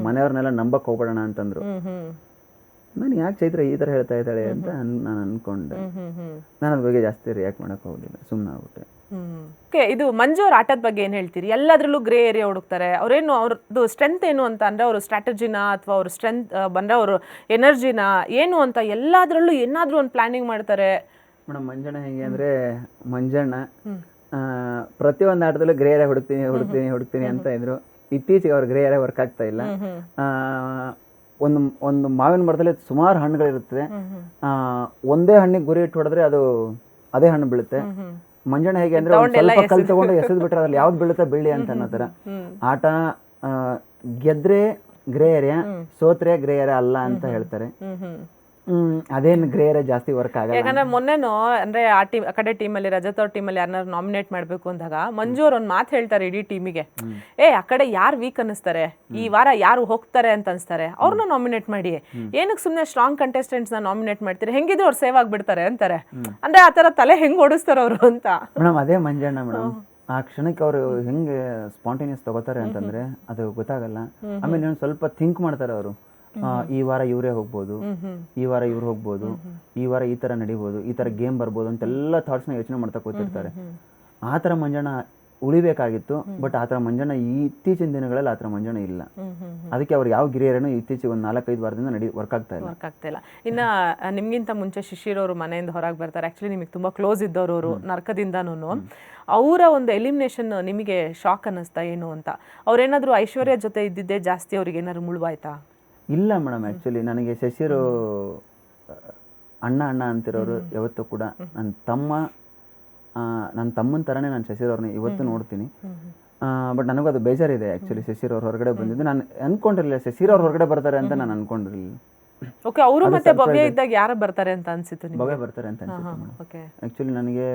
ಮನೆಯವ್ರನ್ನೆಲ್ಲ ನಂಬಕ್ ಹೋಗ್ಬೇಡಣ ಅಂತಂದ್ರು. ನಾನು ಯಾಕೆ ಚೈತ್ರ ಈ ತರ ಹೇಳ್ತಾ ಇದ್ದಾಳೆ ಅಂತ ನಾನು ಅನ್ಕೊಂಡೆ. ನಾನು ಅದ್ರ ಬಗ್ಗೆ ಜಾಸ್ತಿ ರಿಯಾಕ್ಟ್ ಮಾಡಕ್ ಹೋಗ್ಲಿಲ್ಲ, ಸುಮ್ಮನೆ ಆಗ್ಬಿಟ್ಟೆ. ಓಕೆ, ಇದು ಮಂಜು ಅವ್ರ ಆಟದ ಬಗ್ಗೆ ಏನು ಹೇಳ್ತೀರಿ? ಎಲ್ಲದ್ರಲ್ಲೂ ಗ್ರೇ ಏರಿಯಾ ಹುಡುಕ್ತಾರೆ. ಅವ್ರೇನು ಅವ್ರದ್ದು ಸ್ಟ್ರೆಂತ್ ಏನು ಅಂತ ಅಂದರೆ ಅವರು ಸ್ಟ್ರಾಟಜಿನ ಅಥವಾ ಅವ್ರ ಸ್ಟ್ರೆಂತ್ ಬಂದರೆ ಅವರು ಎನರ್ಜಿನ ಏನು ಅಂತ ಎಲ್ಲದರಲ್ಲೂ ಏನಾದರೂ ಒಂದು ಪ್ಲಾನಿಂಗ್ ಮಾಡ್ತಾರೆ. ಮೇಡಮ್ ಮಂಜಣ್ಣ ಹೆಂಗೆ ಅಂದರೆ, ಮಂಜಣ್ಣ ಪ್ರತಿಯೊಂದು ಆಟದಲ್ಲೂ ಗ್ರೇ ಏರಿಯಾ ಹುಡುಕ್ತೀನಿ ಅಂತ ಇದ್ರು. ಇತ್ತೀಚೆಗೆ ಅವ್ರು ಗ್ರೇ ಏರಿಯಾ ವರ್ಕ್ ಆಗ್ತಾ ಇಲ್ಲ. ಒಂದು ಮಾವಿನ ಮರದಲ್ಲಿ ಸುಮಾರು ಹಣ್ಣುಗಳಿರುತ್ತದೆ. ಒಂದೇ ಹಣ್ಣಿಗೆ ಗುರಿ ಇಟ್ಟು ಹೊಡೆದ್ರೆ ಅದು ಅದೇ ಹಣ್ಣು ಬೀಳುತ್ತೆ. ಮಂಜಣ್ಣ ಹೇಗೆ ಅಂದ್ರೆ ಸ್ವಲ್ಪ ಕಲ್ ತಗೊಂಡು ಎಸೆದ್ ಬಿಟ್ರೆ ಅದ್ರಲ್ಲಿ ಯಾವ್ದು ಬೀಳುತ್ತೆ ಬೀಳಿ ಅಂತ ಅನ್ನೋ ಥರ ಆಟ. ಗೆದ್ರೆ ಗ್ರೇ ಏರಿಯಾ, ಸೋತ್ರೆ ಗ್ರೇ ಏರಿಯಾ ಅಲ್ಲ ಅಂತ ಹೇಳ್ತಾರೆ. ಅದೇನು ಗ್ರೇ ಏರಿಯಾ ಜಾಸ್ತಿ ವರ್ಕ್ ಆಗಲ್ಲ. ಯಾಕಂದ್ರೆ ಮೊನ್ನೆನೂ ಅಂದ್ರೆ ಆ ಕಡೆ ಟೀಮಲ್ಲಿ ರಜತ್ ಅವ್ರ ಟೀಮಲ್ಲಿ ಯಾರನ್ನಾರು ನಾಮಿನೇಟ್ ಮಾಡ್ಬೇಕು ಅಂದಾಗ ಮಂಜು ಅವ್ರು ಒಂದು ಮಾತು ಹೇಳ್ತಾರೆ ಇಡೀ ಟೀಮಿಗೆ, ಆ ಕಡೆ ಯಾರು ವೀಕ್ ಅನ್ನಿಸ್ತಾರೆ, ಈ ವಾರ ಯಾರು ಹೋಗ್ತಾರೆ ಅಂತ ಅನ್ಸ್ತಾರೆ, ಅವ್ರನ್ನ ನಾಮಿನೇಟ್ ಮಾಡಿ, ಏನಕ್ಕೆ ಸುಮ್ಮನೆ ಸ್ಟ್ರಾಂಗ್ ಕಂಟೆಸ್ಟೆಂಟ್ಸ್ ನ ನಾಮಿನೇಟ್ ಮಾಡ್ತೀರಿ, ಹೆಂಗಿದ್ರು ಅವ್ರು ಸೇವ್ ಆಗ್ಬಿಡ್ತಾರೆ ಅಂತಾರೆ. ಅಂದ್ರೆ ಆ ತರ ತಲೆ ಹೆಂಗ್ ಓಡಿಸ್ತಾರ ಅವರು ಅಂತ. ಮೇಡಮ್ ಅದೇ ಮಂಜಣ್ಣ ಮೇಡಮ್, ಆ ಕ್ಷಣಕ್ಕೆ ಅವರು ಹೆಂಗೆ ಸ್ಪಾಂಟೇನಿಯಸ್ ತಗೋತಾರೆ ಅಂತಂದ್ರೆ ಅದು ಗೊತ್ತಾಗಲ್ಲ. ಆಮೇಲೆ ಇನ್ನೊಂದು ಸ್ವಲ್ಪ ಥಿಂಕ್ ಮಾಡ್ತಾರೆ ಅವರು. ಈ ವಾರ ಇವರೇ ಹೋಗ್ಬೋದು, ಈ ವಾರ ಇವ್ರು ಹೋಗ್ಬೋದು, ಈ ವಾರ ಈ ತರ ನಡಿಬೋದು, ಈ ತರ ಗೇಮ್ ಬರ್ಬೋದು ಅಂತೆಲ್ಲ ಥಾಟ್ಸ್ನ ಯೋಚನೆ ಮಾಡ್ತಾ ಕೂತಿರ್ತಾರೆ. ಆ ಥರ ಮಂಜಣ್ಣ ಉಳಿಬೇಕಾಗಿತ್ತು. ಬಟ್ ಆ ಥರ ಮಂಜಣ್ಣ ಇತ್ತೀಚಿನ ದಿನಗಳಲ್ಲಿ ಆ ಥರ ಮಂಜಣ್ಣ ಇಲ್ಲ. ಅದಕ್ಕೆ ಅವ್ರು ಯಾವ ಗಿರಿಯರೇನೋ ಇತ್ತೀಚೆಗೆ ಒಂದು 4-5 ವಾರದಿಂದ ವರ್ಕ್ ಆಗ್ತಾ ಇಲ್ಲ. ಇನ್ನು ನಿಮ್ಗಿಂತ ಮುಂಚೆ ಶಿಶಿರ್ ಅವರು ಮನೆಯಿಂದ ಹೊರಗೆ ಬರ್ತಾರೆ. ಆ್ಯಕ್ಚುಲಿ ನಿಮಗೆ ತುಂಬ ಕ್ಲೋಸ್ ಇದ್ದವರು ಅವರು ನರ್ಕದಿಂದನೂ. ಅವರ ಒಂದು ಎಲಿಮಿನೇಷನ್ ನಿಮಗೆ ಶಾಕ್ ಅನ್ನಿಸ್ತಾ ಏನು ಅಂತ? ಅವ್ರೇನಾದರೂ ಐಶ್ವರ್ಯ ಜೊತೆ ಇದ್ದಿದ್ದೇ ಜಾಸ್ತಿ ಅವ್ರಿಗೆ ಏನಾದ್ರು ಮುಳುವಾಯ್ತಾ? ಇಲ್ಲ ಮೇಡಮ್, ಆ್ಯಕ್ಚುಲಿ ನನಗೆ ಶಶಿರು ಅಣ್ಣ ಅಂತಿರೋರು ಯಾವತ್ತೂ ಕೂಡ ನನ್ನ ತಮ್ಮನ ಥರನೇ ನಾನು ಶಶಿರ್ ಅವ್ರನ್ನ ಇವತ್ತು ನೋಡ್ತೀನಿ. ಬಟ್ ನನಗೂ ಅದು ಬೇಜಾರಿದೆ ಆ್ಯಕ್ಚುಲಿ. ಶಶಿರ್ ಅವ್ರು ಹೊರಗಡೆ ಬಂದಿದ್ದು ನಾನು ಅಂದ್ಕೊಂಡಿರಲಿಲ್ಲ, ಶಶಿರ್ ಅವ್ರು ಹೊರಗಡೆ ಬರ್ತಾರೆ ಅಂತ ನಾನು ಅಂದ್ಕೊಂಡಿರಲಿಲ್ಲ. ಓಕೆ, ಅವರು ಮತ್ತೆ ಭವ್ಯ ಇದ್ದಾಗ ಯಾರು ಬರ್ತಾರೆ ಅಂತ ಅನ್ಸಿತ್ತು ನಿಮ್ಗೆ? ಭವ್ಯ ಬರ್ತಾರೆ ಅಂತ ಅನ್ಸುತ್ತೆ ಮೇಡಮ್. ಓಕೆ. ಆ್ಯಕ್ಚುಲಿ ನನಗೆ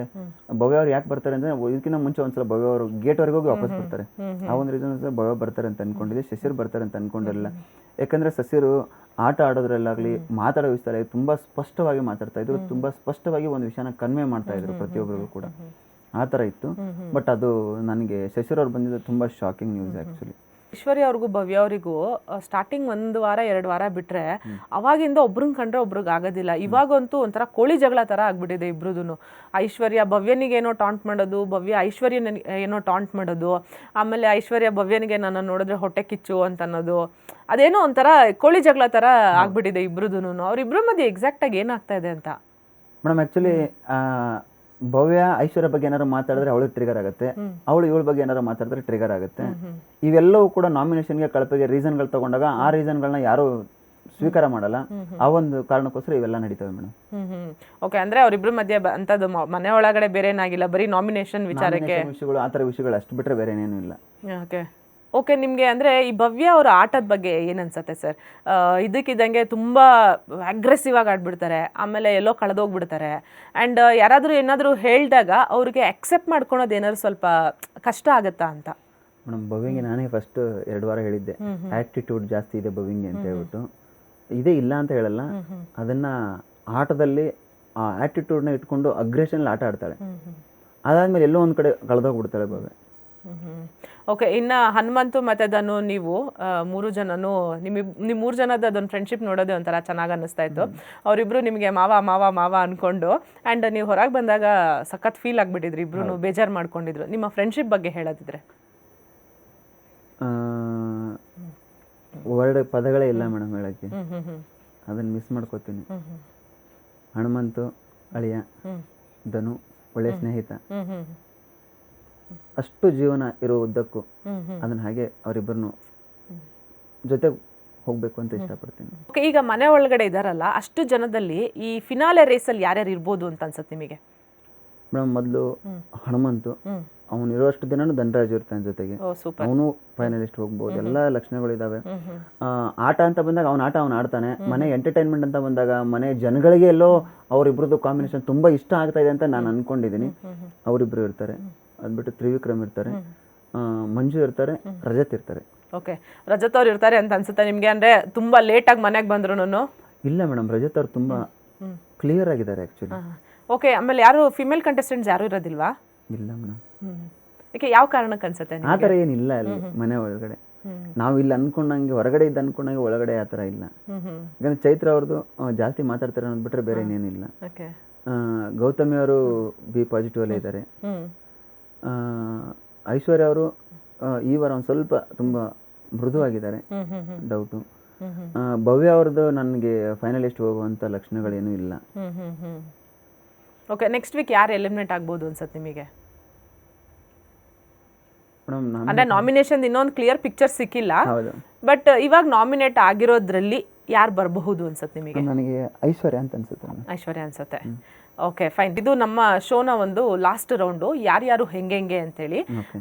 ಭವ್ಯ ಅವ್ರು ಯಾಕೆ ಬರ್ತಾರೆ ಅಂದರೆ ಇದಕ್ಕಿಂತ ಮುಂಚೆ ಒಂದ್ಸಲ ಭವ್ಯ ಅವರು ಗೇಟ್ವರೆಗೆ ಹೋಗಿ ವಾಪಸ್ ಬರ್ತಾರೆ. ಆ ಒಂದು ರೀಸನ್ ಭವ್ಯ ಬರ್ತಾರೆ ಅಂತ ಅನ್ಕೊಂಡಿದ್ದೆ. ಶಶಿರ್ ಬರ್ತಾರೆ ಅಂತ ಅನ್ಕೊಂಡಿರಲಿಲ್ಲ. ಯಾಕಂದರೆ ಶಶಿರು ಆಟ ಆಡೋದ್ರಲ್ಲಾಗಲಿ ಮಾತಾಡೋ ವಿಷಯದಲ್ಲಿ ತುಂಬ ಸ್ಪಷ್ಟವಾಗಿ ಮಾತಾಡ್ತಾ ಇದ್ರು, ತುಂಬ ಸ್ಪಷ್ಟವಾಗಿ ಒಂದು ವಿಷಯನ ಕನ್ವೆ ಮಾಡ್ತಾ ಇದ್ರು ಪ್ರತಿಯೊಬ್ಬರಿಗೂ ಕೂಡ. ಆ ಥರ ಇತ್ತು. ಬಟ್ ಅದು ನನಗೆ ಶಶಿರ್ ಅವ್ರು ಬಂದಿದ್ದು ತುಂಬ ಶಾಕಿಂಗ್ ನ್ಯೂಸ್ ಆ್ಯಕ್ಚುಲಿ. ಐಶ್ವರ್ಯ ಅವ್ರಿಗೂ ಭವ್ಯ ಅವರಿಗೂ ಸ್ಟಾರ್ಟಿಂಗ್ 1 ವಾರ 2 ವಾರ ಬಿಟ್ರೆ ಅವಾಗಿಂದ ಒಬ್ರನ್ನ ಕಂಡ್ರೆ ಒಬ್ರಿಗೆ ಆಗೋದಿಲ್ಲ. ಇವಾಗಂತೂ ಒಂಥರ ಕೋಳಿ ಜಗಳ ಥರ ಆಗ್ಬಿಟ್ಟಿದೆ ಇಬ್ರದೂ. ಐಶ್ವರ್ಯ ಭವ್ಯನಿಗೆ ಏನೋ ಟಾಂಟ್ ಮಾಡೋದು, ಭವ್ಯ ಐಶ್ವರ್ಯನ ಏನೋ ಟಾಂಟ್ ಮಾಡೋದು, ಆಮೇಲೆ ಐಶ್ವರ್ಯ ಭವ್ಯನಿಗೆ ನನ್ನ ನೋಡಿದ್ರೆ ಹೊಟ್ಟೆ ಕಿಚ್ಚು ಅಂತ ಅನ್ನೋದು, ಅದೇನೋ ಒಂಥರ ಕೋಳಿ ಜಗಳ ಥರ ಆಗ್ಬಿಟ್ಟಿದೆ ಇಬ್ರದೂ. ಅವ್ರಿಬ್ರ ಮಧ್ಯೆ ಎಕ್ಸಾಕ್ಟಾಗಿ ಏನಾಗ್ತಾ ಇದೆ ಅಂತ ಮೇಡಮ್ ಆ್ಯಕ್ಚುಲಿ ಭವ್ಯ ಐಶ್ವರ್ಯ ಬಗ್ಗೆ ಏನಾದ್ರು ಮಾತಾಡಿದ್ರೆ ಅವಳಿಗೆ ಟ್ರಿಗರ್ ಆಗುತ್ತೆ, ಅವಳು ಇವಳ ಬಗ್ಗೆ ಏನಾದ್ರು ಮಾತಾಡಿದ್ರೆ ಟ್ರಿಗರ್ ಆಗುತ್ತೆ. ಇವೆಲ್ಲವೂ ಕೂಡ ನಾಮಿನೇಷನ್ಗೆ ಕಳಪೆಗೆ ರೀಸನ್ಗಳು ತಗೊಂಡಾಗ ಆ ರೀಸನ್ಗಳನ್ನ ಯಾರು ಸ್ವೀಕಾರ ಮಾಡಲ್ಲ. ಆ ಒಂದು ಕಾರಣಕ್ಕೋಸ್ಕರ ಇವೆಲ್ಲ ನಡೀತವೆ ಮೇಡಮ್. ಓಕೆ, ಅಂದ್ರೆ ಅವರಿಬ್ರ ಮಧ್ಯೆ ಅಂತದ್ದು ಮನೆ ಒಳಗಡೆ ಬೇರೆ ಏನಾಗಿಲ್ಲ, ಬರೀ ನಾಮಿನೇಷನ್ ವಿಚಾರಕ್ಕೆ ವಿಷಯಗಳು, ಆ ಥರ ವಿಷಯಗಳು ಅಷ್ಟು ಬಿಟ್ಟರೆ ಬೇರೆ ಏನೇನು ಇಲ್ಲ. Okay okay. ನಿಮಗೆ ಅಂದರೆ ಈ ಭವ್ಯ ಅವರ ಆಟದ ಬಗ್ಗೆ ಏನು ಅನ್ಸುತ್ತೆ ಸರ್? ಇದಕ್ಕಿದ್ದಂಗೆ ತುಂಬ ಅಗ್ರೆಸಿವ್ ಆಗಿ ಆಡ್ಬಿಡ್ತಾರೆ, ಆಮೇಲೆ ಎಲ್ಲೋ ಕಳೆದೋಗ್ಬಿಡ್ತಾರೆ. ಆ್ಯಂಡ್ ಯಾರಾದರೂ ಏನಾದರೂ ಹೇಳಿದಾಗ ಅವ್ರಿಗೆ ಅಕ್ಸೆಪ್ಟ್ ಮಾಡ್ಕೊಳೋದು ಏನಾದ್ರು ಸ್ವಲ್ಪ ಕಷ್ಟ ಆಗುತ್ತಾ ಅಂತ? ಮೇಡಮ್ ಭವ್ಯಂಗೆ ನಾನೇ ಫಸ್ಟ್ 2 ವಾರ ಹೇಳಿದ್ದೆ, ಆ್ಯಟಿಟ್ಯೂಡ್ ಜಾಸ್ತಿ ಇದೆ ಭವ್ಯಂಗೆ ಅಂತ ಹೇಳ್ಬಿಟ್ಟು. ಇದೇ ಇಲ್ಲ ಅಂತ ಹೇಳಲ್ಲ, ಅದನ್ನು ಆಟದಲ್ಲಿ ಆ ಆ್ಯಟಿಟ್ಯೂಡ್ನ ಇಟ್ಕೊಂಡು ಅಗ್ರೆಷನಲ್ಲಿ ಆಟ ಆಡ್ತಾಳೆ. ಅದಾದಮೇಲೆ ಎಲ್ಲೋ ಒಂದು ಕಡೆ ಕಳೆದೋಗ್ಬಿಡ್ತಾಳೆ ಭವ್ಯ. ಓಕೆ. ಇನ್ನು ಹನುಮಂತು ಮತ್ತು ಧನು, ನೀವು 3 ಜನನು ನಿಮ್ಮ 3 ಜನದ ಅದೊಂದು ಫ್ರೆಂಡ್ಶಿಪ್ ನೋಡೋದೇ ಒಂಥರ ಚೆನ್ನಾಗಿ ಅನ್ನಿಸ್ತಾ ಇತ್ತು. ಅವರಿಬ್ರು ನಿಮಗೆ ಮಾವ ಮಾವ ಮಾವ ಅಂದ್ಕೊಂಡು, ಆ್ಯಂಡ್ ನೀವು ಹೊರಗೆ ಬಂದಾಗ ಸಖತ್ ಫೀಲ್ ಆಗಿಬಿಟ್ಟಿದ್ರಿ, ಇಬ್ರು ಬೇಜಾರು ಮಾಡ್ಕೊಂಡಿದ್ರು. ನಿಮ್ಮ ಫ್ರೆಂಡ್ಶಿಪ್ ಬಗ್ಗೆ ಹೇಳೋದಿದ್ರೆ? ವರ್ಡ್ ಪದಗಳೇ ಇಲ್ಲ ಮೇಡಮ್ ಹೇಳೋಕ್ಕೆ, ಅದನ್ನು ಮಿಸ್ ಮಾಡ್ಕೋತೀನಿ. ಹನುಮಂತು ಅಳಿಯ, ಧನು ಒಳ್ಳೆಯ ಸ್ನೇಹಿತ, ಅಷ್ಟು ಜೀವನ ಇರೋ ಉದ್ದಕ್ಕೂ ಅದನ್ನ ಹಾಗೆ ಅವರಿಬ್ಬರನ್ನು ಜೊತೆ ಹೋಗ್ಬೇಕು ಅಂತ ಇಷ್ಟಪಡ್ತೀನಿ. ಓಕೆ, ಈಗ ಮನೆ ಒಳಗಡೆ ಇದ್ದಾರಲ್ಲ ಅಷ್ಟು ಜನದಲ್ಲಿ ಈ ಫಿನಾಲೆ ರೇಸಲ್ಲಿ ಯಾರ್ಯಾರು ಇರ್ಬೋದು ಅಂತ ಅನ್ಸುತ್ತೆ ನಿಮಗೆ? ಮೇಡಮ್ ಮೊದಲು ಹನುಮಂತು, ಅವನು ಇರೋಷ್ಟು ದಿನನೂ ಧನರಾಜ್ ಇರ್ತಾನೆ ಜೊತೆಗೆ, ಅವನು ಫೈನಲಿಸ್ಟ್ ಹೋಗ್ಬೋದು, ಎಲ್ಲ ಲಕ್ಷಣಗಳಿದ್ದಾವೆ. ಆಟ ಅಂತ ಬಂದಾಗ ಅವನು ಆಡ್ತಾನೆ. ಮನೆ ಎಂಟರ್ಟೈನ್ಮೆಂಟ್ ಅಂತ ಬಂದಾಗ ಮನೆ ಜನಗಳಿಗೆ ಎಲ್ಲೋ ಅವರಿಬ್ರದ್ದು ಕಾಂಬಿನೇಷನ್ ತುಂಬ ಇಷ್ಟ ಆಗ್ತಾ ಇದೆ ಅಂತ ನಾನು ಅನ್ಕೊಂಡಿದ್ದೀನಿ. ಅವರಿಬ್ರು ಇರ್ತಾರೆ. ಅದು ಬಿಟ್ಟು ತ್ರಿವಿಕ್ರಮ್ ಇರ್ತಾರೆ, ಮಂಜು ಇರ್ತಾರೆ, ರಜತ್ ಇರ್ತಾರೆ. ಓಕೆ, ರಜತ್ ಅವ್ರು ಇರ್ತಾರೆ ಅಂತ ಅನ್ಸುತ್ತೆ ನಿಮಗೆ? ಅಂದರೆ ತುಂಬ ಲೇಟಾಗಿ ಮನೆಗೆ ಬಂದ್ರು? ಇಲ್ಲ ಮೇಡಮ್, ರಜತ್ ಅವ್ರು ತುಂಬ ಕ್ಲಿಯರ್ ಆಗಿದ್ದಾರೆ ಆ್ಯಕ್ಚುಲಿ. ಓಕೆ, ಆಮೇಲೆ ಯಾರು ಫಿಮೇಲ್ ಕಂಟೆಸ್ಟೆಂಟ್ಸ್ ಯಾರು ಇರೋದಿಲ್ವಾ? ಇಲ್ಲ ಮೇಡಮ್. ಯಾಕೆ, ಯಾವ ಕಾರಣಕ್ಕೆ ಅನ್ಸುತ್ತೆ? ಆ ಥರ ಏನಿಲ್ಲ ಅಲ್ಲಿ ಮನೆ ಒಳಗಡೆ. ನಾವು ಇಲ್ಲಿ ಅನ್ಕೊಂಡಂಗೆ ಹೊರಗಡೆ ಇದ್ದು ಅನ್ಕೊಂಡಂಗೆ ಒಳಗಡೆ ಆ ಥರ ಇಲ್ಲ. ಯಾಕಂದ್ರೆ ಚೈತ್ರ ಅವ್ರದ್ದು ಜಾಸ್ತಿ ಮಾತಾಡ್ತಾರೆ ಅಂದ್ಬಿಟ್ರೆ ಬೇರೆ ಏನೇನಿಲ್ಲ. ಗೌತಮಿ ಅವರು ಬಿ ಪಾಸಿಟಿವ್ ಅಲ್ಲೇ ಇದ್ದಾರೆ. ಐಶ್ವರ್ಯ ಅವರು ಈ ವಾರ ಒಂದು ಸ್ವಲ್ಪ ತುಂಬ ಮೃದುವಾಗಿದ್ದಾರೆ, ಡೌಟು. ಭವ್ಯ ಅವ್ರದ್ದು ನನಗೆ ಫೈನಲಿಸ್ಟ್ ಹೋಗುವಂಥ ಲಕ್ಷಣಗಳೇನೂ ಇಲ್ಲ. ಓಕೆ, ನೆಕ್ಸ್ಟ್ ವೀಕ್ ಯಾರು ಎಲಿಮಿನೇಟ್ ಆಗ್ಬೋದು ಅನ್ಸುತ್ತೆ ನಿಮಗೆ? ಅಂದರೆ ನಾಮಿನೇಷನ್ ಇನ್ನೊಂದು ಕ್ಲಿಯರ್ ಪಿಕ್ಚರ್ ಸಿಕ್ಕಿಲ್ಲ, ಬಟ್ ಇವಾಗ ನಾಮಿನೇಟ್ ಆಗಿರೋದ್ರಲ್ಲಿ ಯಾರು ಬರಬಹುದು ಅನ್ಸುತ್ತೆ ನಿಮಗೆ? ನನಗೆ ಐಶ್ವರ್ಯ ಅಂತ ಅನ್ಸುತ್ತೆ. ಐಶ್ವರ್ಯ ಅನ್ಸುತ್ತೆ. Okay fine. ಇದು ನಮ್ಮ ಶೋನ ಒಂದು ಲಾಸ್ಟ್ ರೌಂಡು, ಯಾರ್ಯಾರು ಹೆಂಗೆ ಅಂತೇಳಿ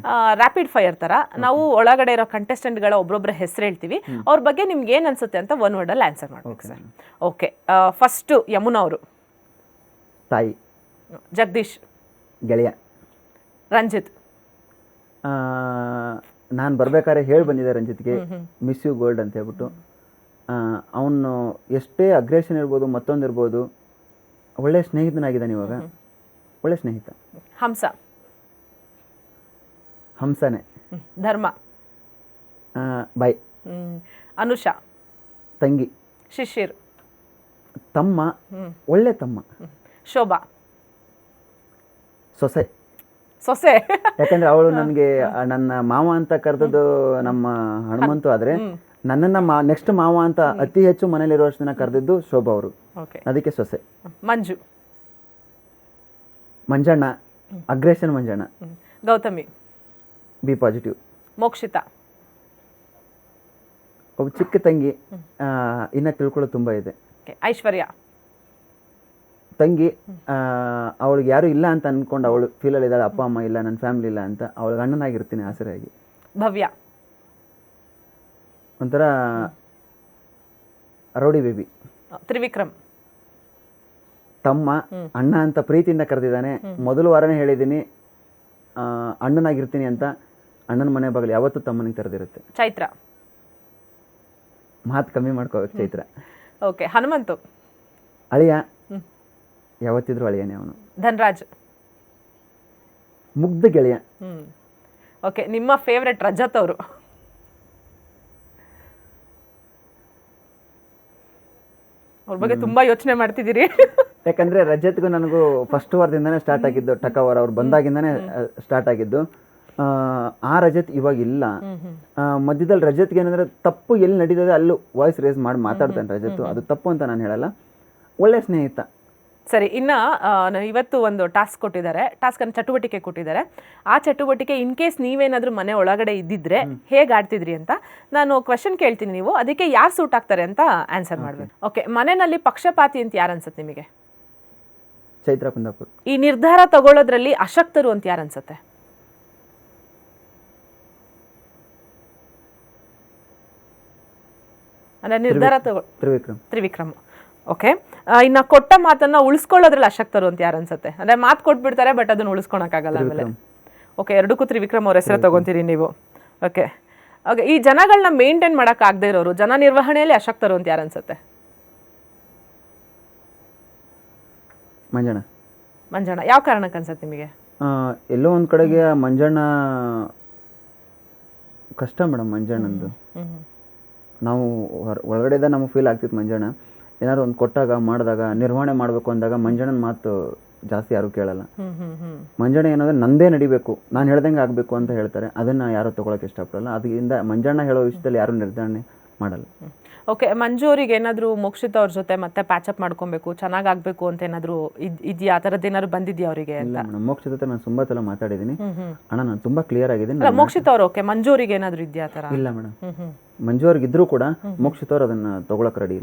ರ್ಯಾಪಿಡ್ ಫೈರ್ ಥರ ನಾವು ಒಳಗಡೆ ಇರೋ ಕಂಟೆಸ್ಟೆಂಟ್ಗಳ ಒಬ್ಬೊಬ್ಬರ ಹೆಸರು ಹೇಳ್ತೀವಿ, ಅವ್ರ ಬಗ್ಗೆ ನಿಮ್ಗೆ ಏನು ಅನ್ಸುತ್ತೆ ಅಂತ 1 ವರ್ಡಲ್ಲಿ ಆನ್ಸರ್ ಮಾಡ್ಬೇಕು ಸರ್. ಓಕೆ, ಫಸ್ಟು ಯಮುನಾ ಅವರು. ತಾಯಿ. ಜಗದೀಶ್. ಗೆಳೆಯ. ರಂಜಿತ್. ನಾನು ಬರ್ಬೇಕಾದ್ರೆ ಹೇಳಿ ಬಂದಿದ್ದೆ ರಂಜಿತ್ಗೆ, ಮಿಸ್ ಯು ಗೋಲ್ಡ್ ಅಂತ ಹೇಳ್ಬಿಟ್ಟು. ಅವನು ಎಷ್ಟೇ ಅಗ್ರೆಷನ್ ಇರ್ಬೋದು, ಮತ್ತೊಂದು ಇರ್ಬೋದು, ಒಳ್ಳೆ ಸ್ನೇಹಿತನಾಗಿದ್ದಾನೆ ಇವಾಗ, ಒಳ್ಳೆ ಸ್ನೇಹಿತ. ಹಂಸ. ಹಂಸನೇ. ಧರ್ಮ. ಬಾಯ್. ಅನುಷಾ. ತಂಗಿ. ಶಿಶಿರ್. ತಮ್ಮ, ಒಳ್ಳೆ ತಮ್ಮ. ಶೋಭಾ. ಸೊಸೆ. ಸೊಸೆ. ಯಾಕಂದ್ರೆ ಅವಳು ನನಗೆ ನನ್ನ ಮಾವ ಅಂತ ಕರೆದದ್ದು ನಮ್ಮ ಹನುಮಂತು, ಆದ್ರೆ ನನ್ನನ್ನ ನೆಕ್ಸ್ಟ್ ಮಾವ ಅಂತ ಅತಿ ಹೆಚ್ಚು ಮನೇಲಿರುವಷ್ಟು ದಿನ ಕರೆದಿದ್ದು ಶೋಭಾ ಅವರು, ಅದಕ್ಕೆ ಸೊಸೆ. Manju. Manjanna, aggression Manjanna. Gautami. B positive. Mokshitha. ಒಬ್ಬ ಚಿಕ್ಕ ತಂಗಿ, ಇನ್ನ ತಿಳ್ಕೊಳ್ಳೋದು ತುಂಬ ಇದೆ. ಐಶ್ವರ್ಯ. ತಂಗಿ, ಅವಳಿಗೆ ಯಾರು ಇಲ್ಲ ಅಂತ ಅನ್ಕೊಂಡು ಅವಳು ಫೀಲಲ್ಲಿ ಇದ್ದಾಳೆ, ಅಪ್ಪ ಅಮ್ಮ ಇಲ್ಲ, ನನ್ನ ಫ್ಯಾಮಿಲಿ ಇಲ್ಲ ಅಂತ. ಅವಳಿಗೆ ಅಣ್ಣನಾಗಿರ್ತೀನಿ ಆಸರೆಯಾಗಿ. ಭವ್ಯ. ಒಂಥರ ರೌಡಿ ಬೇಬಿ. ತ್ರಿವಿಕ್ರಮ್. ತಮ್ಮ ಅಣ್ಣ ಅಂತ ಪ್ರೀತಿಯಿಂದ ಕರೆದಿದ್ದಾನೆ. ಮೊದಲು ವಾರನೇ ಹೇಳಿದ್ದೀನಿ ಅಣ್ಣನಾಗಿರ್ತೀನಿ ಅಂತ. ಅಣ್ಣನ ಮನೆ ಬಾಗಿಲು ಯಾವತ್ತೂ ತಮ್ಮನಿಗೆ ತೆರೆದಿರುತ್ತೆ. ಚೈತ್ರ. ಮಾತು ಕಮ್ಮಿ ಮಾಡ್ಕೋಬೇಕು ಚೈತ್ರ. ಓಕೆ. ಹನುಮಂತು. ಅಳಿಯ, ಯಾವತ್ತಿದ್ರು ಅಳಿಯನೇ ಅವನು. ಧನ್ರಾಜ್. ಮುಗ್ಧ ಗೆಳೆಯ. ಓಕೆ. ನಿಮ್ಮ ಫೇವ್ರೆಟ್ ರಜತ್ ಅವರು? ಅವ್ರ ಬಗ್ಗೆ ತುಂಬಾ ಯೋಚನೆ ಮಾಡ್ತಿದ್ದೀರಿ. ಯಾಕಂದ್ರೆ ರಜತ್ಗೂ ನನಗೂ ಫಸ್ಟ್ ವಾರದಿಂದಾನೇ ಸ್ಟಾರ್ಟ್ ಆಗಿದ್ದು. ಟಕವರ್ ಅವ್ರು ಬಂದಾಗಿಂದಾನೇ ಸ್ಟಾರ್ಟ್ ಆಗಿದ್ದು. ಆ ರಜತ್ ಇವಾಗ ಇಲ್ಲ. ಮಧ್ಯದಲ್ಲಿ ರಜತ್ಗೆ ಏನಂದ್ರೆ ತಪ್ಪು ಎಲ್ಲಿ ನಡೀತದೆ ಅಲ್ಲೂ ವಾಯ್ಸ್ ರೇಸ್ ಮಾಡಿ ಮಾತಾಡ್ತಾನೆ ರಜತ್. ಅದು ತಪ್ಪು ಅಂತ ನಾನು ಹೇಳಲ್ಲ, ಒಳ್ಳೆ ಸ್ನೇಹಿತ. ಸರಿ, ಇನ್ನು ಇವತ್ತು ಒಂದು ಟಾಸ್ಕ್ ಕೊಟ್ಟಿದ್ದಾರೆ, ಟಾಸ್ಕನ್ನು ಚಟುವಟಿಕೆ ಕೊಟ್ಟಿದ್ದಾರೆ. ಆ ಚಟುವಟಿಕೆ ಇನ್ ಕೇಸ್ ನೀವೇನಾದರೂ ಮನೆ ಒಳಗಡೆ ಇದ್ದಿದ್ರೆ ಹೇಗೆ ಆಡ್ತಿದ್ರಿ ಅಂತ ನಾನು ಕ್ವೆಶನ್ ಕೇಳ್ತೀನಿ, ನೀವು ಅದಕ್ಕೆ ಯಾರು ಸೂಟ್ ಆಗ್ತಾರೆ ಅಂತ ಆನ್ಸರ್ ಮಾಡಬೇಕು. ಓಕೆ. ಮನೆಯಲ್ಲಿ ಪಕ್ಷಪಾತಿ ಅಂತ ಯಾರು ಅನ್ಸುತ್ತೆ ನಿಮಗೆ? ಚೈತ್ರ ಕುಂದಾಪುರ್. ಈ ನಿರ್ಧಾರ ತಗೊಳ್ಳೋದ್ರಲ್ಲಿ ಅಶಕ್ತರು ಅಂತ ಯಾರು ಅನ್ಸುತ್ತೆ? ಅಂದ್ರೆ ನಿರ್ಧಾರ ತ್ರಿವಿಕ್ರಮ್. ಓಕೆ. ಇನ್ನು ಕೊಟ್ಟ ಮಾತನ್ನ ಉಳಿಸ್ಕೊಳ್ಳೋದ್ರಲ್ಲಿ ಅಶಕ್ತರು ಅಂತ ಯಾರು ಅನ್ಸುತ್ತೆ? ಅಂದ್ರೆ ಮಾತು ಕೊಟ್ಬಿಡ್ತಾರೆ ಬಟ್ ಅದನ್ನ ಉಳಿಸ್ಕೊಳಕ್ಕಾಗಲ್ಲ ಆಮೇಲೆ. ಓಕೆ. ಎರಡಕ್ಕೂ ತ್ರಿವಿಕ್ರಮ್ ಅವ್ರ ಹೆಸರು ತಗೊಂತೀರಿ ನೀವು. ಓಕೆ. ಓಕೆ. ಈ ಜನಗಳನ್ನ ಮೇಂಟೈನ್ ಮಾಡಕ್ ಆಗದೆ ಇರೋರು, ಜನ ನಿರ್ವಹಣೆಯಲ್ಲಿ ಅಶಕ್ತರು ಅಂತ ಯಾರು ಅನ್ಸುತ್ತೆ? ಮಂಜಣ್ಣ. ಯಾವ ಕಾರಣಕ್ಕೆ ಅನ್ಸುತ್ತೆ ನಿಮಗೆ? ಎಲ್ಲೋ ಒಂದ್ ಕಡೆಗೆ ಮಂಜಣ್ಣ ಕಷ್ಟ ಮೇಡಮ್. ಮಂಜಣ್ಣಂದು ನಾವು ಒಳಗಡೆದ ನಮಗೆ ಫೀಲ್ ಆಗ್ತಿತ್ತು. ಮಂಜಣ್ಣ ಏನಾದ್ರು ಒಂದು ಕೊಟ್ಟಾಗ ಮಾಡಿದಾಗ ನಿರ್ವಹಣೆ ಮಾಡಬೇಕು ಅಂದಾಗ ಮಂಜಣ್ಣನ ಮಾತು ಜಾಸ್ತಿ ಯಾರು ಕೇಳಲ್ಲ. ಮಂಜಣ್ಣ ಏನಂದ್ರೆ ನಂದೇ ನಡಿಬೇಕು, ನಾನು ಹೇಳ್ದಂಗೆ ಆಗಬೇಕು ಅಂತ ಹೇಳ್ತಾರೆ. ಅದನ್ನು ಯಾರು ತೊಗೊಳಕ್ಕೆ ಇಷ್ಟಪಡಲ್ಲ. ಅದರಿಂದ ಮಂಜಣ್ಣ ಹೇಳೋ ವಿಷಯದಲ್ಲಿ ಯಾರು ನಿರ್ಧಾರಣೆ ಮಾಡಲ್ಲ. ಓಕೆ. ಮಂಜು ಅವ್ರಿಗೆ ಏನಾದರೂ ಮೋಕ್ಷಿತ ಅವ್ರ ಜೊತೆ ಮತ್ತೆ ಪ್ಯಾಚಪ್ ಮಾಡ್ಕೊಬೇಕು, ಚೆನ್ನಾಗಾಗಬೇಕು ಅಂತ ಏನಾದರೂ ಇದೆಯಾ? ಆ ಥರದ್ದು ಏನಾದ್ರು ಬಂದಿದೆಯಾ ಅವರಿಗೆ ಅಂತ? ಮೋಕ್ಷಿತ ಜೊತೆ ನಾನು ತುಂಬ ಸಲ ಮಾತಾಡಿದ್ದೀನಿ. ಅಣ್ಣ ನಾನು ತುಂಬ ಕ್ಲಿಯರ್ ಆಗಿದ್ದೀನಿ. ಅಲ್ಲ, ಮೋಕ್ಷಿತ ಅವರು ಓಕೆ. ಮಂಜು ಅವ್ರಿಗೆ ಏನಾದರೂ ಇದೆಯಾ ಆ ಥರ? ಇಲ್ಲ ಮೇಡಮ್. ಮಂಜು ಅವ್ರಿಗೆ ಇದ್ರೂ ಕೂಡ ಮೋಕ್ಷಿತ ಅವ್ರು ಅದನ್ನ ತಗೊಳಕ್ಕೆ ರೆಡಿ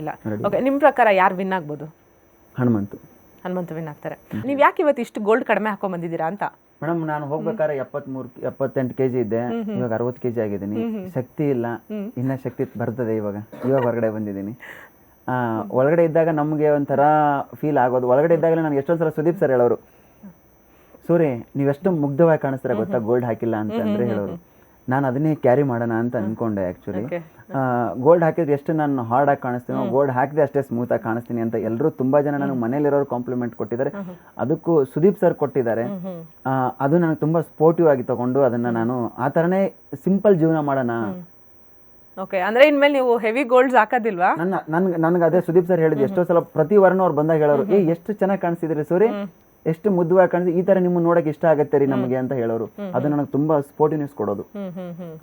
ಇಲ್ಲ. ಓಕೆ. ನಿಮ್ಮ ಪ್ರಕಾರ ಯಾರು ವಿನ್ ಆಗ್ಬೋದು? ಹನುಮಂತು ವಿನ್ ಆಗ್ತಾರೆ. ನೀವು ಯಾಕೆ ಇವತ್ತು ಇಷ್ಟು ಗೋಲ್ಡ್ ಕಡಿಮೆ ಹಾಕೊಂಡ್ ಬಂದಿದ್ದೀರಾ ಅಂತ? ಮೇಡಮ್, ನಾನು ಹೋಗ್ಬೇಕಾದ್ರೆ 78 kg ಇದ್ದೆ, ಇವಾಗ 60 kg ಆಗಿದ್ದೀನಿ. ಶಕ್ತಿ ಇಲ್ಲ, ಇನ್ನ ಶಕ್ತಿ ಬರ್ತದೆ ಇವಾಗ ಹೊರಗಡೆ ಬಂದಿದ್ದೀನಿ. ಒಳಗಡೆ ಇದ್ದಾಗ ನಮಗೆ ಒಂಥರ ಫೀಲ್ ಆಗೋದು. ಒಳಗಡೆ ಇದ್ದಾಗಲೇ ನನಗೆ ಎಷ್ಟೊಂದು ಸಲ ಸುದೀಪ್ ಸರ್ ಹೇಳೋರು, ಸೂರಿ ನೀವೆಷ್ಟು ಮುಗ್ಧವಾಗಿ ಕಾಣಿಸ್ತಾರೆ ಗೊತ್ತಾ ಗೋಲ್ಡ್ ಹಾಕಿಲ್ಲ ಅಂತಂದ್ರೆ ಹೇಳೋರು. ನಾನು ಅದನ್ನೇ ಕ್ಯಾರಿ ಮಾಡೋಣ ಅಂತ ಅನ್ಕೊಂಡೆ. ಆ್ಯಕ್ಚುಲಿ ಗೋಲ್ಡ್ ಹಾಕಿದ್ರೆ ಎಷ್ಟು ನಾನು ಹಾರ್ಡಾಗಿ ಕಾಣಿಸ್ತೀನಿ, ಗೋಲ್ಡ್ ಹಾಕಿದ್ರೆ ಅಷ್ಟೇ ಸ್ಮೂತಾಗಿ ಕಾಣಿಸ್ತೀನಿ ಅಂತ ಎಲ್ಲರೂ ತುಂಬ ಜನ ನನಗೆ ಮನೇಲಿರೋರು ಕಾಂಪ್ಲಿಮೆಂಟ್ ಕೊಟ್ಟಿದ್ದಾರೆ. ಅದಕ್ಕೂ ಸುದೀಪ್ ಸರ್ ಕೊಟ್ಟಿದ್ದಾರೆ. ಅದು ನನಗೆ ತುಂಬ ಸ್ಪೋರ್ಟಿವ್ ಆಗಿ ತಗೊಂಡು ಅದನ್ನು ನಾನು ಆ ಥರನೇ ಸಿಂಪಲ್ ಜೀವನ ಮಾಡೋಣ. ಓಕೆ. ಅಂದ್ರೆ ಇನ್ಮೇಲೆ ನೀವು ಹೆವಿ ಗೋಲ್ಡ್ಸ್ ಹಾಕೋದಿಲ್ವಾ? ನನಗೆ ಅದೇ ಸುದೀಪ್ ಸರ್ ಹೇಳಿದ್ರು. ಎಷ್ಟೋ ಸಲ ಪ್ರತಿ ವಾರನೂ ಅವ್ರು ಬಂದಾಗ ಹೇಳೋರು, ಎಷ್ಟು ಚೆನ್ನಾಗಿ ಕಾಣಿಸ್ತಿದ್ರಿ ಸೂರಿ, ಎಷ್ಟು ಮುದ್ದುವಾಗಿ ಕಾಣಿಸಿ, ಈ ತರ ನಿಮ್ಮ ನೋಡಕ್ಕೆ ಇಷ್ಟ ಆಗತ್ತೆ ರೀ ನಮಗೆ ಅಂತ ಹೇಳೋರು. ಅದು ನನಗೆ ತುಂಬಾ ಸ್ಪೋರ್ಟಿವ್ನೆಸ್ ಕೊಡೋದು.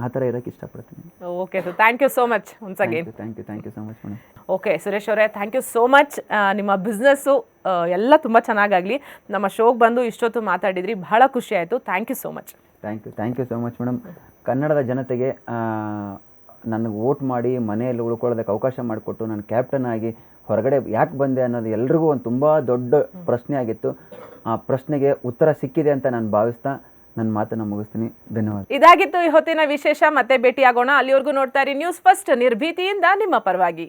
ಆ ತರ ಇರಕ್ಕೆ ಇಷ್ಟಪಡ್ತೀನಿ. Okay sir, thank you so much once again. Thank you so much madam. Okay Suresh ಅವರೇ, ಥ್ಯಾಂಕ್ ಯು ಸೋ ಮಚ್. ನಿಮ್ಮ ಬಿಸ್ನೆಸ್ಸು ಎಲ್ಲ ತುಂಬ ಚೆನ್ನಾಗಾಗಲಿ. ನಮ್ಮ ಶೋಗೆ ಬಂದು ಇಷ್ಟೊತ್ತು ಮಾತಾಡಿದ್ರಿ, ಬಹಳ ಖುಷಿ ಆಯಿತು. Thank you so much. Thank you so much madam. ಕನ್ನಡದ ಜನತೆಗೆ ನನಗೆ ವೋಟ್ ಮಾಡಿ ಮನೆಯಲ್ಲಿ ಉಳ್ಕೊಳ್ಳೋದಕ್ಕೆ ಅವಕಾಶ ಮಾಡಿಕೊಟ್ಟು ನಾನು ಕ್ಯಾಪ್ಟನ್ ಆಗಿ ಹೊರಗಡೆ ಯಾಕೆ ಬಂದೆ ಅನ್ನೋದು ಎಲ್ರಿಗೂ ಒಂದು ತುಂಬ ದೊಡ್ಡ ಪ್ರಶ್ನೆ ಆಗಿತ್ತು. ಆ ಪ್ರಶ್ನೆಗೆ ಉತ್ತರ ಸಿಕ್ಕಿದೆ ಅಂತ ನಾನು ಭಾವಿಸ್ತಾ ನನ್ನ ಮಾತನ್ನು ಮುಗಿಸ್ತೀನಿ. ಧನ್ಯವಾದ. ಇದಾಗಿತ್ತು ಈ ಹೊತ್ತಿನ ವಿಶೇಷ. ಮತ್ತೆ ಭೇಟಿಯಾಗೋಣ. ಅಲ್ಲಿವರೆಗೂ ನೋಡ್ತಾ ಇರಿ ನ್ಯೂಸ್ ಫಸ್ಟ್, ನಿರ್ಭೀತಿಯಿಂದ ನಿಮ್ಮ ಪರವಾಗಿ.